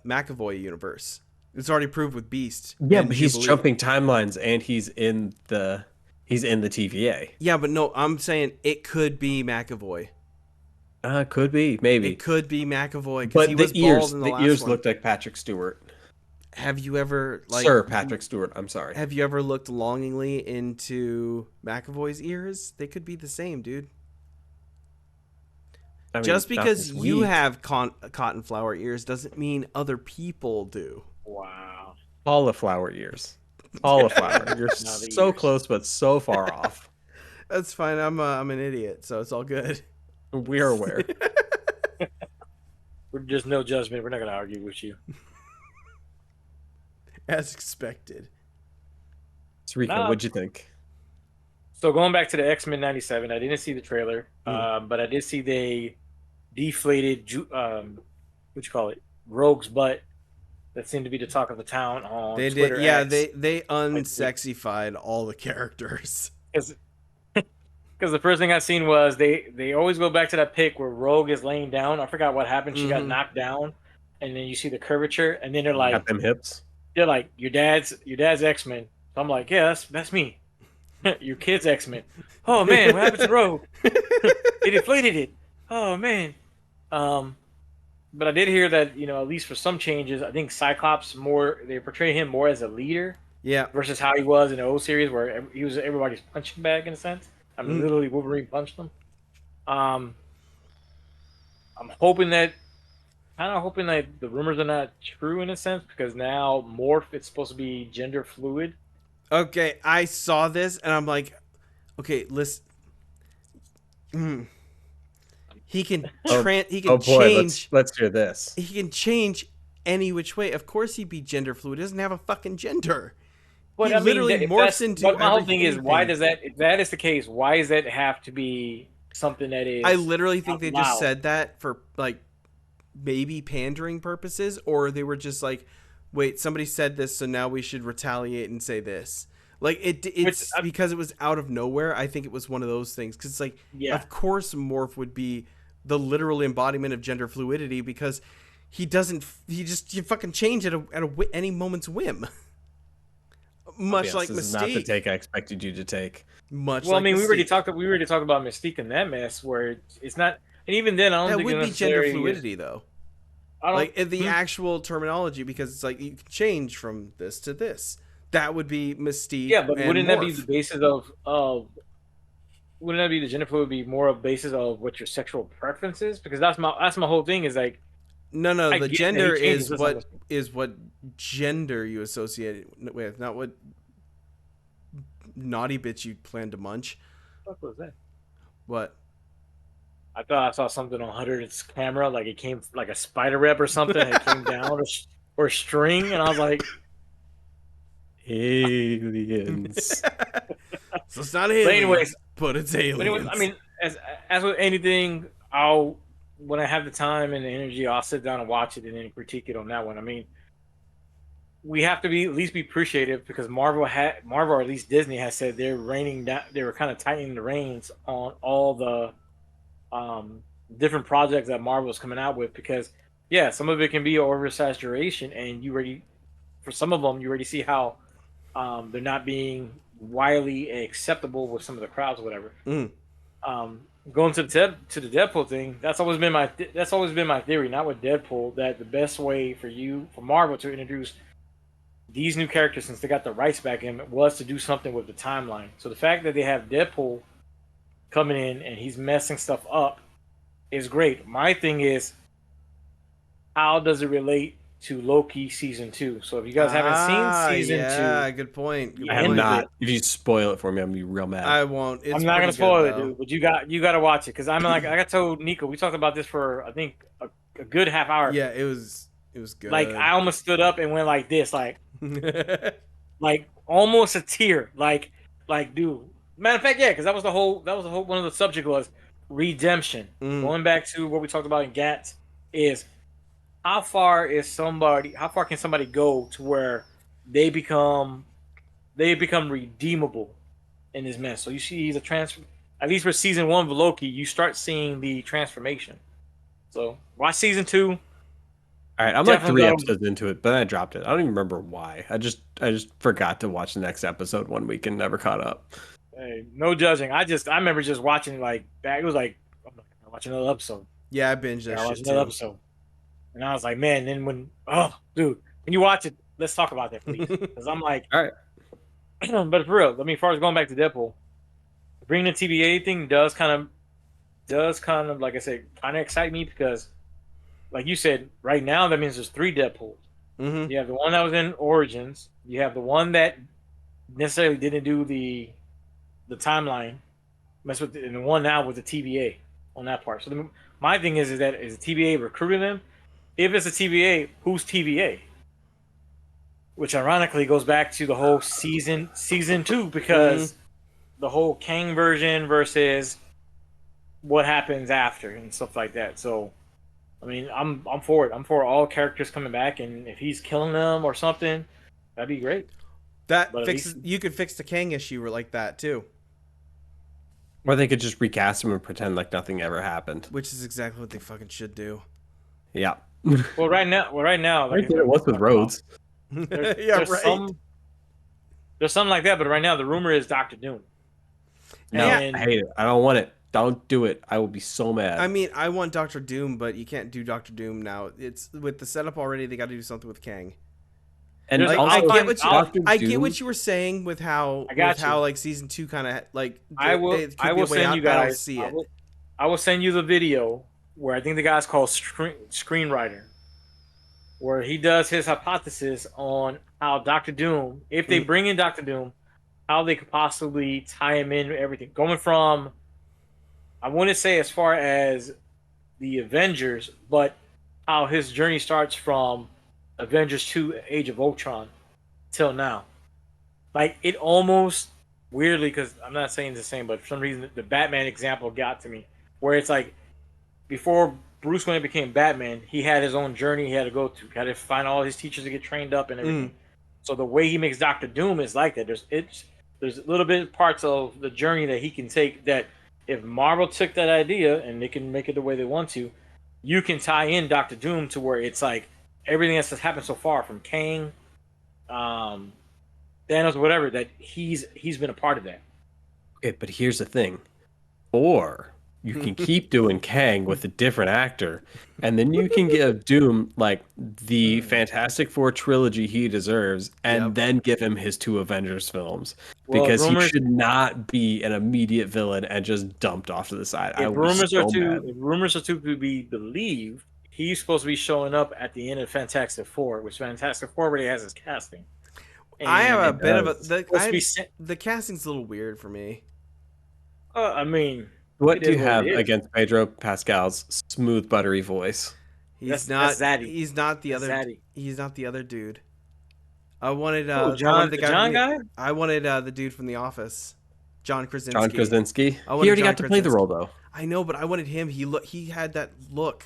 McAvoy universe. It's already proved with Beast. Yeah, and but he's Jubilee. jumping timelines and he's in the TVA. Yeah, but no, I'm saying it could be McAvoy. Could be, maybe. It could be McAvoy because But he the was ears, bald in the the last ears one. looked like Patrick Stewart. Have you ever Sir Patrick Stewart, I'm sorry. Have you ever looked longingly into McAvoy's ears? They could be the same, dude. I mean, Just not because this you week. have cotton flower ears doesn't mean other people do. Wow. Cauliflower ears. Cauliflower. You're Now the so ears. close but so far off. That's fine. I'm an idiot, so it's all good. We are aware. There's no judgment. We're not going to argue with you. As expected. Sarika, Nah. what'd you think? So going back to the X-Men 97, I didn't see the trailer, but I did see they deflated, what you call it, Rogue's butt. That seemed to be the talk of the town on They Twitter. did, yeah. X. They unsexified all the characters. Because the first thing I seen was they always go back to that pic where Rogue is laying down. I forgot what happened. She got knocked down, and then you see the curvature, and then they're like, Got them hips. your dad's X-Men. So I'm like, yeah, that's me. Your kid's X-Men. Oh man, what happened to Rogue? They deflated it. Oh man. But I did hear that at least for some changes, I think Cyclops they portray him more as a leader. Yeah. Versus how he was in the old series, where he was everybody's punching bag in a sense. I mean, literally Wolverine punched him. I'm hoping that kind of hoping that the rumors are not true in a sense, because now Morph it's supposed to be gender fluid. Okay, I saw this and I'm like, okay, listen. He can he can Oh boy, change. let's hear this. He can change any which way. Of course, he'd be gender fluid. He doesn't have a fucking gender. But He I mean, literally if morphs that's into but my whole everything. thing is, why does that? If that is the case, why does that have to be something that is? I literally think they just loud? said that for like maybe pandering purposes, or they were just like, wait, somebody said this, so now we should retaliate and say this. Like it's because it was out of nowhere. I think it was one of those things because it's like, of course, Morph would be the literal embodiment of gender fluidity because he fucking change at any moment's whim. Much like this Mystique. is not the take I expected you to take. Much. Well, like I mean, Mystique. we already talked about Mystique and that mess where it's not, and even then, I don't that think would it be gender necessarily fluidity though. I don't, Like the actual terminology, because it's like you can change from this to this. That would be Mystique. Yeah, but and wouldn't that be Morph. the basis of? Wouldn't that be the gender fluid would be more of basis of what your sexual preference is? Because that's my whole thing is like. No, I the get that gender he changes is what gender you associate it with, not what naughty bitch you plan to munch. What was that? What? I thought I saw something on Hunter's camera, like it came like a spider web or something. It came down or a string, and I was like, aliens. So it's not aliens, anyways, but it's aliens. But anyways, I mean, as with anything, when I have the time and the energy, I'll sit down and watch it and then critique it on that one. I mean, we have to at least be appreciative because Marvel or at least Disney has said they're reining down. They were kind of tightening the reins on all the different projects that Marvel's coming out with because some of it can be oversaturation, and for some of them you already see how they're not being widely acceptable with some of the crowds or whatever. Going to the Deadpool thing, that's always been my theory. Not with Deadpool, that the best way for Marvel to introduce these new characters, since they got the rights back in, was to do something with the timeline. So the fact that they have Deadpool coming in and he's messing stuff up is great. My thing is, how does it relate to Loki season 2? So if you guys haven't seen season 2, yeah, good point. I am not. If you spoil it for me, I'm gonna be real mad. I won't. I'm not gonna spoil it, dude. But you got to watch it because I'm like I told Nico, we talked about this for I think a good half hour. Yeah, it was good. Like I almost stood up and went like this, like almost a tear, like dude. Matter of fact, yeah, because that was the whole one of the subject was redemption. Going back to what we talked about in GATS is how far can somebody go to where they become redeemable in this mess. So you see the at least for season 1 of Loki, you start seeing the transformation. So watch season 2. All right, I'm like 3 episodes into it, but I dropped it. I don't even remember why. I just forgot to watch the next episode one week and never caught up. Hey, no judging. I remember just watching like that. It was like I'm gonna watch another episode. Yeah, I binged that shit too. Another episode, and I was like, man. Then when when you watch it, let's talk about that, please. Because I'm like, all right. But for real, I mean, as far as going back to Deadpool, bringing the TVA thing does kind of like I said, kind of excite me because, like you said, right now that means there's 3 Deadpools. You have the one that was in Origins. You have the one that necessarily didn't do the timeline, and the one now with the TVA on that part. So my thing is the TVA recruiting them? If it's a TVA, who's TVA? Which ironically goes back to the whole season 2 because the whole Kang version versus what happens after and stuff like that. So, I mean, I'm for it. I'm for all characters coming back, and if he's killing them or something, that'd be great. You could fix the Kang issue like that too. Or they could just recast him and pretend like nothing ever happened. Which is exactly what they fucking should do. Yeah. Well, right now, like it was with Rhodes. There's something like that, but right now the rumor is Doctor Doom. No, I hate it. I don't want it. Don't do it. I will be so mad. I mean, I want Doctor Doom, but you can't do Doctor Doom now. It's with the setup already. They got to do something with Kang. And I get what you were saying with how like season 2 kind of like I will send you guys. I will send you the video where I think the guy's called Screenwriter, where he does his hypothesis on how Doctor Doom, if they bring in Doctor Doom, how they could possibly tie him in with everything. Going from, I wouldn't say as far as the Avengers, but how his journey starts from Avengers 2 Age of Ultron till now. Like, it almost, weirdly, because I'm not saying it's the same, but for some reason, the Batman example got to me, where it's like, before Bruce Wayne became Batman, he had his own journey he had to go through. He had to find all his teachers to get trained up and everything. So the way he makes Doctor Doom is like that. There's a little bit parts of the journey that he can take that if Marvel took that idea and they can make it the way they want to, you can tie in Doctor Doom to where it's like everything that's happened so far from Kang, Thanos, whatever, that he's been a part of that. Okay, but here's the thing. Or you can keep doing Kang with a different actor, and then you can give Doom like the Fantastic Four trilogy he deserves, and then give him his 2 Avengers films. Because he should not be an immediate villain and just dumped off to the side. If rumors are to be believed, he's supposed to be showing up at the end of Fantastic Four, which Fantastic Four already has his casting. And I have a bit of the casting's a little weird for me. I mean, what do you have against Pedro Pascal's smooth, buttery voice? He's not the other dude. I wanted the guy. I wanted the dude from The Office, John Krasinski. John Krasinski. He already got to play the role though. I know, but I wanted him. He had that look.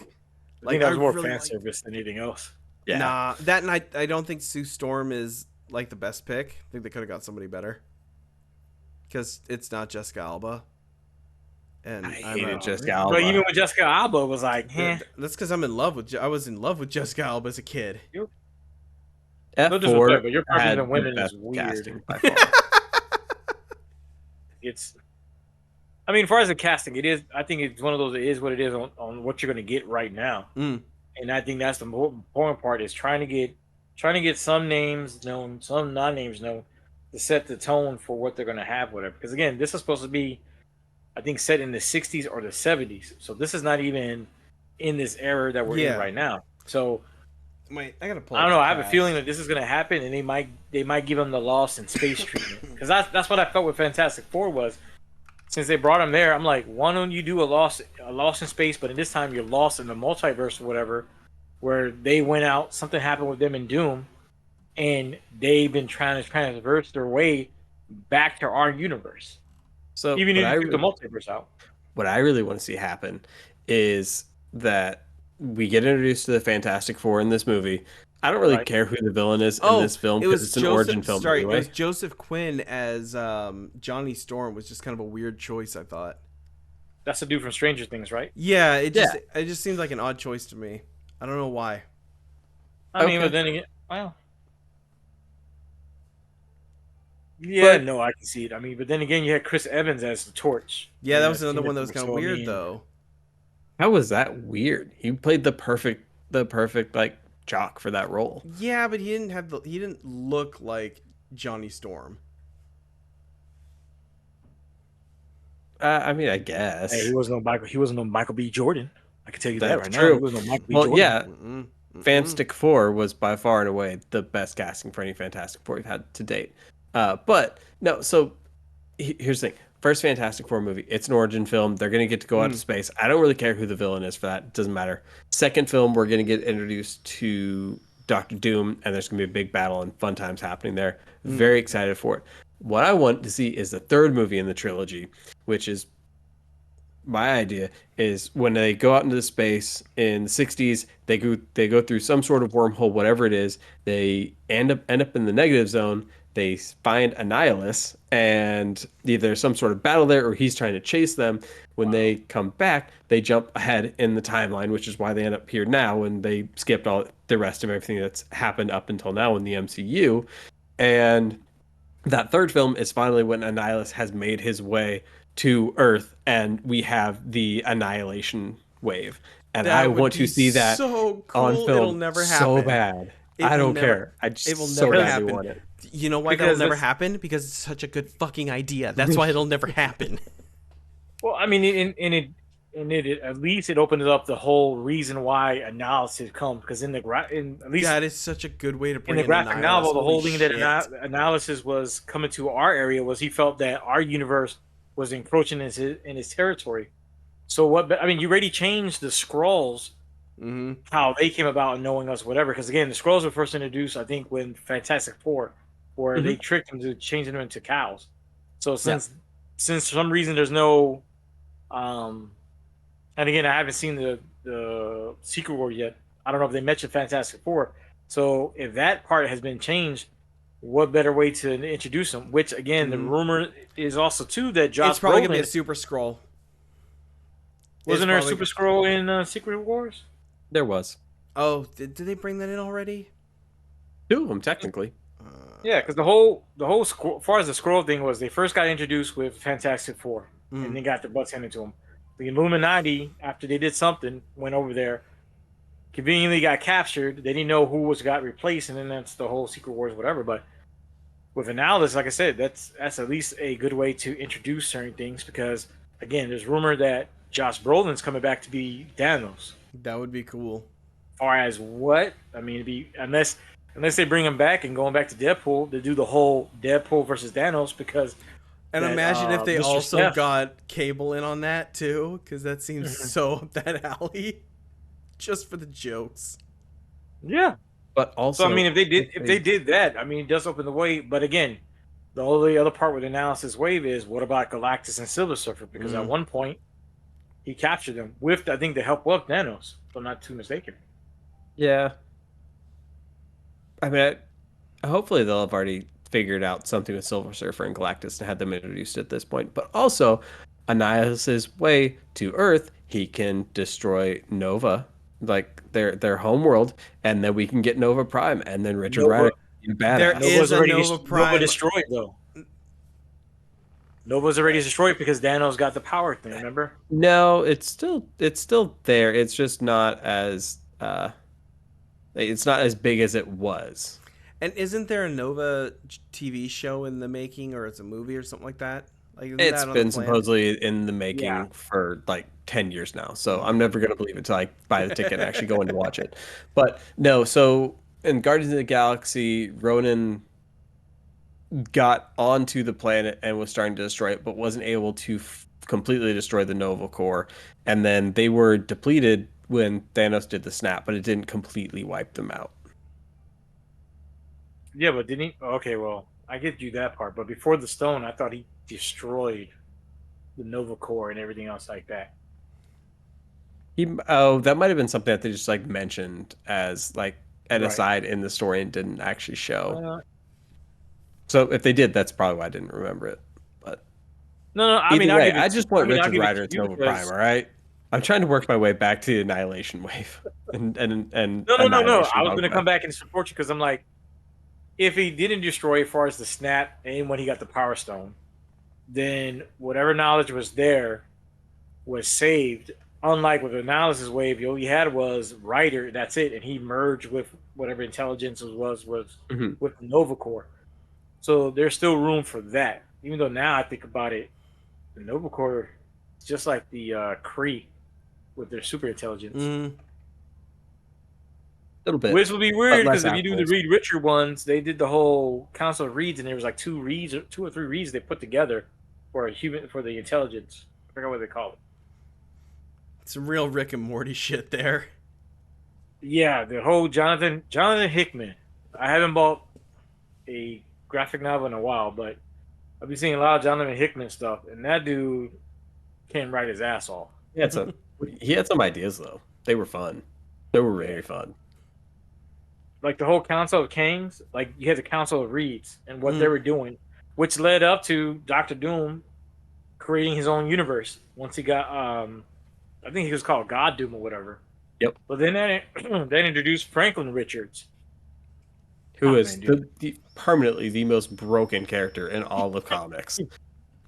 I think that was more fan service than anything else. Yeah. Nah, that night I don't think Sue Storm is like the best pick. I think they could have got somebody better. Because it's not Jessica Alba. And I hated Jessica Alba. But even with Jessica Alba, it was like, That's because I was in love with Jessica Alba as a kid. F4 but your preference on women is weird. I mean, as far as the casting, it is. I think it's one of those. It is what it is on what you're going to get right now. And I think that's the more important part is trying to get some names known, some non-names known, to set the tone for what they're going to have, whatever. Because again, this is supposed to be, I think, set in the 60s or the 70s. So this is not even in this era that we're in right now. So. Wait, I gotta pull. I don't know. I have a feeling that this is gonna happen, and they might give him the Lost in Space treatment, because that's what I felt with Fantastic Four was. Since they brought him there, I'm like, why don't you do a Lost in Space, but in this time you're lost in the multiverse or whatever, where they went out, something happened with them in Doom, and they've been trying to transverse their way back to our universe. So even if you took the multiverse out, what I really want to see happen is that we get introduced to the Fantastic Four in this movie. I don't really care who the villain is in this film because it's an origin film anyway. It was Joseph Quinn as Johnny Storm was just kind of a weird choice, I thought. That's the dude from Stranger Things, right? Yeah, it just seems like an odd choice to me. I don't know why. I mean, but then again, wow. Yeah, no, I can see it. I mean, but then again, you had Chris Evans as the Torch. Yeah, that was another one that was kind of weird, though. How was that weird? He played the perfect like jock for that role. Yeah, but he didn't look like Johnny Storm. I mean, I guess. Hey, he wasn't no Michael B. Jordan. I can tell you that right now. He wasn't no Michael B. Jordan. Yeah. Fantastic Four was by far and away the best casting for any Fantastic Four we've had to date. But no, so here's the thing. First Fantastic Four movie, it's an origin film. They're going to get to go out to space. I don't really care who the villain is for that. It doesn't matter. Second film, we're going to get introduced to Doctor Doom, and there's going to be a big battle and fun times happening there. Very excited for it. What I want to see is the third movie in the trilogy, which is my idea, is when they go out into the space in the 60s, they go through some sort of wormhole, whatever it is. They end up in the negative zone. They find Annihilus, and either there's some sort of battle there or he's trying to chase them. When they come back, they jump ahead in the timeline, which is why they end up here now, and they skipped all the rest of everything that's happened up until now in the MCU. And that third film is finally when Annihilus has made his way to Earth, and we have the Annihilation wave. And I want to see that so cool. on film. It'll never happen. So bad. I don't care. I just so badly want it. You know why that'll never happen? Because it's such a good fucking idea. That's why it'll never happen. Well, I mean, and at least it opened up the whole reason why Analysis comes, because at least That is such a good way to in bring the in graphic Annihilus. novel, the Holy whole thing that shit. Analysis was coming to our area was he felt that our universe was encroaching in his territory. So what? I mean, you already changed the scrolls, Mm-hmm. how they came about and knowing us, whatever. Because again, the scrolls were first introduced, I think, when Fantastic Four, where they tricked them to changing them into cows. So since for some reason there's no, um, and again, I haven't seen the Secret War yet. I don't know if they mentioned Fantastic Four. So if that part has been changed, what better way to introduce them? Which again, the rumor is also too that It's Josh probably gonna be a Brolin Super Scroll. wasn't there a Super Scroll in Secret Wars? There was Oh, did they bring that in already? 2 of them technically. Yeah, because as far as the scroll thing was, they first got introduced with Fantastic Four, and then got their butts handed to them. The Illuminati, after they did something, went over there, conveniently got captured. They didn't know who got replaced, and then that's the whole Secret Wars, whatever. But with Analysis, like I said, that's at least a good way to introduce certain things, because again, there's rumor that Josh Brolin's coming back to be Thanos. That would be cool. As far as what, I mean, unless they bring him back and going back to Deadpool to do the whole Deadpool versus Thanos, because And imagine if they Mr. also Steph, got Cable in on that too, because that seems so up that alley. Just for the jokes. yeah. But also, So I mean, if they did that, I mean, it does open the way. But again, the only other part with Analysis Wave is what about Galactus and Silver Surfer? Because at one point he captured them with, I think, the help of Thanos, if I'm not too mistaken. yeah. I mean, hopefully they'll have already figured out something with Silver Surfer and Galactus and had them introduced at this point. But also, Annihilus's way to Earth, he can destroy Nova, like their home world, and then we can get Nova Prime, and then Richard Rider can be There badass. is a Nova Nova Prime. destroyed though. Nova's already destroyed because Thanos got the power thing. Remember? No, it's still there. It's just not as it's not as big as it was. And isn't there a Nova TV show in the making, or it's a movie or something like that? Like, isn't It's that on been the plan? supposedly in the making Yeah. for like 10 years now. So I'm never going to believe it until I buy the ticket and actually go in to watch it. But no, so in Guardians of the Galaxy, Ronan got onto the planet and was starting to destroy it, but wasn't able to completely destroy the Nova Core. And then they were depleted when Thanos did the snap, but it didn't completely wipe them out. Yeah, but didn't he? Okay, well, I get you that part. But before the stone, I thought he destroyed the Nova Core and everything else like that. That might have been something that they just like mentioned as like an Right. aside in the story and didn't actually show. Uh, So if they did, that's probably why I didn't remember it. But no, I either mean, way, I just want I'll Richard give it Rider to and you Nova because- Prime. All right, I'm trying to work my way back to the Annihilation Wave and No. Annihilation I was Dog going to Web. come back and support you because I'm like, if he didn't destroy as far as the snap and when he got the Power Stone, then whatever knowledge was there was saved. Unlike with Analysis Wave, all he had was Rider. That's it, and he merged with whatever intelligence was Mhm. with the Nova Core. So there's still room for that. Even though now I think about it, the Nova Core is just like the Kree with their super intelligence. Mm. A little bit. Which would be weird less because if you do the assholes. Reed Richard ones, they did the whole Council of Reeds, and there was like two or three Reeds they put together for the intelligence. I forgot what they call it. Some real Rick and Morty shit there. Yeah, the whole Jonathan Hickman. I haven't bought a graphic novel in a while, but I've been seeing a lot of Jonathan Hickman stuff, and that dude can write his ass off. He had some ideas though. They were fun. They were very fun. Like the whole Council of Kings, like you had the Council of Reeds and what they were doing, which led up to Doctor Doom creating his own universe. Once he got, I think he was called God Doom or whatever. Yep. But then that introduced Franklin Richards, Who is man, the permanently the most broken character in all of comics.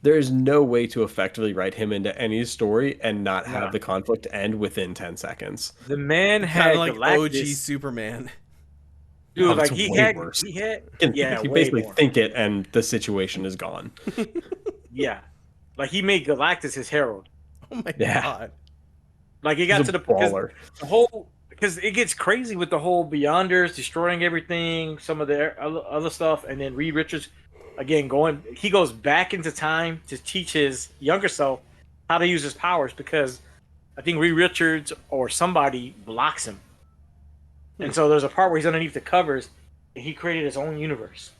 There is no way to effectively write him into any story and not have the conflict end within 10 seconds. The man Kind had of like Galactus. OG Superman. Dude, Oh, like it's he way had, worse. he had, And yeah, you way basically more. think it and the situation is gone. Yeah, like he made Galactus his herald. Oh my Yeah. god. Like it got He's to a the because baller. the whole because it gets crazy with the whole Beyonders destroying everything, some of their other stuff, and then Reed Richards again he goes back into time to teach his younger self how to use his powers because I think Reed Richards or somebody blocks him, and so there's a part where he's underneath the covers, and he created his own universe,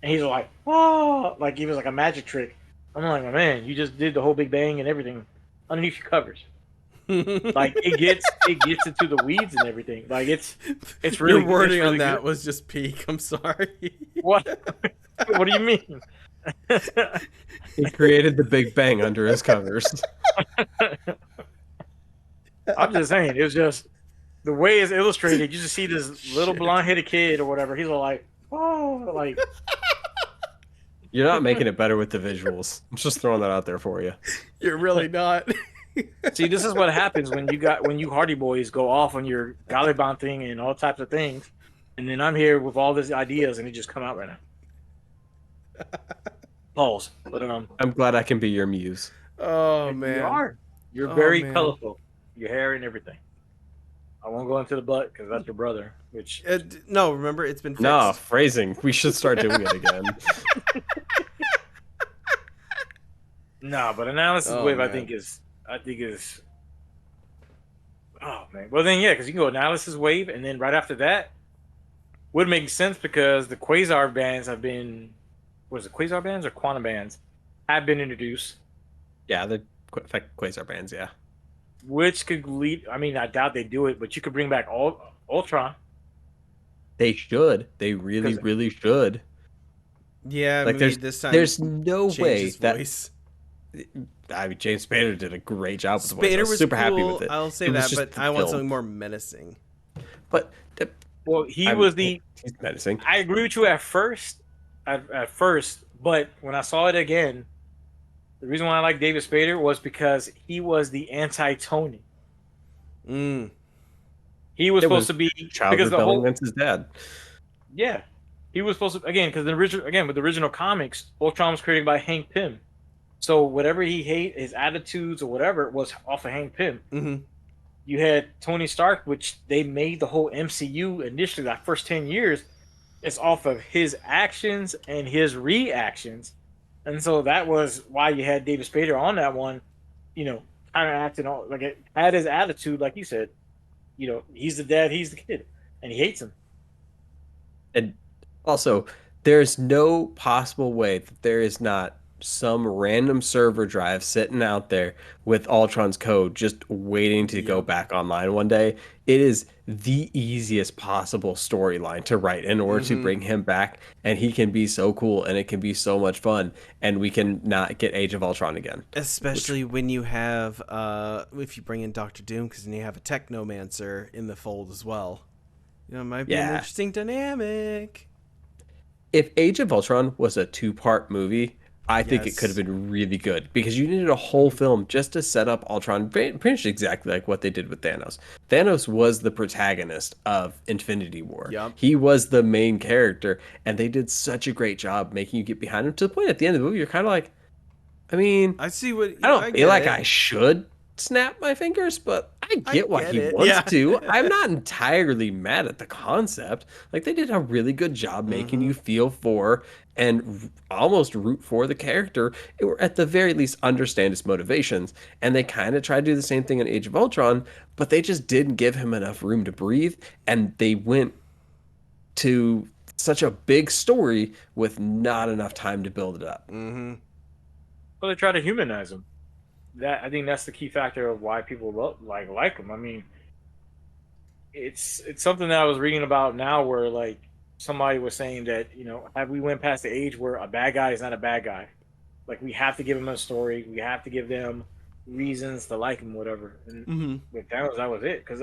and he's like, oh, like he was like a magic trick. I'm like, oh, man, you just did the whole Big Bang and everything underneath your covers. Like it gets into the weeds and everything. Like it's really Your wording it's really on that good. was just peak. I'm sorry. What do you mean? He created the Big Bang under his covers. I'm just saying, it was just the way it's illustrated. You just see this little blonde-headed kid or whatever. He's all like, oh, like You're not making it better with the visuals. I'm just throwing that out there for you. You're really not. see, this is what happens when you Hardy Boys go off on your Gallibon thing and all types of things, and then I'm here with all these ideas and it just come out right now. Pause. But I'm glad I can be your muse. Oh man. you are. You're Oh, very man. colorful. Your hair and everything. I won't go into the butt because that's your brother. Which No, remember it's been fixed. No, phrasing. We should start doing it again. no, but analysis Oh, wave man. I think is oh man. Well then yeah, because you can go analysis wave and then right after that would make sense because the quasar bands have been was it quasar bands or quantum bands have been introduced. Yeah, the quasar bands, yeah. Which could lead I mean I doubt they do it, but you could bring back Ultron. They should. They really, 'Cause- really should. Yeah, Like maybe this time there's no change way his that voice. I mean James Spader did a great job with the voice. I Spader was was super cool, happy with it. I'll say It was that, just but the I want film. something more menacing. But Well, he I was mean, the he's menacing. I agree with you at first, but when I saw it again, the reason why I like David Spader was because he was the anti-Tony. Mm. He was It supposed was to be Child because the rebelling whole against his dad. yeah, he was supposed to again because with the original comics, Ultron was created by Hank Pym. So whatever he his attitudes or whatever was off of Hank Pym. Mm-hmm. You had Tony Stark, which they made the whole MCU initially, like first 10 years, it's off of his actions and his reactions. And so that was why you had David Spader on that one, kind of acting all like it had his attitude, like you said. He's the dad, he's the kid, and he hates him. And also, there's no possible way that there is not some random server drive sitting out there with Ultron's code just waiting to go back online one day. It is the easiest possible storyline to write in order to bring him back, and he can be so cool and it can be so much fun, and we can not get Age of Ultron again. Especially when you have, if you bring in Doctor Doom, because then you have a Technomancer in the fold as well. It might be an interesting dynamic. If Age of Ultron was a 2-part movie, I think it could have been really good because you needed a whole film just to set up Ultron pretty much exactly like what they did with Thanos. Thanos was the protagonist of Infinity War. Yep. He was the main character, and they did such a great job making you get behind him to the point at the end of the movie you're kind of like, I mean, I see what I don't feel get like it. I should snap my fingers, but I get why get he it. wants Yeah. to. I'm not entirely mad at the concept. Like, they did a really good job making you feel for and almost root for the character, or at the very least understand his motivations. And they kind of tried to do the same thing in Age of Ultron, but they just didn't give him enough room to breathe, and they went to such a big story with not enough time to build it up. Mm-hmm. Well, they try to humanize him. I think that's the key factor of why people like him. I mean, it's something that I was reading about now, where like somebody was saying that have we went past the age where a bad guy is not a bad guy? Like, we have to give him a story, we have to give them reasons to like him, whatever. And with Thanos, that was it. Because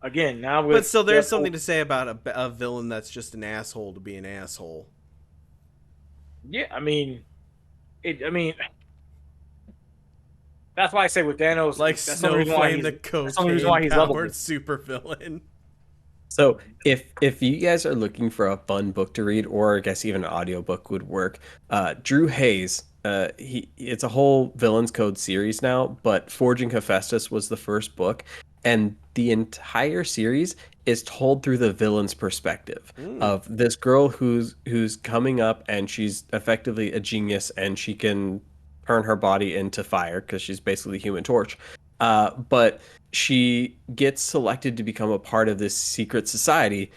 again, now with But still, there's something to say about a villain that's just an asshole to be an asshole. Yeah, I mean, that's why I say with Thanos, Like that's the only reason why Snowflame, the that's the only reason why he's cocaine-powered lovable. supervillain. So if you guys are looking for a fun book to read, or I guess even an audiobook would work, Drew Hayes it's a whole Villains Code series now, but Forging Hephaestus was the first book, and the entire series is told through the villain's perspective of this girl who's coming up, and she's effectively a genius, and she can turn her body into fire because she's basically the Human Torch. But she gets selected to become a part of this secret society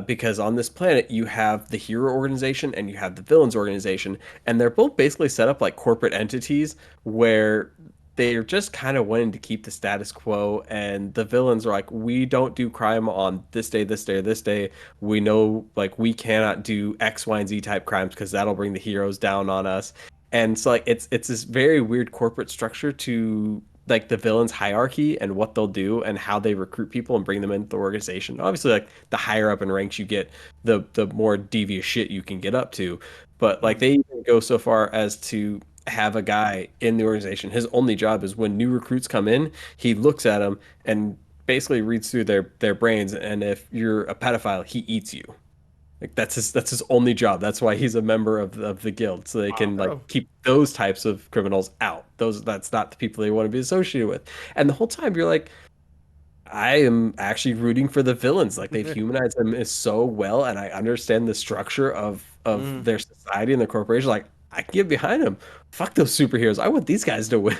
because on this planet you have the hero organization and you have the villains organization, and they're both basically set up like corporate entities where they're just kind of wanting to keep the status quo. And the villains are like, we don't do crime on this day, this day, or this day. We know like we cannot do X, Y, and Z type crimes because that'll bring the heroes down on us. And so like it's this very weird corporate structure to like the villains hierarchy and what they'll do and how they recruit people and bring them into the organization. Obviously, like the higher up in ranks you get, the more devious shit you can get up to. But like they even go so far as to have a guy in the organization. His only job is when new recruits come in, he looks at them and basically reads through their brains. And if you're a pedophile, he eats you. Like that's his only job. That's why he's a member of the guild, so they can like keep those types of criminals out. That's not the people they want to be associated with. And the whole time you're like, I am actually rooting for the villains. Like they've humanized them so well, and I understand the structure of their society and their corporation. Like I can get behind them. Fuck those superheroes. I want these guys to win.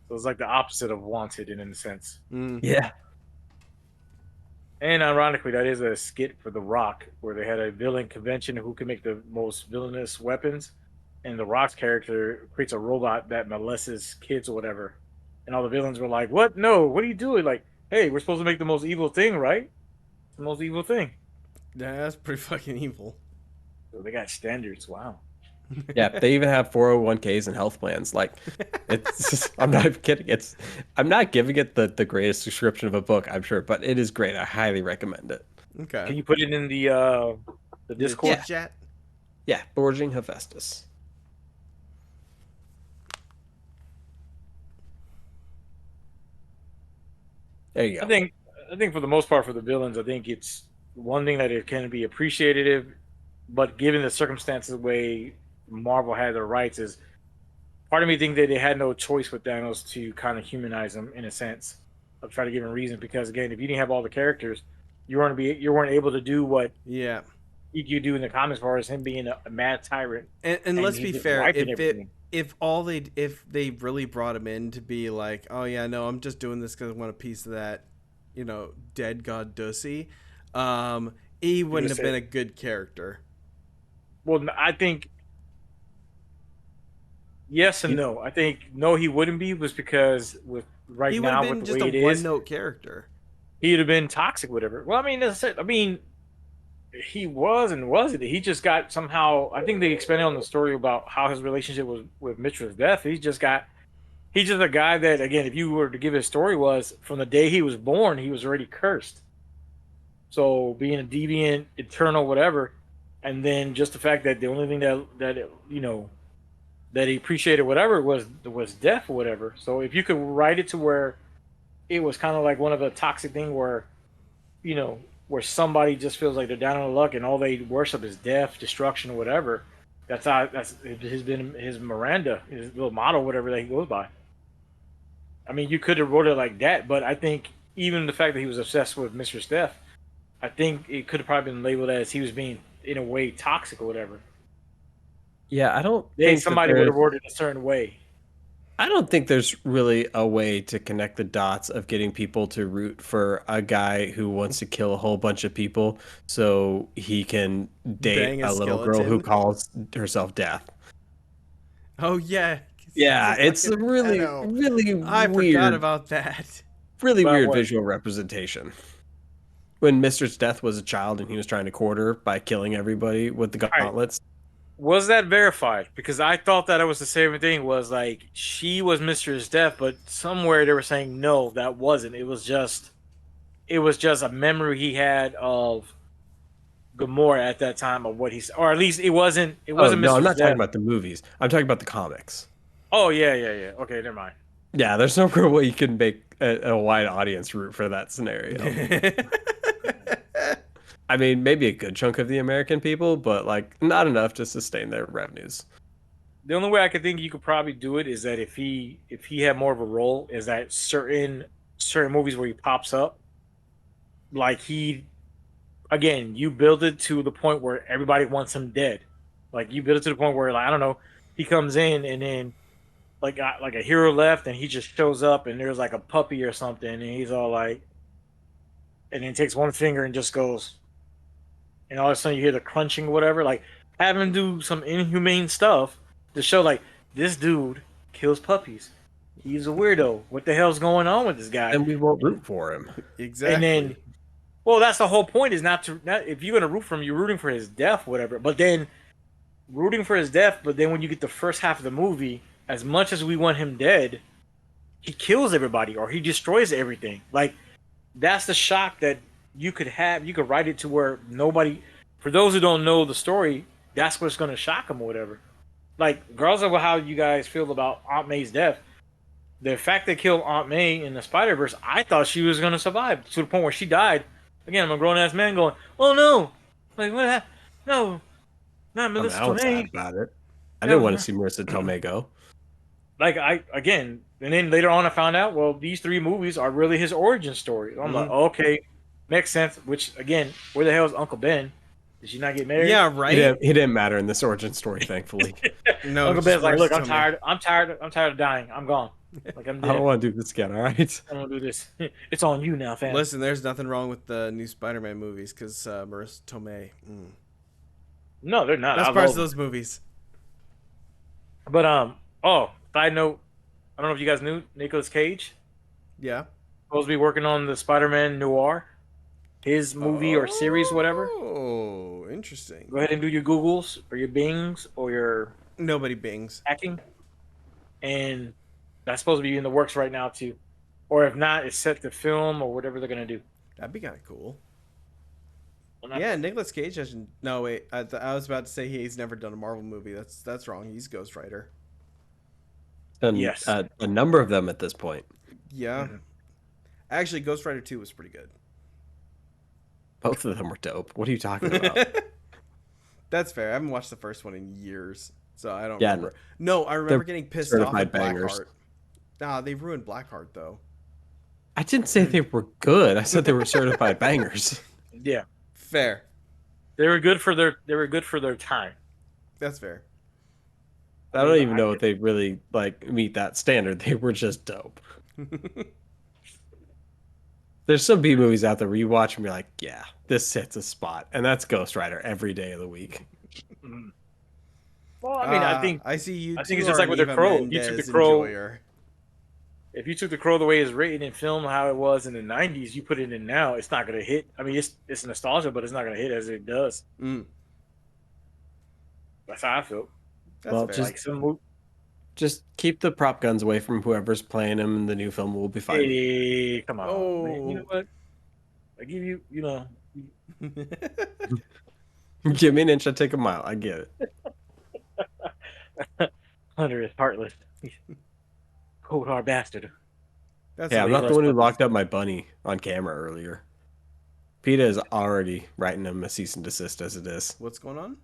So it's like the opposite of Wanted in a sense. Yeah. And ironically, that is a skit for The Rock, where they had a villain convention who can make the most villainous weapons, and The Rock's character creates a robot that molests kids or whatever. And all the villains were like, "What? No! What are you doing? Like, hey, we're supposed to make the most evil thing, right? The most evil thing." Yeah, that's pretty fucking evil. So they got standards. Wow. Yeah, they even have 401ks and health plans. Like, it's just, I'm not kidding. I'm not giving it the greatest description of a book, I'm sure, but it is great. I highly recommend it. Okay. Can you put it in the Discord? Chat? Yeah, Forging Hephaestus. There you go. I think for the most part for the villains, I think it's one thing that it can be appreciative, but given the circumstances the way Marvel had their rights, is part of me think that they had no choice with Thanos to kind of humanize him in a sense of trying to give him reason, because again, if you didn't have all the characters, you weren't able to do what you do in the comics as far as him being a mad tyrant. And let's be fair, if they really brought him in to be like, oh yeah, no, I'm just doing this because I want a piece of that, dead god Dussy, he wouldn't have been a good character. Well, I think yes and no. I think no, he wouldn't be, was because with right now with the way it is, he would have been just a one-note character. He'd have been toxic, whatever. Well, I mean, that's it. I mean, he was and wasn't. He just got somehow. I think they expanded on the story about how his relationship was with Mitra's death. He's just a guy that, again, if you were to give his story, was from the day he was born, he was already cursed. So being a deviant, eternal, whatever, and then just the fact that the only thing that he appreciated, whatever, was death or whatever. So if you could write it to where it was kind of like one of the toxic thing where, where somebody just feels like they're down on the luck and all they worship is death, destruction, or whatever. That's been his Miranda, his little motto, whatever that he goes by. I mean, you could have wrote it like that, but I think even the fact that he was obsessed with Mr. Steph, I think it could have probably been labeled as he was being, in a way, toxic or whatever. Yeah, I don't think somebody would have worded it a certain way. I don't think there's really a way to connect the dots of getting people to root for a guy who wants to kill a whole bunch of people so he can date a little girl who calls herself Death. Oh, yeah. Yeah, it's a really weird. I forgot about that. Really weird visual representation. When Mistress Death was a child and he was trying to court her by killing everybody with the gauntlets. Was that verified? Because I thought that it was the same thing. Was like she was Mistress Death, but somewhere they were saying no, that wasn't. It was just a memory he had of Gamora at that time of what he's, or at least it wasn't. It wasn't. No, I'm not talking about the movies. I'm talking about the comics. Oh yeah. Okay, never mind. Yeah, there's no real way you can make a wide audience root for that scenario. I mean, maybe a good chunk of the American people, but like not enough to sustain their revenues. The only way I could think you could probably do it is that if he had more of a role, is that certain movies where he pops up, like he again, you build it to the point where everybody wants him dead. Like you build it to the point where, like, I don't know, he comes in and then like a hero left and he just shows up and there's like a puppy or something and he's all like, and then takes one finger and just goes, and all of a sudden you hear the crunching or whatever. Like have him do some inhumane stuff to show like this dude kills puppies. He's a weirdo. What the hell's going on with this guy? And we won't root for him. Exactly. And then, well, that's the whole point. Is not if you're gonna root for him, you're rooting for his death, whatever. But then rooting for his death. But then when you get the first half of the movie, as much as we want him dead, he kills everybody or he destroys everything. Like that's the shock that you could have. You could write it to where nobody. For those who don't know the story, that's what's gonna shock him or whatever. Like, regardless of how you guys feel about Aunt May's death, the fact they killed Aunt May in the Spider-Verse, I thought she was going to survive to the point where she died. Again, I'm a grown-ass man going, oh no! Like, what happened? No, not Melissa I was sad Tomei. about it. I didn't want to see Marissa Tomei go. Like, and then later on I found out, well, these 3 movies are really his origin story. I'm like, okay, makes sense. Which, again, where the hell is Uncle Ben? Did she not get married? Yeah, right. He didn't matter in this origin story, thankfully. No, Uncle Ben's like, look, I'm Tomei. tired of dying. I'm gone. Like I'm I dead. don't want to do this again. All right. I don't do this. It's on you now, fam. Listen, there's nothing wrong with the new Spider-Man movies because Marissa Tomei. No, they're not. That's I parts love of those movies. But oh, side note, I don't know if you guys knew Nicolas Cage Yeah. supposed to be working on the Spider-Man Noir, his movie or series, whatever. Oh, interesting. Go ahead and do your Googles or your Bings or your Nobody bings. hacking, and that's supposed to be in the works right now too. Or if not, it's set to film or whatever they're gonna do. That'd be kind of cool. Well, not- Yeah, Nicolas Cage hasn't. No, wait. I was about to say he's never done a Marvel movie. That's wrong. He's Ghost Rider. And, Yes. a number of them at this point. Yeah. Mhm. Actually, Ghost Rider 2 was pretty good. Both of them were dope. What are you talking about? That's fair. I haven't watched the first one in years, so I don't Yeah, remember. No, I remember they're getting pissed off certified at bangers. Blackheart. Nah, they ruined Blackheart though. I didn't say they were good. I said they were certified bangers. Yeah, Fair. they were good for their time. That's fair. I don't even know if they really like meet that standard. They were just dope. There's some B movies out there where you watch and you're like, yeah, this hits a spot, and that's Ghost Rider every day of the week. Mhm. Well, I mean, I think I see you. I think two it's just are like with The an Eva Crow. You took Mendes The Crow- enjoyer. if you took The Crow the way it's written in film, how it was in the '90s, you put it in now, it's not gonna hit. I mean, it's nostalgia, but it's not gonna hit as it does. Mm, That's how I feel. that's Well, fair. just- Like some movie. Just keep the prop guns away from whoever's playing them in the new film. We'll be fine. Hey, come on, Oh. man. You know what? I give you, you know, Give me an inch, I take a mile. I get it. Hunter is heartless. He's a cold hard bastard. That's Yeah, I'm what not he the one who does. locked up my bunny on camera earlier. PETA is already writing him a cease and desist as it is. What's going on?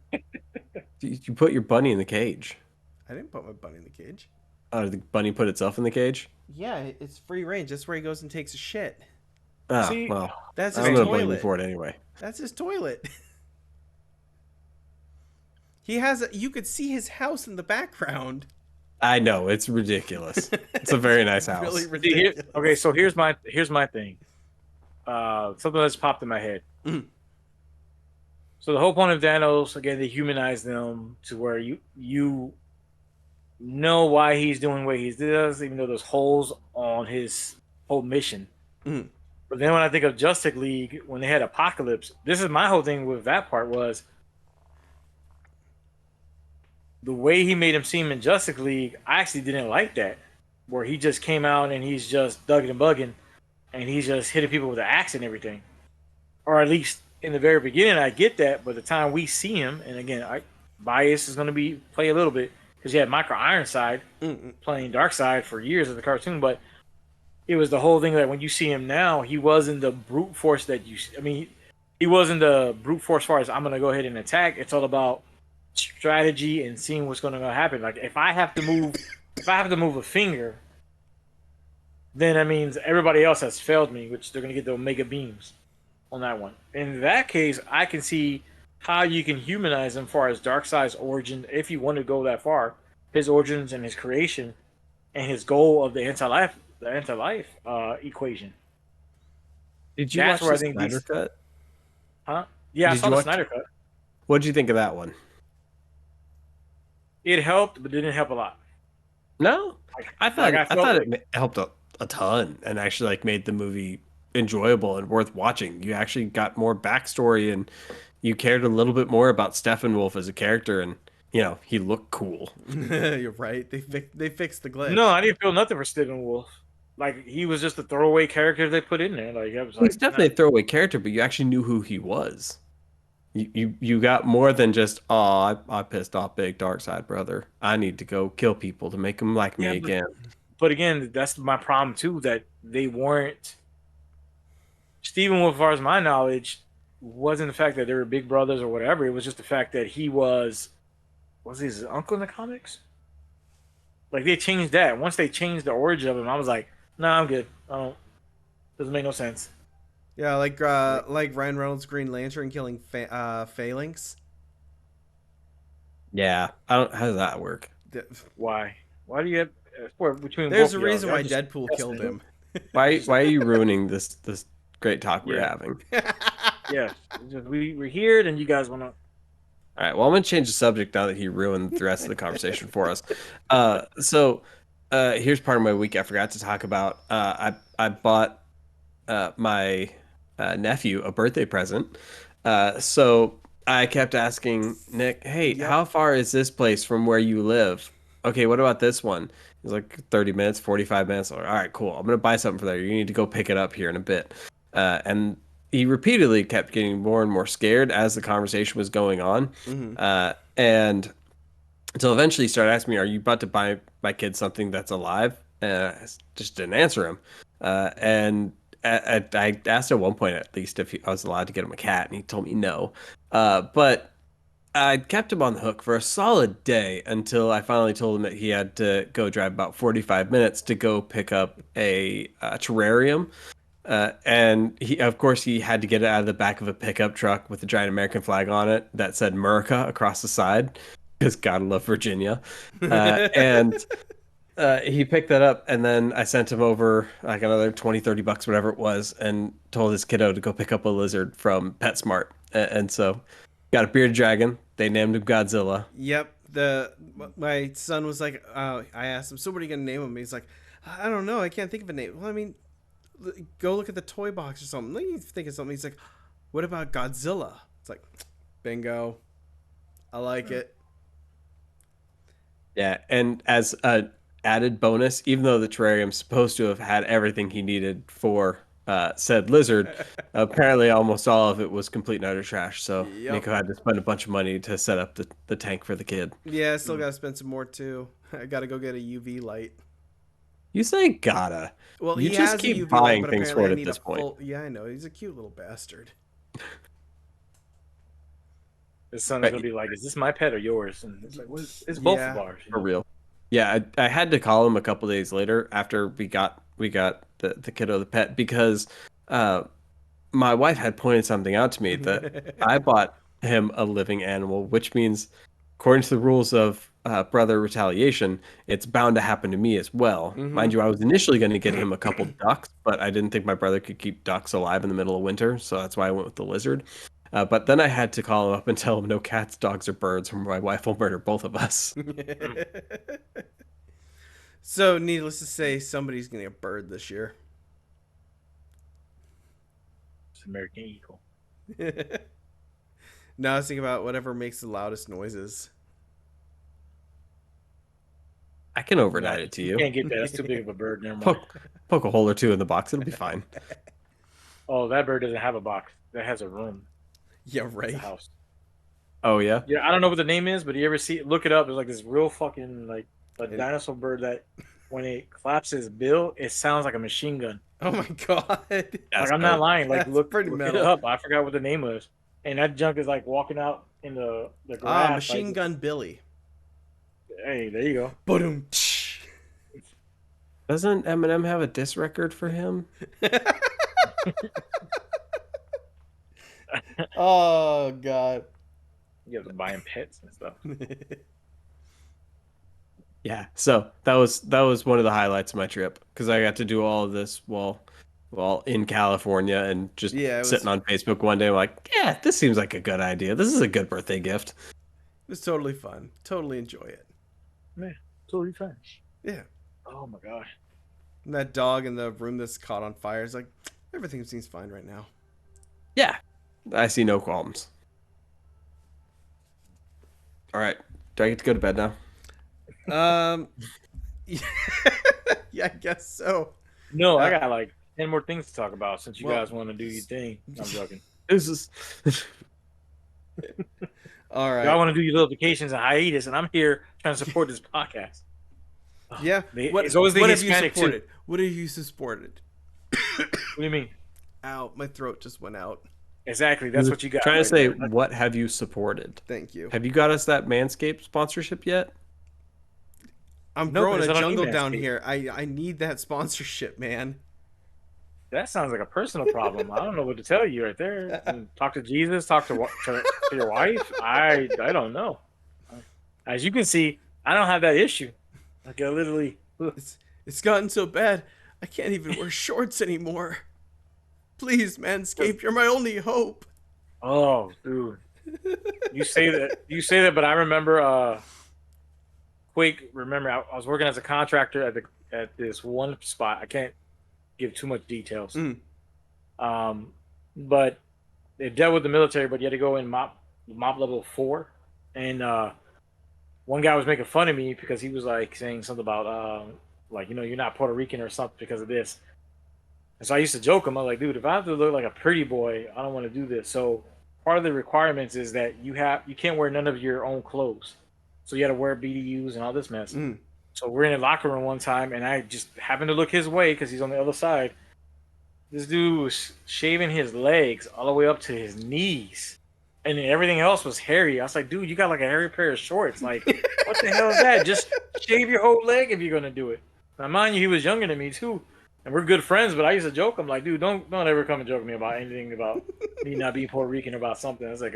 You put your bunny in the cage. I didn't put my bunny in the cage. The bunny put itself in the cage? Yeah, it's free range. That's where he goes and takes a shit. Ah, See, well, That's his I'm going to blame you toilet. for it anyway. That's his toilet. He has. You could see his house in the background. I know, it's ridiculous. It's a very nice house. Really See, ridiculous. okay, so here's my thing. Something that's popped in my head. Mhm. So the whole point of Thanos, again, they humanize them to where you know why he's doing what he does, even though there's holes on his whole mission. Mhm. But then when I think of Justice League, when they had Apocalypse, this is my whole thing with that part was the way he made him seem in Justice League. I actually didn't like that, where he just came out and he's just thugging and bugging, and he's just hitting people with the axe and everything. Or at least in the very beginning, I get that. But the time we see him, and again, bias is going to play a little bit because you had Michael Ironside Mm-mm. playing Darkseid for years of the cartoon, but it was the whole thing that when you see him now, he wasn't the brute force that you. I mean, he wasn't the brute force as far as I'm gonna go ahead and attack. It's all about strategy and seeing what's gonna happen. Like if I have to move a finger, then that means everybody else has failed me, which they're gonna get the Omega beams on that one. In that case, I can see how you can humanize him as far as Darkseid's origin, if you want to go that far, his origins and his creation, and his goal of the anti-life equation. Did you That's watch where the I think Snyder these, cut? huh? Yeah, I Did saw you the watch? Snyder cut. What did you think of that one? It helped, but didn't help a lot. No, I felt thought like, it helped a ton and actually like made the movie enjoyable and worth watching. You actually got more backstory and you cared a little bit more about Steppenwolf as a character, and he looked cool. You're right. They fixed the no, glitch. I didn't feel nothing for Stephen Wolf. Like he was just a throwaway character they put in there. Like I was He's like, nah. definitely a throwaway character, but you actually knew who he was. You got more than just, oh, I pissed off Big Dark Side brother. I need to go kill people to make them like Yeah, me again. but again, that's my problem too. That they weren't Stephen Wolf, as far as my knowledge, wasn't the fact that they were big brothers or whatever. It was just the fact that he was he his uncle in the comics? Like they changed that. Once they changed the origin of him, I was like, nah, I'm good. I don't doesn't make no sense. Yeah, like Ryan Reynolds' Green Lantern killing Phalanx. Yeah, I don't. How does that work? Why? Why do you have sport between There's both a of y'all? reason Y'all why just Deadpool killed him. Why are you ruining this great talk we're Yeah. having? Yeah, we're here, then you guys want to. All right. Well, I'm going to change the subject now that he ruined the rest of the conversation for us. Here's part of my week I forgot to talk about. I bought my nephew a birthday present. So I kept asking Nick, "Hey, Yep. how far is this place from where you live? Okay, what about this one?" He's like 30 minutes, 45 minutes. I'm like, all right, cool. I'm going to buy something for there. You need to go pick it up here in a bit. And he repeatedly kept getting more and more scared as the conversation was going on. Mhm. And until eventually he started asking me, "Are you about to buy my kid something that's alive?" I just didn't answer him. And I asked at one point at least if I was allowed to get him a cat, and he told me no. But I kept him on the hook for a solid day until I finally told him that he had to go drive about 45 minutes to go pick up a terrarium. And of course, he had to get it out of the back of a pickup truck with a giant American flag on it that said America across the side, because gotta love Virginia. And he picked that up, and then I sent him over like another 20, 30 bucks, whatever it was, and told his kiddo to go pick up a lizard from PetSmart. And so got a bearded dragon. They named him Godzilla. Yep. My son was like, I asked him, so what are you gonna name him? He's like, I don't know. I can't think of a name. Well, I mean, go look at the toy box or something. Let me think of something. He's like, what about Godzilla? It's like, bingo. I like it. Yeah, and as a added bonus, even though the terrarium's supposed to have had everything he needed for said lizard, apparently almost all of it was complete and utter trash. So Yep. Nico had to spend a bunch of money to set up the tank for the kid. Yeah, I still gotta spend some more too. I gotta go get a UV light. You say gotta. Well, You he just has keep a UV buying light, but things apparently for I it need at this a point. full. Yeah, I know. He's a cute little bastard. His son's Right. gonna be like, "Is this my pet or yours?" And it's like, it's both Yeah. of ours. For real. Yeah, I had to call him a couple days later after we got the kiddo the pet, because my wife had pointed something out to me that I bought him a living animal, which means, according to the rules of brother retaliation, it's bound to happen to me as well. Mhm. Mind you, I was initially going to get him a couple ducks, but I didn't think my brother could keep ducks alive in the middle of winter, so that's why I went with the lizard. But then I had to call him up and tell him no cats, dogs, or birds, or my wife will murder both of us. So, needless to say, somebody's getting a bird this year. It's American Eagle. Now I was thinking about whatever makes the loudest noises. I can overnight it to You you. can't get that. That's too big of a bird. Never mind. Poke a hole or two in the box, it'll be fine. Oh, that bird doesn't have a box. That has a room. Yeah, It's right. a house. Oh yeah. Yeah, I don't know what the name is, but you ever see? Look it up. There's like this real fucking like a dinosaur bird that when it claps its bill, it sounds like a machine gun. Oh my god. That's Like I'm not dope. lying. Like That's look pretty it metal. up. I forgot what the name was. And that junk is like walking out in the grass. Machine like, Gun Billy. hey, there you go. Boom. Doesn't Eminem have a diss record for him? Oh god. You have to buy him pets and stuff. Yeah. So that was one of the highlights of my trip because I got to do all of this while in California and just Yeah, it sitting was on Facebook one day. I'm like, yeah, this seems like a good idea. This is a good birthday gift. it was totally fun. Totally enjoy it. Man, totally fine. Yeah. Oh my god. And that dog in the room that's caught on fire is like, everything seems fine right now. Yeah. I see no qualms. All right. Do I get to go to bed now? Yeah, I guess so. No, I Uh, got like 10 more things to talk about since you well, guys want to do your thing. I'm joking. This is All Y'all right. want to do your little vacations and hiatus, and I'm here trying to support this podcast. Yeah. It's always the what have you Hispanic too. supported? What have you supported? What do you mean? Ow, my throat just went out. Exactly. That's what you got. trying to right say, there. what have you supported? Thank you. Have you got us that Manscaped sponsorship yet? I'm No, but growing it's a not on jungle Emacs, down Pete. here. I need that sponsorship, man. That sounds like a personal problem. I don't know what to tell you right there. Talk to Jesus. Talk to your wife. I don't know. As you can see, I don't have that issue. Like I literally. It's gotten so bad, I can't even wear shorts anymore. Please, Manscaped, you're my only hope. Oh, dude. You say that, but I remember. Quick, remember I was working as a contractor at this one spot. I can't give too much details. But they dealt with the military, but you had to go in mop level 4, and one guy was making fun of me because he was like saying something about like you're not Puerto Rican or something because of this. And so I used to joke him. I was like, dude, if I have to look like a pretty boy, I don't want to do this. So part of the requirements is that you can't wear none of your own clothes. So you had to wear BDUs and all this mess. So we're in a locker room one time, and I just happened to look his way because he's on the other side. This dude was shaving his legs all the way up to his knees, and then everything else was hairy. I was like, dude, you got like a hairy pair of shorts. Like, what the hell is that? Just shave your whole leg if you're gonna do it. Now, mind you, he was younger than me too, and we're good friends. But I used to joke him like, dude, don't ever come and joke me about anything about me not being Puerto Rican or about something. I was like,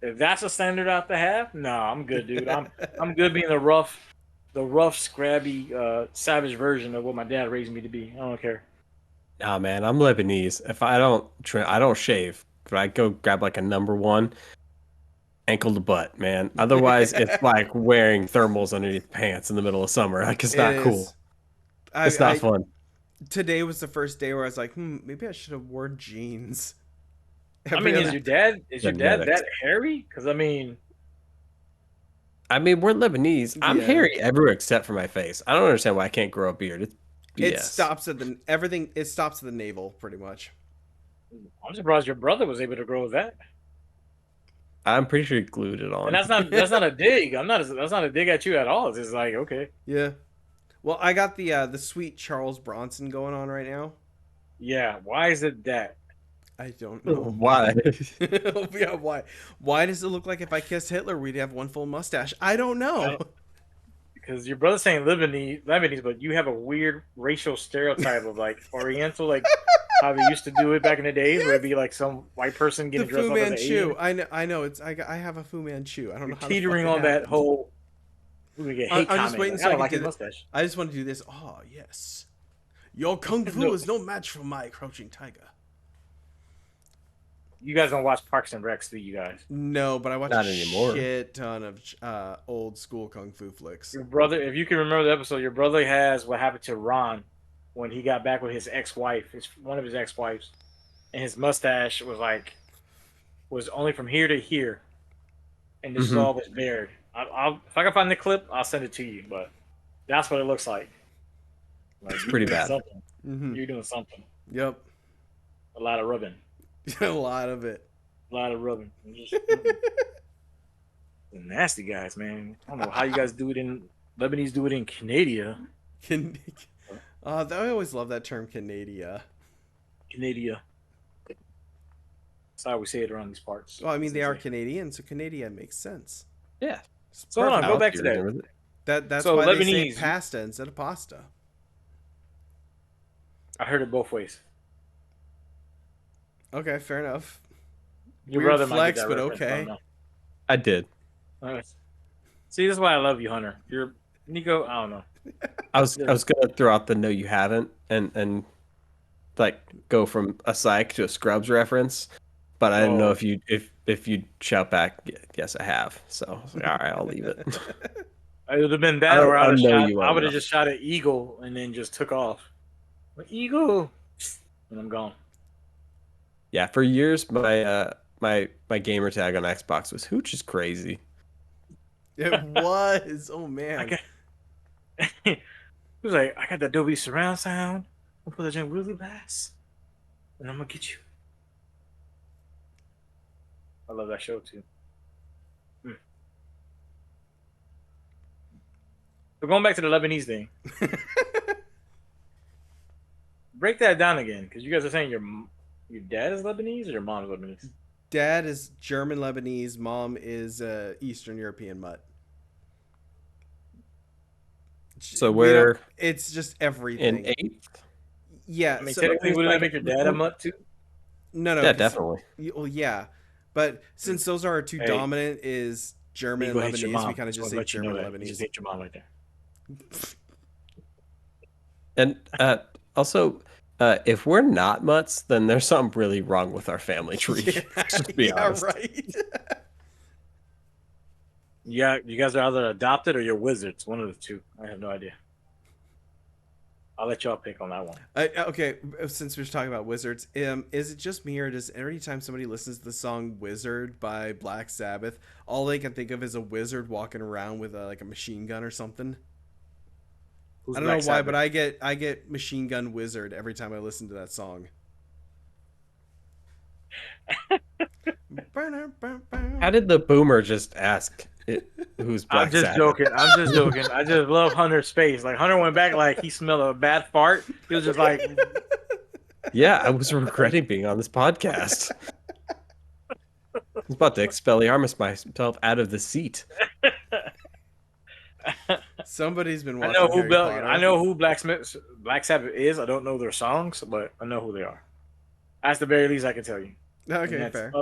if that's a standard I have to have, no, I'm good, dude. I'm good being the rough, scrabby, savage version of what my dad raised me to be. I don't care. Nah, man, I'm Lebanese. If I don't shave, but I go grab like a number 1 ankle to butt, man. Otherwise, it's like wearing thermals underneath pants in the middle of summer. Like it's not cool. It's not fun. Today was the first day where I was like, maybe I should have worn jeans. I mean, is your dad that hairy? Because I mean, we're Lebanese. I'm Yeah. hairy everywhere except for my face. I don't understand why I can't grow a beard. It's BS. It stops at the navel pretty much. I'm surprised your brother was able to grow that. I'm pretty sure he glued it on. And that's not a dig. That's not a dig at you at all. It's just like, okay. Yeah. Well, I got the sweet Charles Bronson going on right now. Yeah. Why is it that? I don't know. Why? Yeah, why? Why does it look like if I kissed Hitler, we'd have one full mustache? I don't know. Because your brother's saying Lebanese, but you have a weird racial stereotype of like Oriental, like how they used to do it back in the days, where it'd be like some white person getting The dressed Fu up as an Manchu. Asian. I know. I have a Fu Manchu. I don't know how. Teetering the fuck on it that happened. whole. We get hate I'm just comments. waiting Like, so I I can don't like do his this. mustache. I just want to do this. Oh yes, your kung fu is no match for my crouching tiger. You guys don't watch Parks and Recs, do you guys? No, but I watch Not a anymore. shit ton of old school kung fu flicks. Your brother, if you can remember the episode, your brother has what happened to Ron when he got back with his ex-wife, one of his ex-wives, and his mustache was only from here to here, and this all was bared. I'll if I can find the clip, I'll send it to you. But that's what it looks like. It's pretty bad. You're doing something. Yep, A lot of rubbing. a lot of it. A lot of rubbing. Nasty guys, man. I don't know how you guys do it in Lebanese do it in Canada. I always love that term, Canada. Canada. That's how we say it around these parts. Well, I mean, they are Canadian, so Canada makes sense. Yeah. It's So hold on, perfect. go back to that. That's So why they say Lebanese, pasta instead of pasta. I heard it both ways. Okay, fair enough. Your Weird brother might get flex, that but reference. I don't okay. know. I did. All right. See, this is why I love you, Hunter. You're Nico. I don't know. I was gonna throw out the no you haven't and like go from a psych to a Scrubs reference, but I didn't know Oh. if you'd shout back. Yes, I have. So I was like, all right, I'll leave it. It would have been that, I or know you I well would have enough. just shot an eagle and then just took off. Like, eagle, and I'm gone. Yeah, for years my gamer tag on Xbox was Hooch is crazy. It was. Oh I man. got, he was like, I got the Dolby surround sound. I'll put that junk really fast, and I'm gonna get you. I love that show too. So going back to the Lebanese thing, break that down again, because you guys are saying your dad is Lebanese or your mom is Lebanese. Dad is German Lebanese. Mom is Eastern European mutt. So we're it's just everything. in eighth. Yeah. I mean, So technically, wouldn't that make your dad a mutt too? no, Yeah, definitely. Well, yeah, but since those are our two Hey, dominant is German and Nico hates your Lebanese, mom. we kind of just say let you know German that. and You just Lebanese. hate your mom right there. And also, if we're not mutts, then there's something really wrong with our family tree. Let's be honest. Right. Yeah, you guys are either adopted or you're wizards. One of the two. I have no idea. I'll let y'all pick on that one. Okay, since we're talking about wizards, is it just me or does every time somebody listens to the song "Wizard" by Black Sabbath, all they can think of is a wizard walking around with like a machine gun or something? Who's I don't Black know why, Sabbath? but I get Machine Gun Wizard every time I listen to that song. How did the boomer just ask who's I'm Black just Sabbath? joking. I'm just joking. I just love Hunter's face. Like Hunter went back like he smelled a bad fart. He was just like, Yeah, I was regretting being on this podcast. I was about to Expelliarmus myself out of the seat. Somebody's been watching Harry Potter. I know who Black Sabbath is. I don't know their songs, but I know who they are. That's the very least I can tell you. Okay, fair.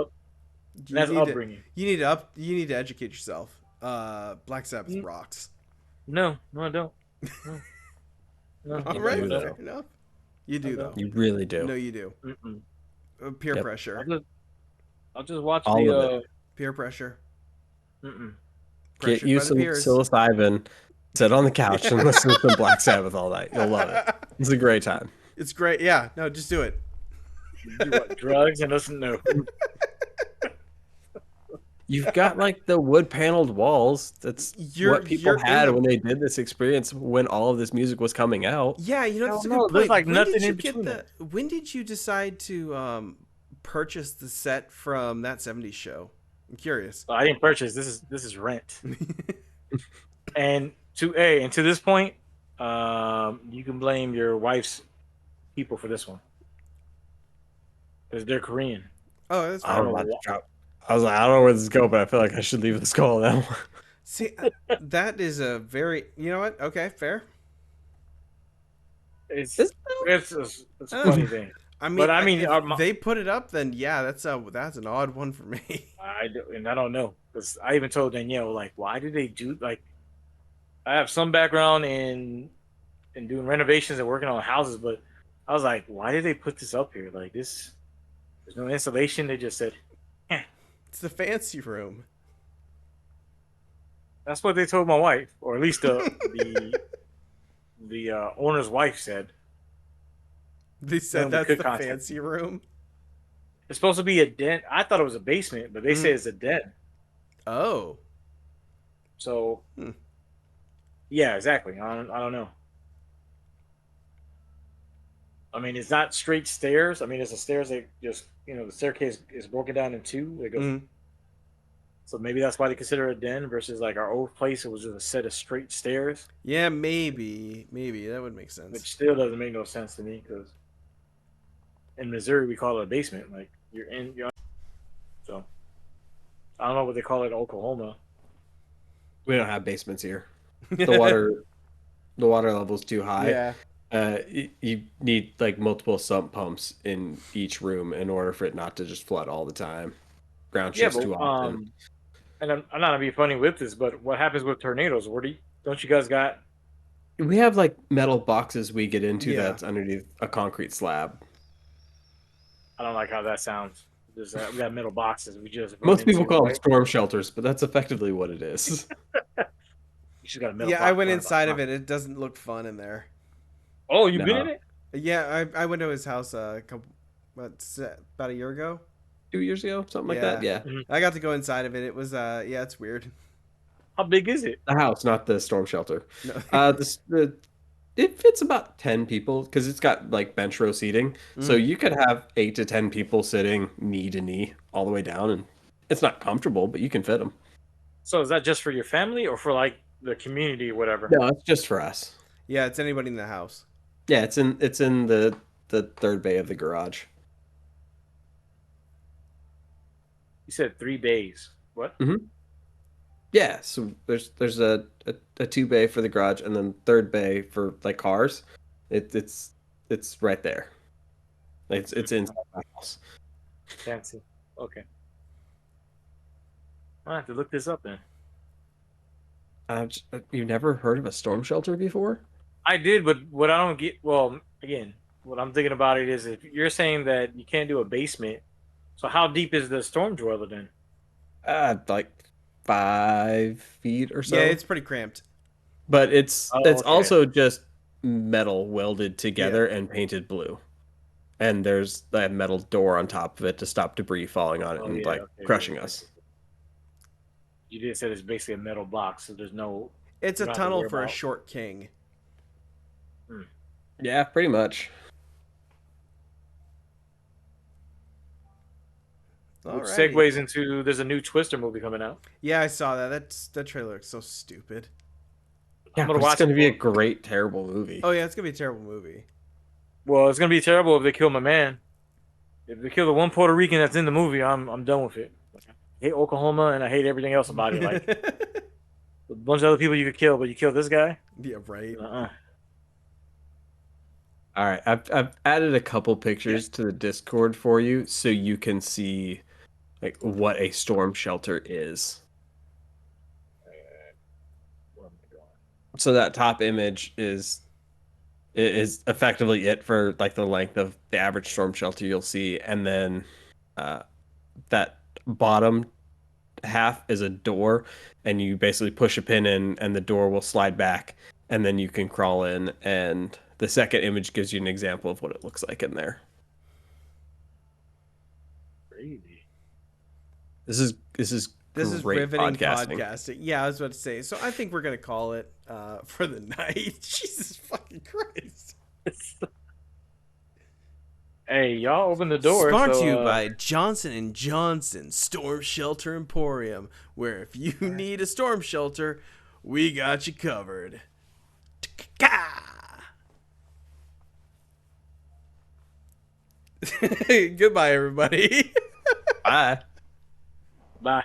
That's upbringing. You need to educate yourself. Black Sabbath rocks. No, I don't. No. All right, fair enough. You do though. You really do. No, you do. Peer pressure. I'll just watch All of it. Peer pressure. Get you some psilocybin, sit on the couch, and listen to some Black Sabbath all night. You'll love it. It's a great time. It's great. Yeah. No, just do it. Do what, drugs and listen to. You've got like the wood paneled walls. That's what people had when they did this experience when all of this music was coming out. Yeah, you know, that's a good point. There's like nothing in between. When did you decide to purchase the set from that 70s show? I'm curious. I didn't purchase. This is rent. And to this point, you can blame your wife's people for this one because they're Korean. Oh, that's fine. I was like, I don't know where this is going, but I feel like I should leave this call now. See, that is a very, you know what? Okay, fair. It's a funny thing. I mean, if they put it up, then yeah, that's an odd one for me. I don't know because I even told Danielle like, why do they do like? I have some background in doing renovations and working on houses, but I was like, why did they put this up here? Like this, there's no installation. They just said, it's the fancy room. That's what they told my wife, or at least the owner's wife said. They said that's the fancy room. It's supposed to be a den. I thought it was a basement, but they say it's a den. Oh. So, yeah, exactly. I don't know. I mean, it's not straight stairs. I mean, it's a stairs that just, the staircase is broken down in two. It goes. So maybe that's why they consider it a den versus like our old place. It was just a set of straight stairs, Yeah, maybe that would make which sense. still doesn't make no sense to me because in Missouri we call it a basement. Like you're. So I don't know what they call it in Oklahoma. We don't have basements here. The water the water level's too high. Yeah. You need like multiple sump pumps in each room in order for it not to just flood all the time. Ground Yeah, shifts but too often. and I'm not gonna be funny with this, but what happens with tornadoes? Don't you guys got? We have like metal boxes we get into Yeah. that's underneath a concrete slab. I don't like how that sounds. We got metal boxes. We just run Most people into, call them right? storm shelters, but that's effectively what it is. You just got a metal Yeah, box. I went inside of it. It doesn't look fun in there. Oh, you've been No. in it? Yeah, I went to his house about a year ago. 2 years ago, something like Yeah. that. Yeah, Mhm. I got to go inside of it. It was yeah, it's weird. How big is it? the house, not the storm shelter. No. It fits about 10 people because it's got like bench row seating, so Mm. you could have 8 to 10 people sitting knee to knee all the way down, and it's not comfortable, but you can fit them. So is that just for your family or for like the community, or whatever? No, it's just for us. Yeah, it's anybody in the house. Yeah, it's in the third bay of the garage. You said 3 bays. What? Yeah, so there's a 2 bay for the garage and then third bay for like cars. It's right there. It's inside my house. Fancy. Okay. I have to look this up then. You've never heard of a storm shelter before? I did, but what I don't get, well, again, what I'm thinking about it is if you're saying that you can't do a basement, so how deep is the storm dweller then? Like 5 feet or so. Yeah, it's pretty cramped. But it's Oh, it's okay. also just metal welded together and painted blue. And there's that metal door on top of it to stop debris falling on it Oh, and yeah, like okay, crushing yeah. us. You did say it's basically a metal box, so there's no. It's You a don't have to tunnel worry for a about- short king. Yeah, pretty much. Which Alrighty. segues into there's a new Twister movie coming out. Yeah, I saw that. That trailer looks so stupid. Yeah, I'm gonna but it's watch going to it. be a great, terrible movie. Oh yeah, it's gonna be a terrible movie. Well, it's gonna be terrible if they kill my man. If they kill the one Puerto Rican that's in the movie, I'm done with it. I hate Oklahoma and I hate everything else about it. Like a bunch of other people you could kill, but you kill this guy. Yeah, right. All right, I've added a couple pictures to the Discord for you so you can see like what a storm shelter is. Where am I going? So that top image is effectively it for like the length of the average storm shelter you'll see, and then that bottom half is a door, and you basically push a pin in, and the door will slide back, and then you can crawl in. And the second image gives you an example of what it looks like in there. Crazy. This is This is great riveting podcasting. podcasting. Yeah, I was about to say. So I think we're gonna call it for the night. Jesus fucking Christ. Hey, y'all open the door. Brought so, to you by Johnson and Johnson Storm Shelter Emporium, where if you need a storm shelter, we got you covered. Goodbye, everybody. Bye. Bye.